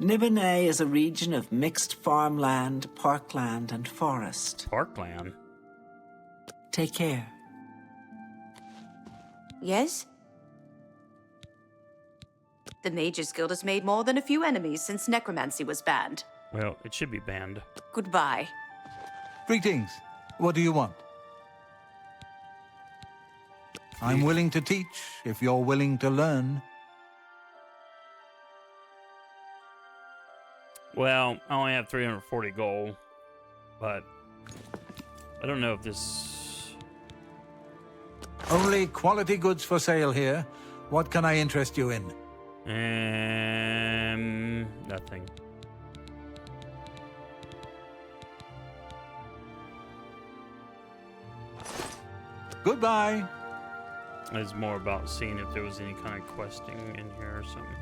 Nibene is a region of mixed farmland, parkland, and forest. Parkland? Take care. Yes? The Mages Guild has made more than a few enemies since necromancy was banned. Well, it should be banned. Goodbye. Greetings. What do you want? I'm willing to teach, if you're willing to learn. Well, I only have 340 gold, but I don't know if this... Only quality goods for sale here. What can I interest you in? Nothing. Goodbye. It's more about seeing if there was any kind of questing in here or something.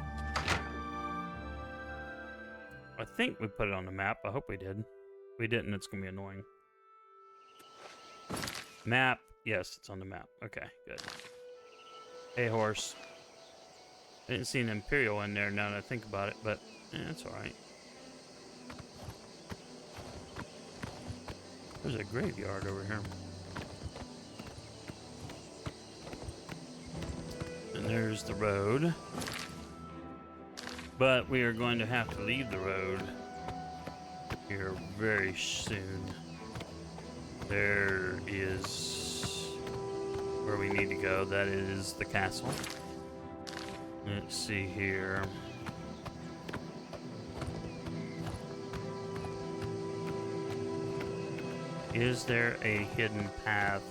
I think we put it on the map. I hope we did. If we didn't, it's going to be annoying. Map. Yes, it's on the map. Okay, good. Hey, horse. I didn't see an Imperial in there now that I think about it, but it's alright. There's a graveyard over here. And there's the road. But we are going to have to leave the road here very soon. There is where we need to go. That is the castle. Let's see here. Is there a hidden path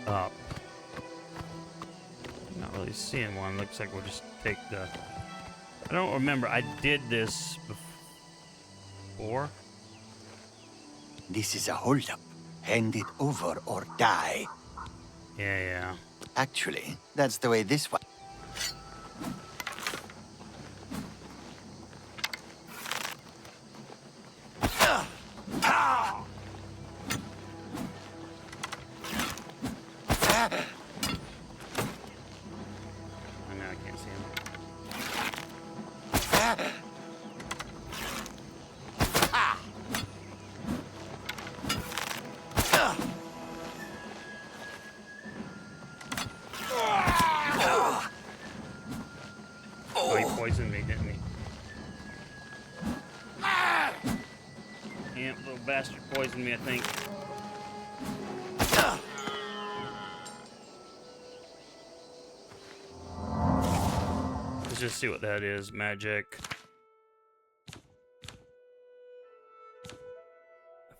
up? I'm not really seeing one. Looks like we'll just take the... I don't remember. I did this before. This is a holdup. Hand it over or die. Yeah. Actually, that's the way this one... Poisoned me, didn't he? Yeah, little bastard poisoned me, I think. Let's just see what that is. Magic.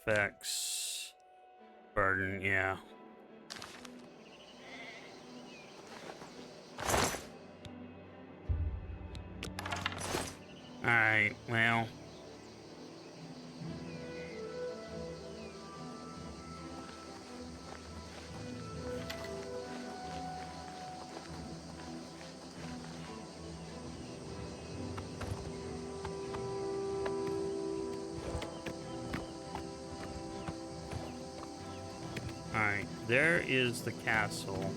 Effects. Burden, yeah. Alright, well. Alright, there is the castle.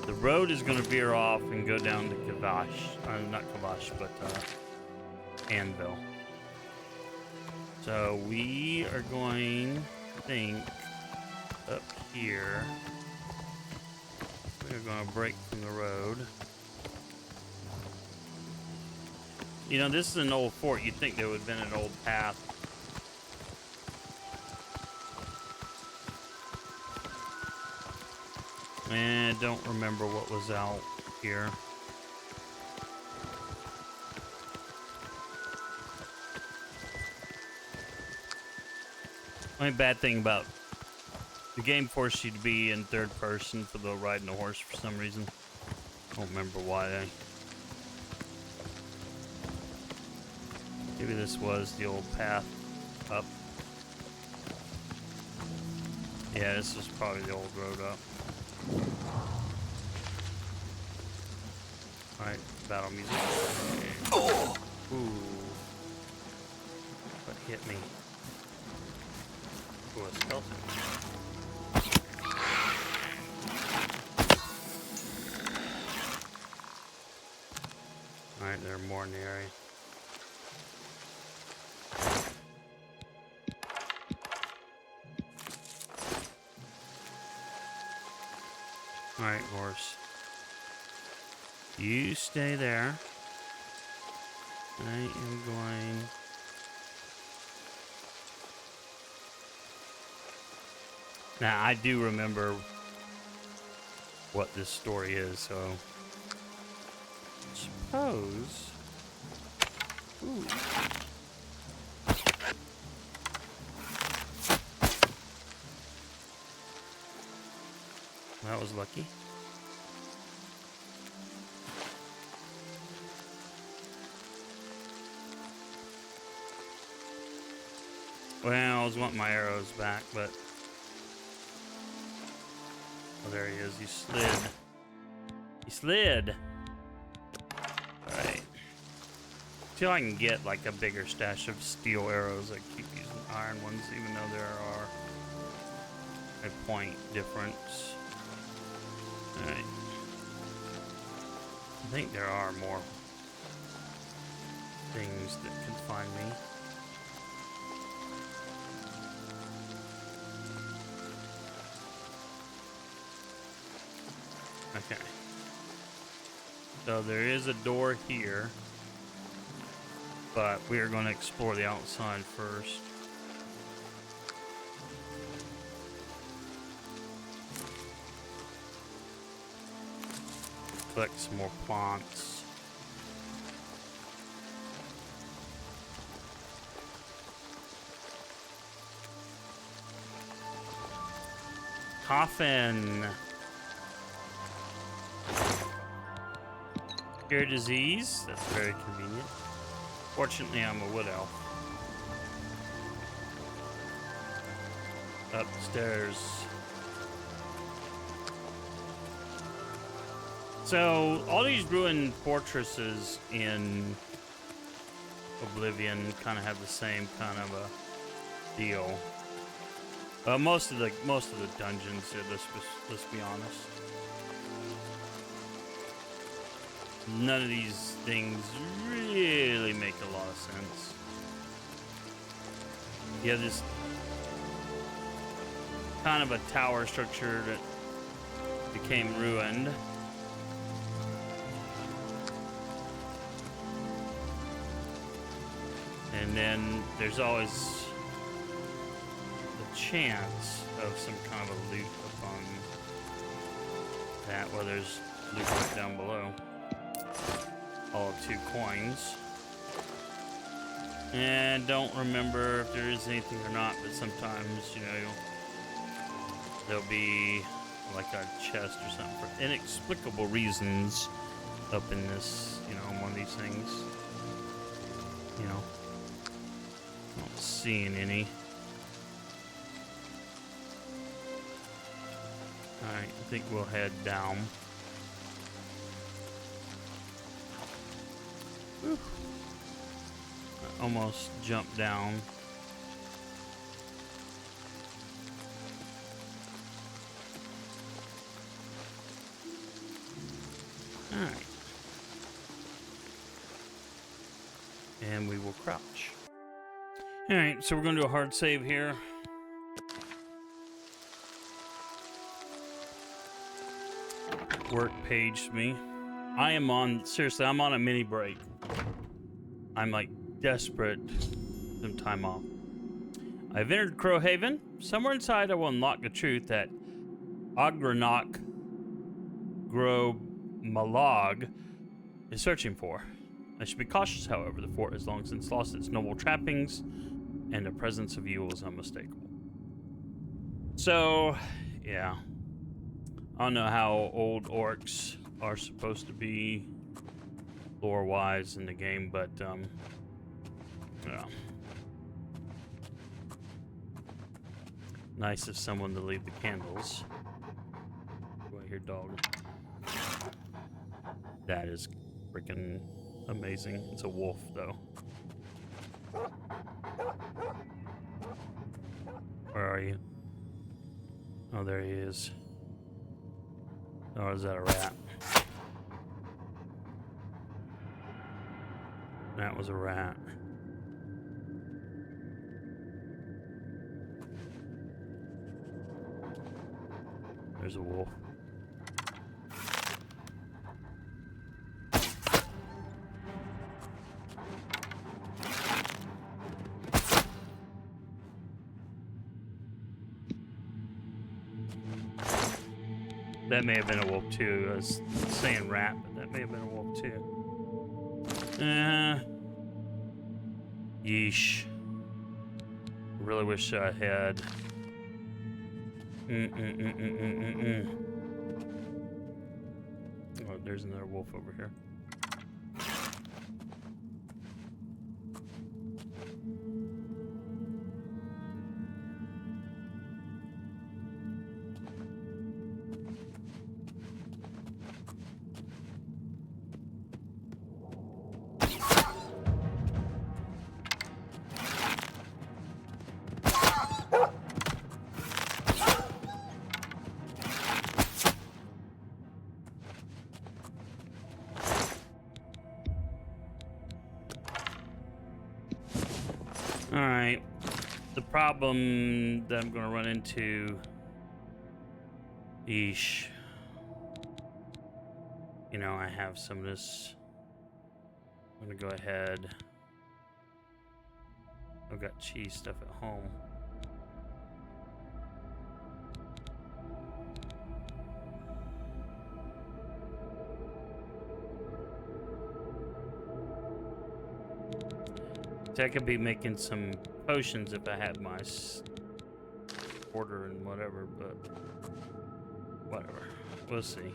The road is going to veer off and go down to Kavash. Not Kavash, but Anvil. So we are going, I think, up here. We're gonna break from the road. You know, this is an old fort. You'd think there would have been an old path. And I don't remember what was out here. Only bad thing about the game forced you to be in third person for the riding the horse for some reason. I don't remember why. Maybe this was the old path up. Yeah, this was probably the old road up. Alright, battle music. Oh! Ooh. What hit me? Ooh, a skeleton. Alright, there are more in the area. Alright, horse. You stay there. I am going... Now, I do remember what this story is, so... Suppose... Ooh. That was lucky. Well, I was wanting my arrows back, but... Oh, there he is. He slid. He slid! Alright. Till I can get, like, a bigger stash of steel arrows. I keep using iron ones, even though there are a point difference. Alright. I think there are more things that can find me. Okay. So there is a door here, but we are going to explore the outside first. Collect some more plants. Coffin. Cure disease. That's very convenient. Fortunately, I'm a wood elf. Upstairs. So, all these ruined fortresses in Oblivion kind of have the same kind of a deal. Most of the dungeons, let's be honest. None of these things really make a lot of sense. You have this kind of a tower structure that became ruined. And then there's always the chance of some kind of a loot upon that, where there's loot right down below. All 2 coins. And don't remember if there is anything or not, but sometimes, you know, there'll be like a chest or something for inexplicable reasons up in this, you know, one of these things. You know, not seeing any. Alright, I think we'll head down. Whew. I almost jumped down. Alright. And we will crouch. Alright, so we're going to do a hard save here. work paged me. I am on, seriously, I'm on a mini break. I'm like desperate for some time off. I've entered Crowhaven. Somewhere inside I will unlock the truth that Ogrenok Gromalog is searching for. I should be cautious, however. The fort has long since lost its noble trappings, and the presence of evil is unmistakable. So, yeah. I don't know how old orcs are supposed to be lore-wise in the game, but, yeah. Nice of someone to leave the candles. Do I hear dog? That is freaking amazing. It's a wolf, though. Where are you? Oh, there he is. Or is that a rat? That was a rat. There's a wolf. That may have been a wolf too. I was saying rat, but that may have been a wolf too. Yeesh. Really wish I had. Oh, there's another wolf over here. Alright, the problem that I'm going to run into, yeesh, you know, I have some of this, I'm going to go ahead, I've got cheese stuff at home. I could be making some potions if I had my order and whatever, but whatever. We'll see.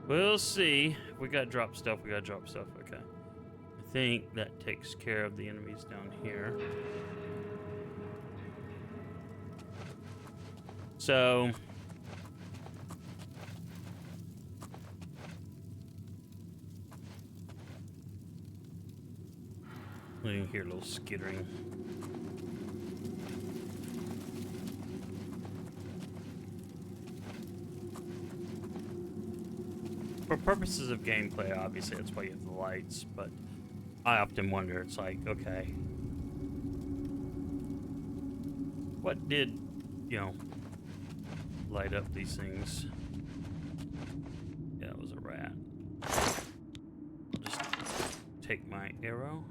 We'll see. If we gotta drop stuff, we gotta drop stuff. Okay. I think that takes care of the enemies down here. So you can hear a little skittering. For purposes of gameplay, obviously, that's why you have the lights, but I often wonder, it's like, okay, what did, you know, light up these things? Yeah, it was a rat. I'll just take my arrow.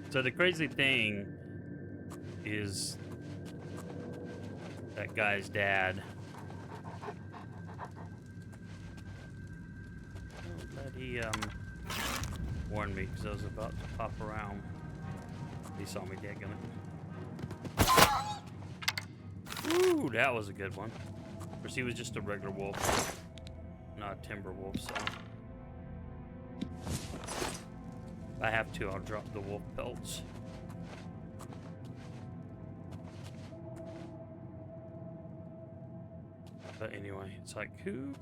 So the crazy thing is that guy's dad. I'm glad he warned me because I was about to pop around. He saw me digging it. Ooh, that was a good one. Of course, he was just a regular wolf, not a timber wolf, so. If I have to, I'll drop the wolf pelts. But anyway, it's like, who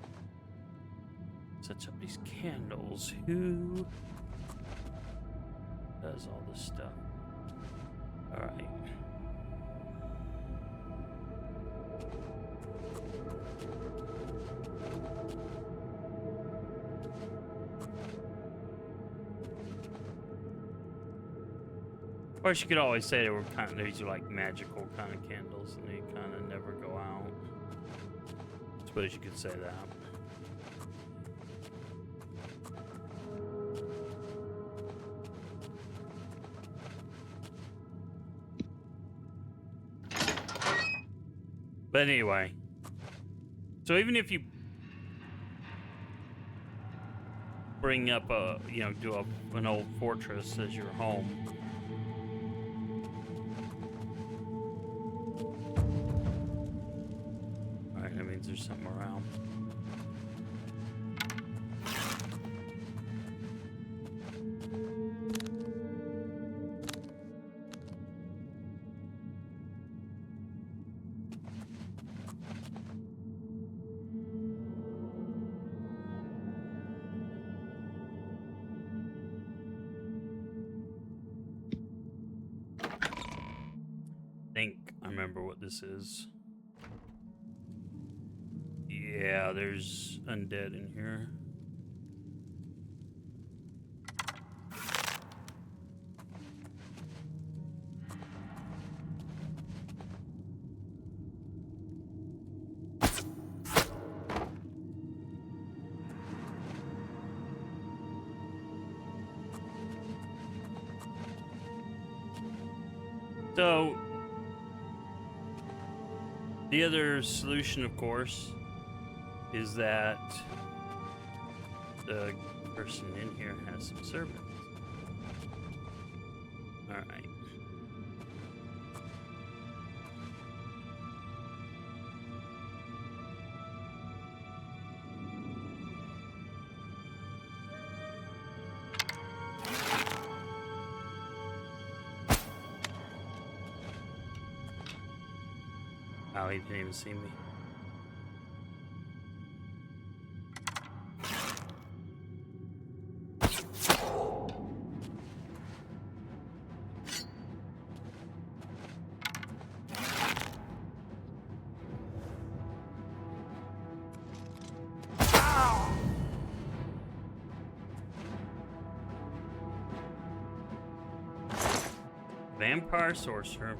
sets up these candles? Who does all this stuff? All right. Of course, you could always say they were these are like magical kind of candles, and they kind of never go out. I suppose you could say that. But anyway, so even if you bring up do an old fortress as your home, all right, that means there's something around. I remember what this is. Yeah, there's undead in here. So the other solution, of course, is that the person in here has some servants. All right. Oh, he didn't even see me. Vampire sorcerer.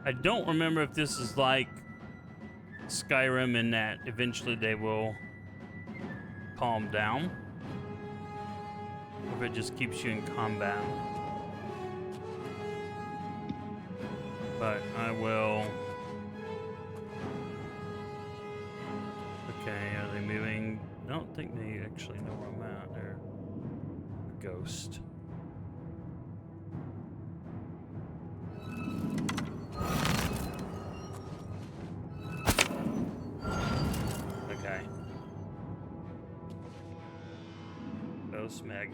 I don't remember if this is like Skyrim in that eventually they will calm down, or if it just keeps you in combat. But I will. Okay, are they moving? I don't think they actually know where I'm at. They're a ghost. Okay. Ghost Meg.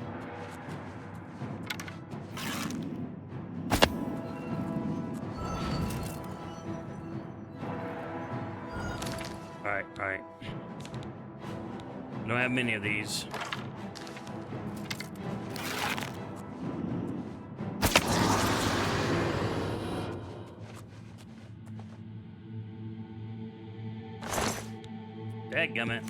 Alright, alright. I don't have many of these. Dadgummit.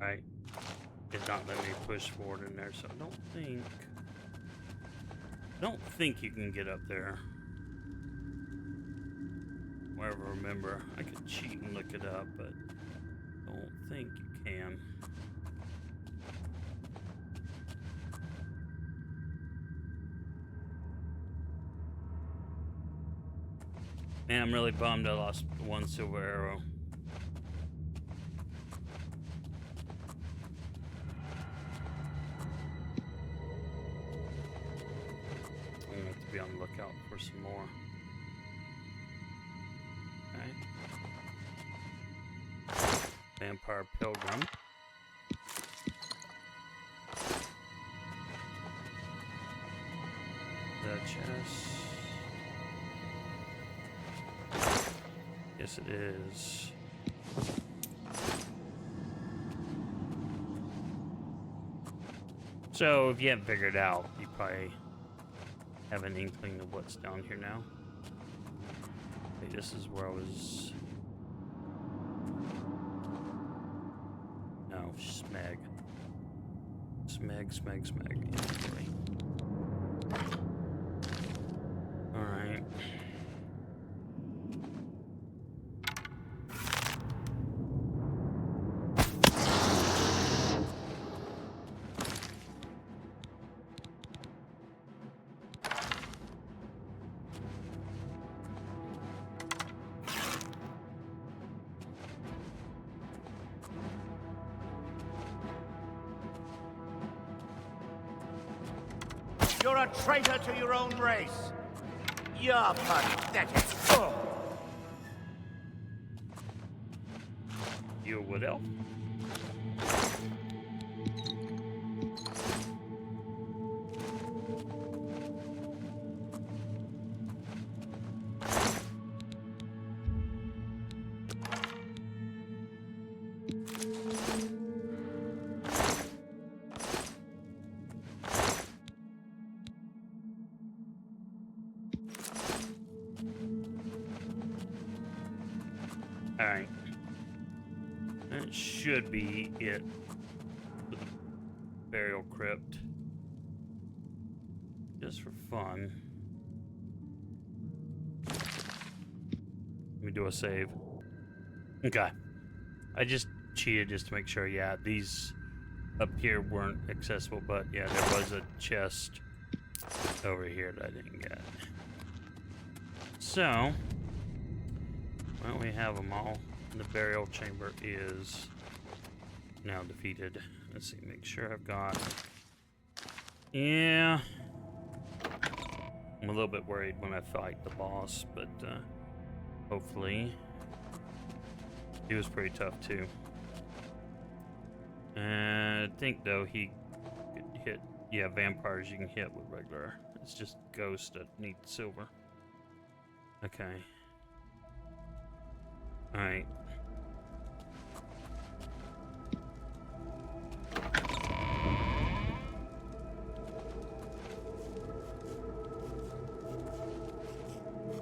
Right. Did not let me push forward in there, so I don't think you can get up there. Wherever, remember, I could cheat and look it up, but don't think you can. Man, I'm really bummed I lost one silver arrow. I'm gonna have to be on the lookout for some more. Okay. Vampire Pilgrim. The chest. Yes, it is. So, if you haven't figured it out, you probably have an inkling of what's down here now. Okay, this is where I was. No, Smeg. Smeg. Alright. You're a traitor to your own race. You're pathetic. Oh. You a wood elf? Alright. That should be it for the burial crypt. Just for fun. Let me do a save. Okay. I just cheated just to make sure, yeah, these up here weren't accessible, but yeah, there was a chest over here that I didn't get. So, well, we have them all. The burial chamber is now defeated. Let's see, make sure I've got... Yeah. I'm a little bit worried when I fight the boss, but hopefully... He was pretty tough, too. I think, though, he could hit... Yeah, vampires you can hit with regular. It's just ghosts that need silver. Okay. Alright.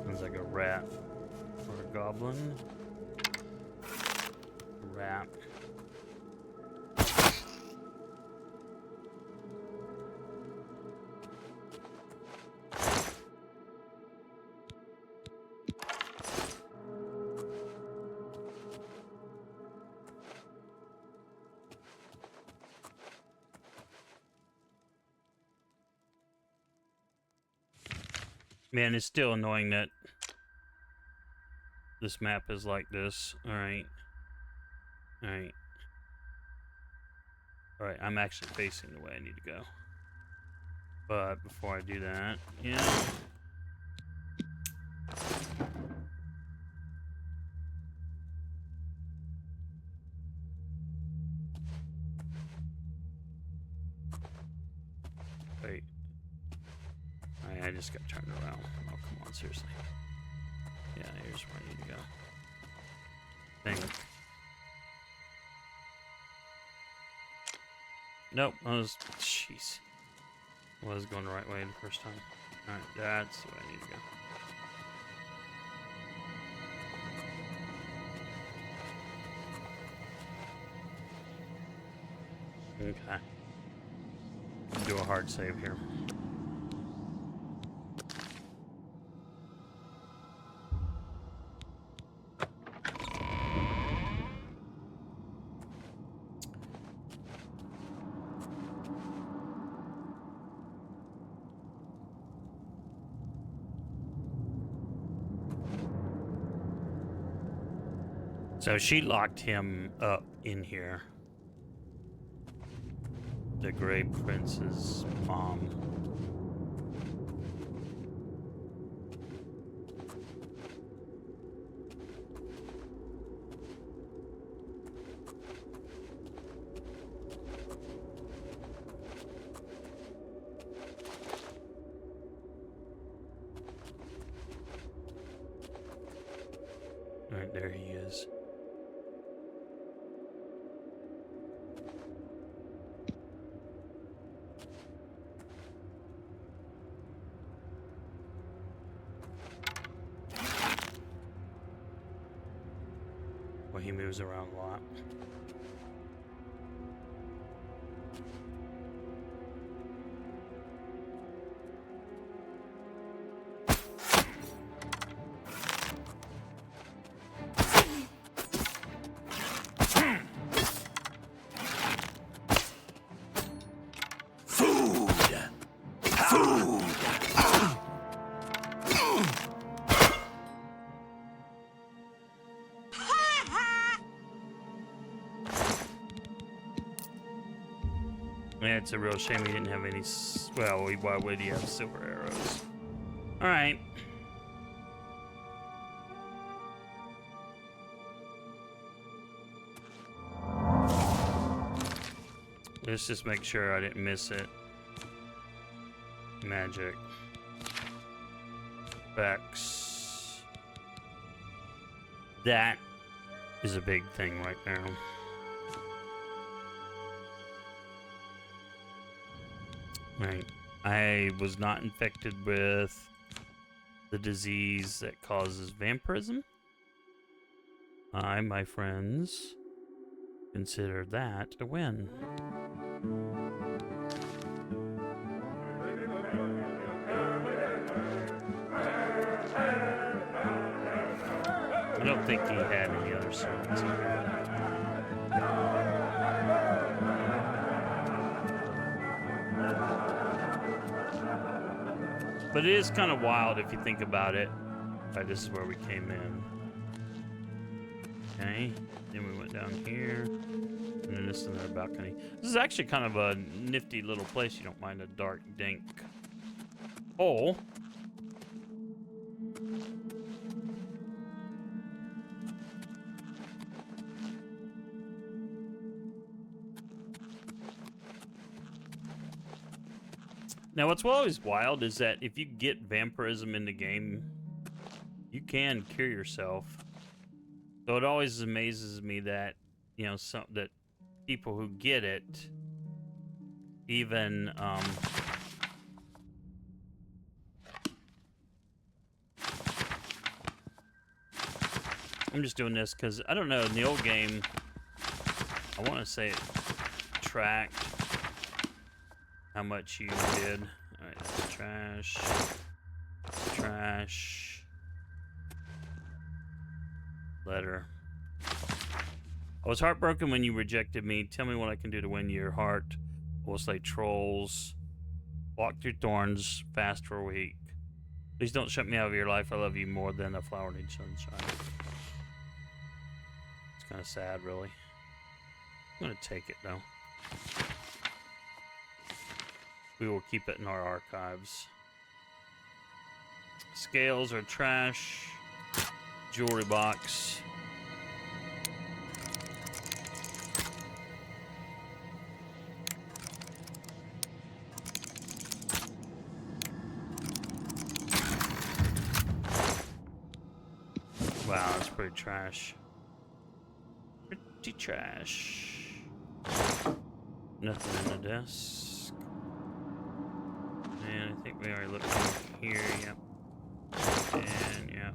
Sounds like a rat or a goblin. Rat. Man, it's still annoying that this map is like this. Alright. Alright. Alright, I'm actually facing the way I need to go. But before I do that, yeah. Wait. I just got turned around. Oh, come on, seriously. Yeah, here's where I need to go. Think. Nope, I was... Jeez. I was going the right way the first time. Alright, that's the way I need to go. Okay. Do a hard save here. So she locked him up in here. The Grey Prince's mom. All right, there he is. Well, he moves around a lot. Yeah, it's a real shame he didn't have any. Well, why would he have silver arrows? All right. Let's just make sure I didn't miss it. Magic. Vex. That is a big thing right now. Right. I was not infected with the disease that causes vampirism. I, my friends, consider that a win. I don't think he had any other swords. But it is kind of wild if you think about it. Right, this is where we came in. Okay, then we went down here, and then this is another balcony. This is actually kind of a nifty little place. You don't mind a dark, dank hole. Now, what's always wild is that if you get vampirism in the game, you can cure yourself. So it always amazes me that, you know, that people who get it even I'm just doing this because I don't know, in the old game, I want to say it tracked how much you did. All right, that's trash. Trash. Letter. I was heartbroken when you rejected me. Tell me what I can do to win your heart. I will slay trolls. Walk through thorns fast for a week. Please don't shut me out of your life. I love you more than a flower needs sunshine. It's kind of sad, really. I'm going to take it, though. We will keep it in our archives. Scales are trash. Jewelry box. Wow, that's pretty trash. Pretty trash. Nothing in the desk. And I think we already looked here, yep. And, yeah.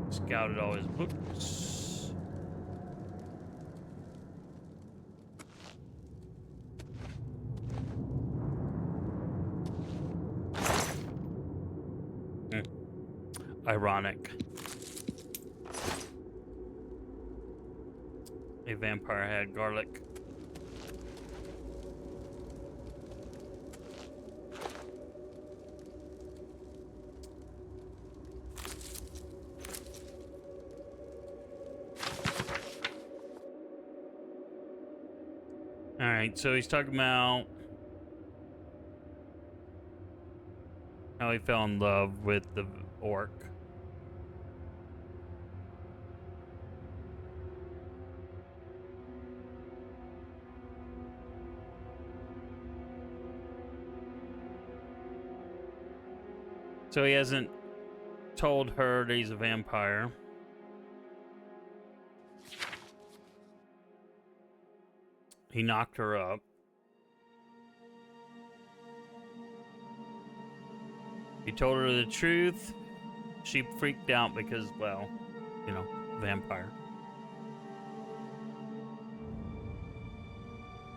Scouted all his books. ironic. A vampire had garlic. All right, so he's talking about how he fell in love with the orc. So he hasn't told her that he's a vampire. He knocked her up. He told her the truth. She freaked out because, well, you know, vampire.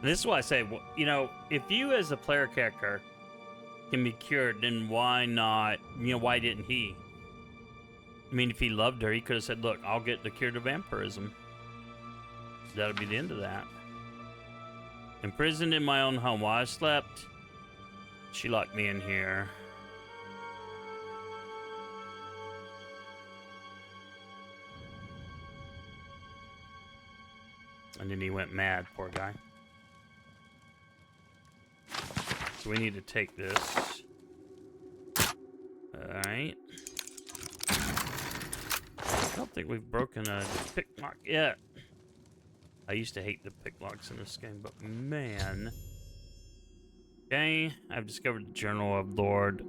And this is why I say, you know, if you as a player character can be cured, then why not, you know, why didn't he? I mean, if he loved her, he could have said, look, I'll get the cure to vampirism. That'll be the end of that. Imprisoned in my own home while I slept, she locked me in here. And then he went mad, poor guy. So we need to take this. Alright. I don't think we've broken a pick lock yet. I used to hate the pick locks in this game, but man. Okay, I've discovered the journal of Lord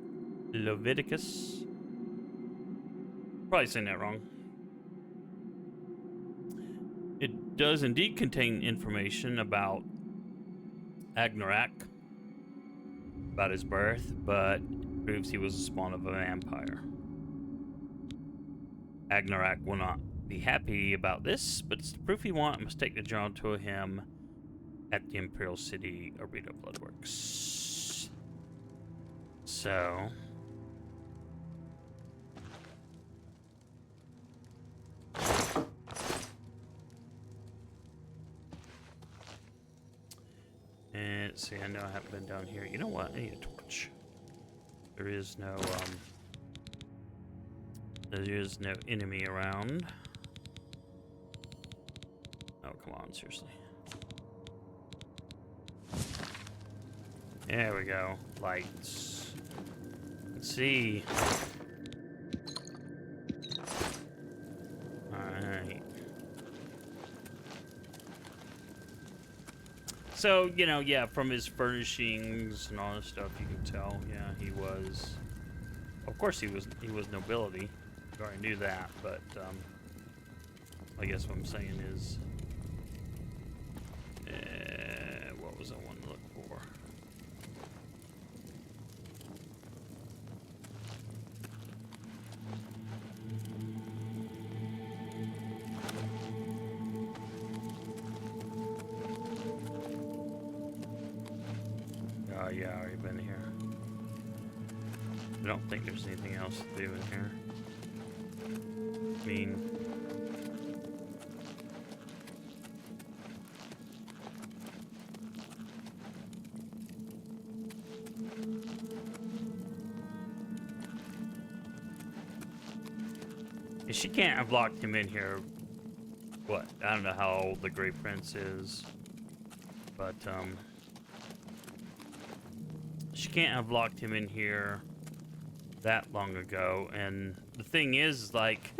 Leviticus. Probably saying that wrong. It does indeed contain information about Agnarak, about his birth, but proves he was a spawn of a vampire. Agnarak will not be happy about this, but it's the proof he wants. I must take the journal to him at the Imperial City Arena Bloodworks. So... and let's see, I know I haven't been down here. You know what? I need a torch. There is no enemy around. Oh, come on, seriously. There we go. Lights. Let's see. Alright. So, you know, yeah, from his furnishings and all this stuff, you can tell, yeah, he was... Of course he was nobility. We already knew that, but, I guess what I'm saying is... what was I wanting to look for? Oh yeah, I already been here. I don't think there's anything else to do in here. I mean... she can't have locked him in here. What? I don't know how old the Grey Prince is. But, she can't have locked him in here that long ago. And the thing is, like...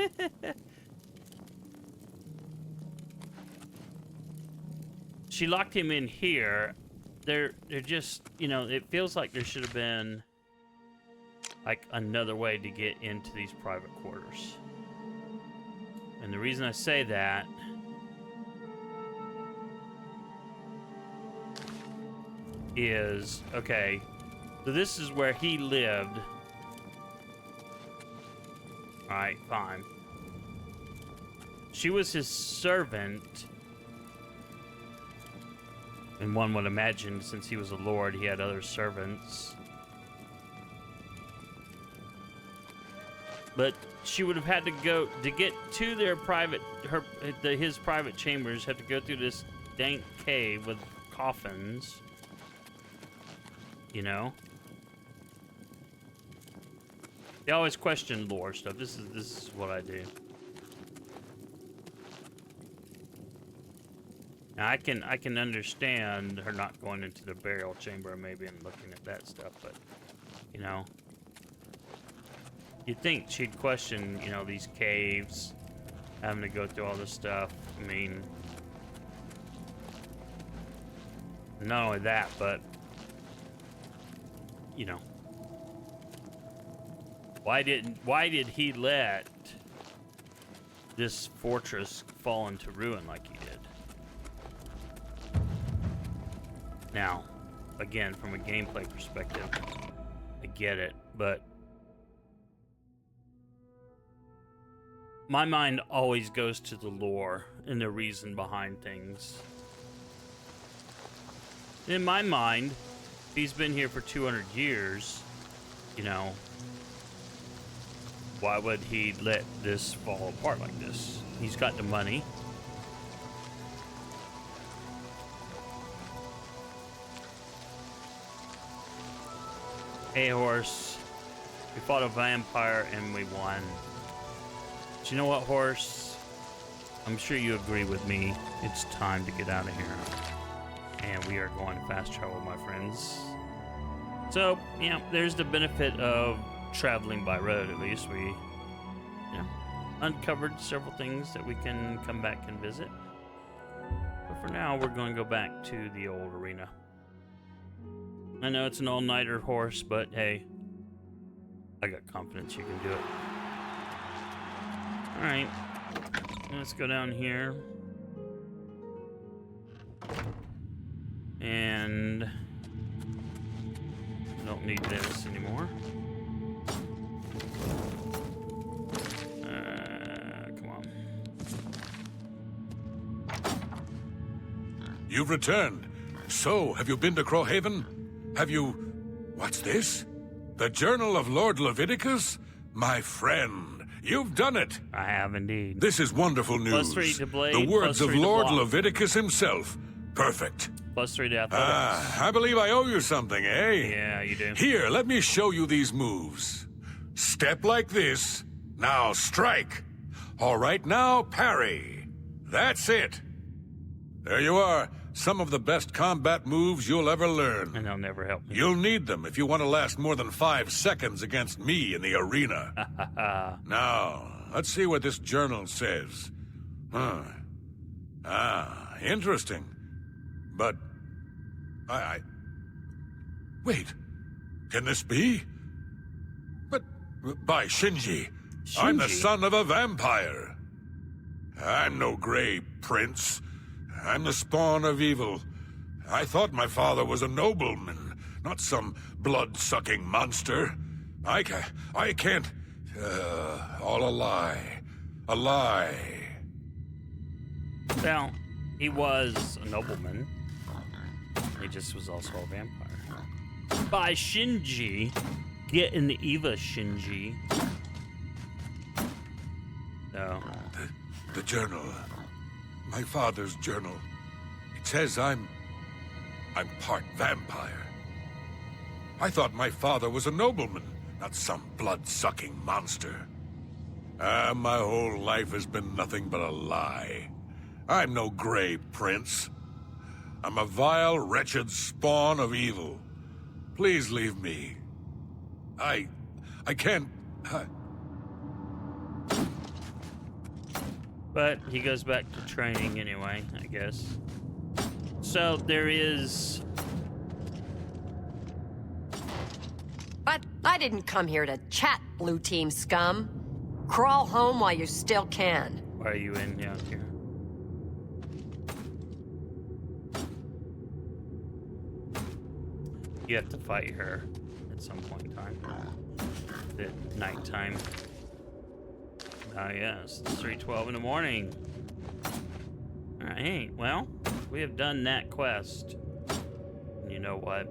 she locked him in here. They're just, you know, it feels like there should have been, like, another way to get into these private quarters. And the reason I say that is, okay, so this is where he lived. Alright, fine. She was his servant. And one would imagine, since he was a lord, he had other servants. But she would have had to go to get to their his private chambers. Have to go through this dank cave with coffins. You know. They always question lore stuff. This is what I do. Now I can understand her not going into the burial chamber maybe and looking at that stuff, but you know, you'd think she'd question, you know, these caves, having to go through all this stuff. I mean, not only that, but you know, why did he let this fortress fall into ruin like he did? Now, again, from a gameplay perspective, I get it, but my mind always goes to the lore and the reason behind things. In my mind, he's been here for 200 years, you know, why would he let this fall apart like this? He's got the money. Hey, horse. We fought a vampire and we won. But you know what, horse? I'm sure you agree with me. It's time to get out of here. And we are going fast travel, my friends. So, yeah, there's the benefit of traveling by road. At least we, you know, uncovered several things that we can come back and visit. But for now, we're going to go back to the old arena. I know it's an all-nighter, horse, but hey, I got confidence you can do it. Alright, let's go down here. And I don't need this anymore. Come on. You've returned. So, have you been to Crowhaven? Have you... What's this? The Journal of Lord Leviticus? My friend, you've done it. I have indeed. This is wonderful news. +3 to blade, the words of +3 to Lord block. Leviticus himself. Perfect. +3 to athletics. I believe I owe you something, eh? Yeah, you do. Here, let me show you these moves. Step like this. Now strike. All right, now parry. That's it. There you are. Some of the best combat moves you'll ever learn. And they'll never help me. You'll need them if you want to last more than 5 seconds against me in the arena. Now, let's see what this journal says. Interesting. But wait, can this be? But by Shinji, I'm the son of a vampire. I'm no gray prince. I'm the spawn of evil. I thought my father was a nobleman, not some blood-sucking monster. I can't... all a lie. A lie. Well, he was a nobleman. He just was also a vampire. By Shinji. Get in the Eva, Shinji. So... The journal. My father's journal. It says I'm part vampire. I thought my father was a nobleman, not some blood-sucking monster. My whole life has been nothing but a lie. I'm no gray prince. I'm a vile, wretched spawn of evil. Please leave me. I can't... But he goes back to training anyway, I guess. So there is... But I didn't come here to chat, Blue Team scum. Crawl home while you still can. Why are you in down here? You have to fight her at some point in time. At nighttime. Ah, yes. It's 3:12 in the morning. Alright, well, we have done that quest. And you know what?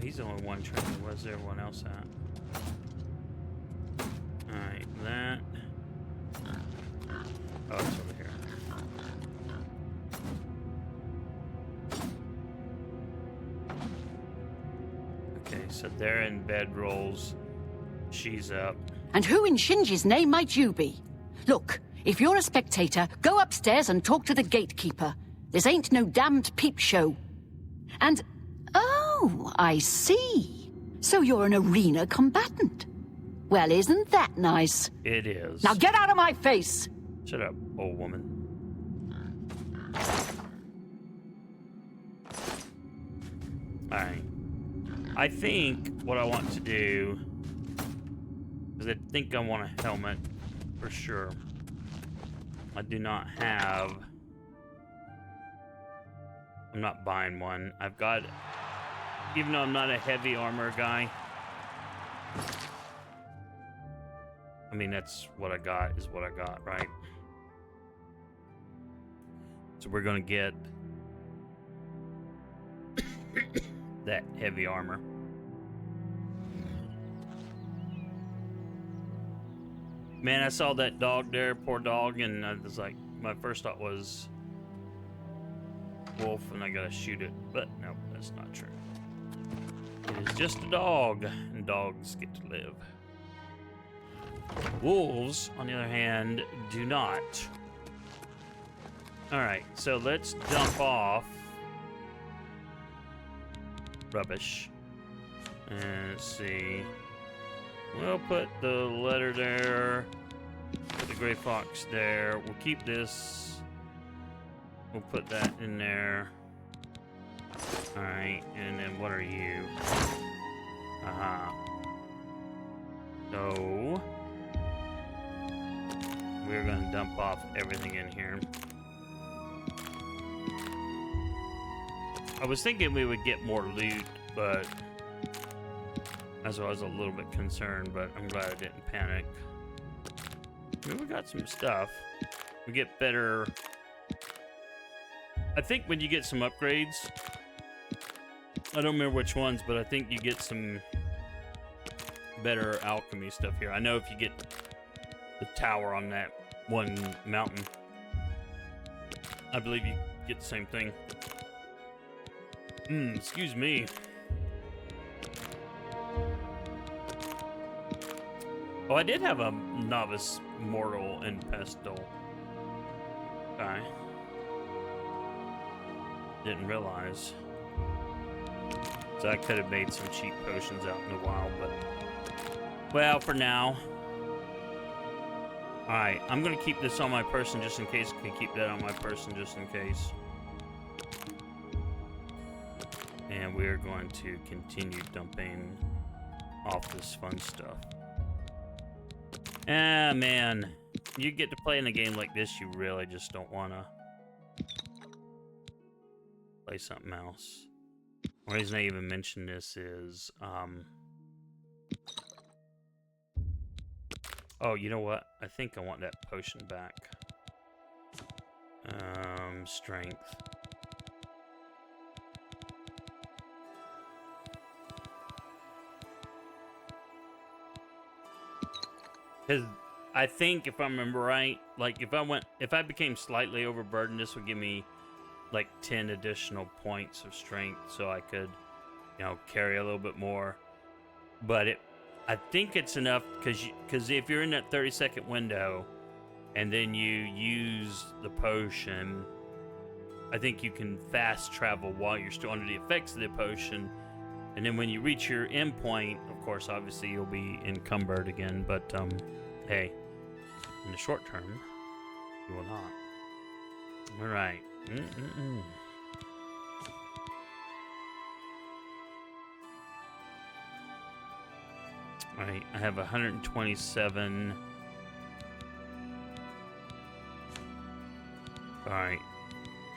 He's the only one trainer. Where's everyone else at? Alright, that. Oh, it's over here. Okay, so they're in bedrolls. She's up. And who in Shinji's name might you be? Look, if you're a spectator, go upstairs and talk to the gatekeeper. This ain't no damned peep show. And, oh, I see. So you're an arena combatant. Well, isn't that nice? It is. Now get out of my face! Shut up, old woman. Alright. I think what I want to do is I think I want a helmet for sure. I do not have... I'm not buying one. I've got... Even though I'm not a heavy armor guy. I mean, that's what I got, is what I got, right? So we're gonna get that heavy armor. Man, I saw that dog there, poor dog, and I was like, my first thought was wolf, and I gotta shoot it. But no, that's not true. It is just a dog, and dogs get to live. Wolves, on the other hand, do not. Alright, so let's dump off rubbish. And let's see. We'll put the letter there. Put the gray fox there. We'll keep this. We'll put that in there. Alright, and then what are you? So we're gonna dump off everything in here. I was thinking we would get more loot, but that's why I was a little bit concerned, but I'm glad I didn't panic. I mean, we got some stuff. We get better... I think when you get some upgrades, I don't remember which ones, but I think you get some better alchemy stuff here. I know if you get the tower on that one mountain, I believe you get the same thing. Excuse me. Oh, I did have a novice mortal and pestle guy. Didn't realize. So I could have made some cheap potions out in a while, but... Well, for now. Alright, I'm going to keep this on my person just in case. I can keep that on my person just in case. And we're going to continue dumping off this fun stuff. Ah, man. You get to play in a game like this, you really just don't want to play something else. The reason I even mention this is, oh, you know what? I think I want that potion back. Strength. Because I think, if I remember right, like if I became slightly overburdened, this would give me like 10 additional points of strength, so I could, you know, carry a little bit more. But I think it's enough because if you're in that 30-second window and then you use the potion, I think you can fast travel while you're still under the effects of the potion. And then when you reach your end point, of course, obviously you'll be encumbered again. But hey, in the short term, you will not. All right. All right, I have 127. All right.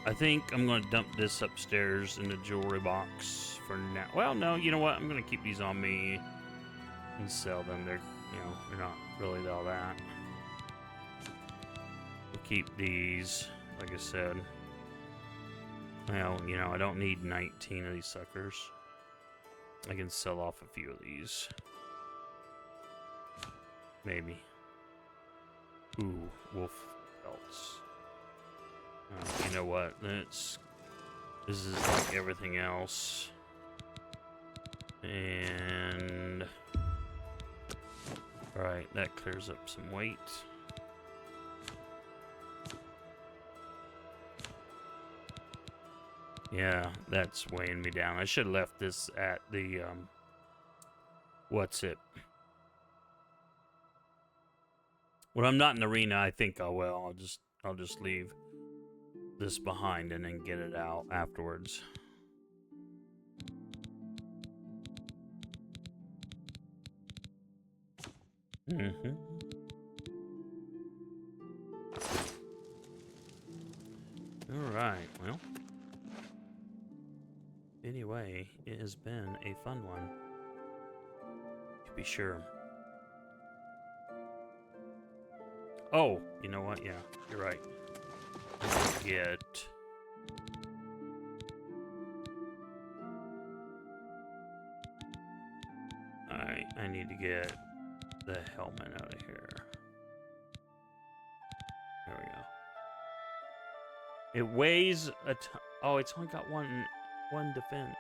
I think I'm going to dump this upstairs in the jewelry box for now. Well, no, you know what? I'm going to keep these on me and sell them. They're, you know, they're not really all that. We'll keep these, like I said. Well, you know, I don't need 19 of these suckers. I can sell off a few of these. Maybe. Ooh, wolf pelts. You know what? This is like everything else. And alright, that clears up some weight. Yeah, that's weighing me down. I should have left this at the what's it? When I'm not in arena, I think I will. I'll just leave this behind and then get it out afterwards. Mm-hmm. All right, well. Anyway, it has been a fun one, to be sure. Oh, you know what? Yeah, you're right. Get... Alright, I need to get the helmet out of here. There we go. It weighs a ton. Oh, it's only got one defense.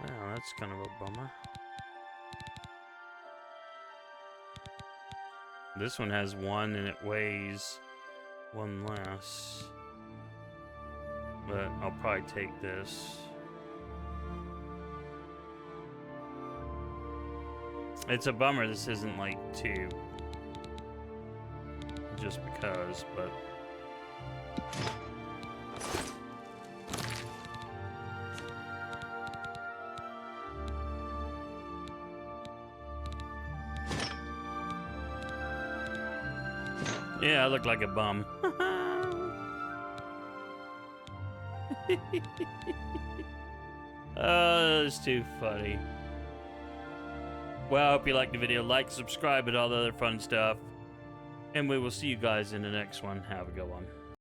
Wow, that's kind of a bummer. This one has one and it weighs one less. But I'll probably take this. It's a bummer this isn't like 2. Just because, but... Yeah, I look like a bum. Oh, that's too funny. Well, I hope you liked the video. Like, subscribe, and all the other fun stuff. And we will see you guys in the next one. Have a good one.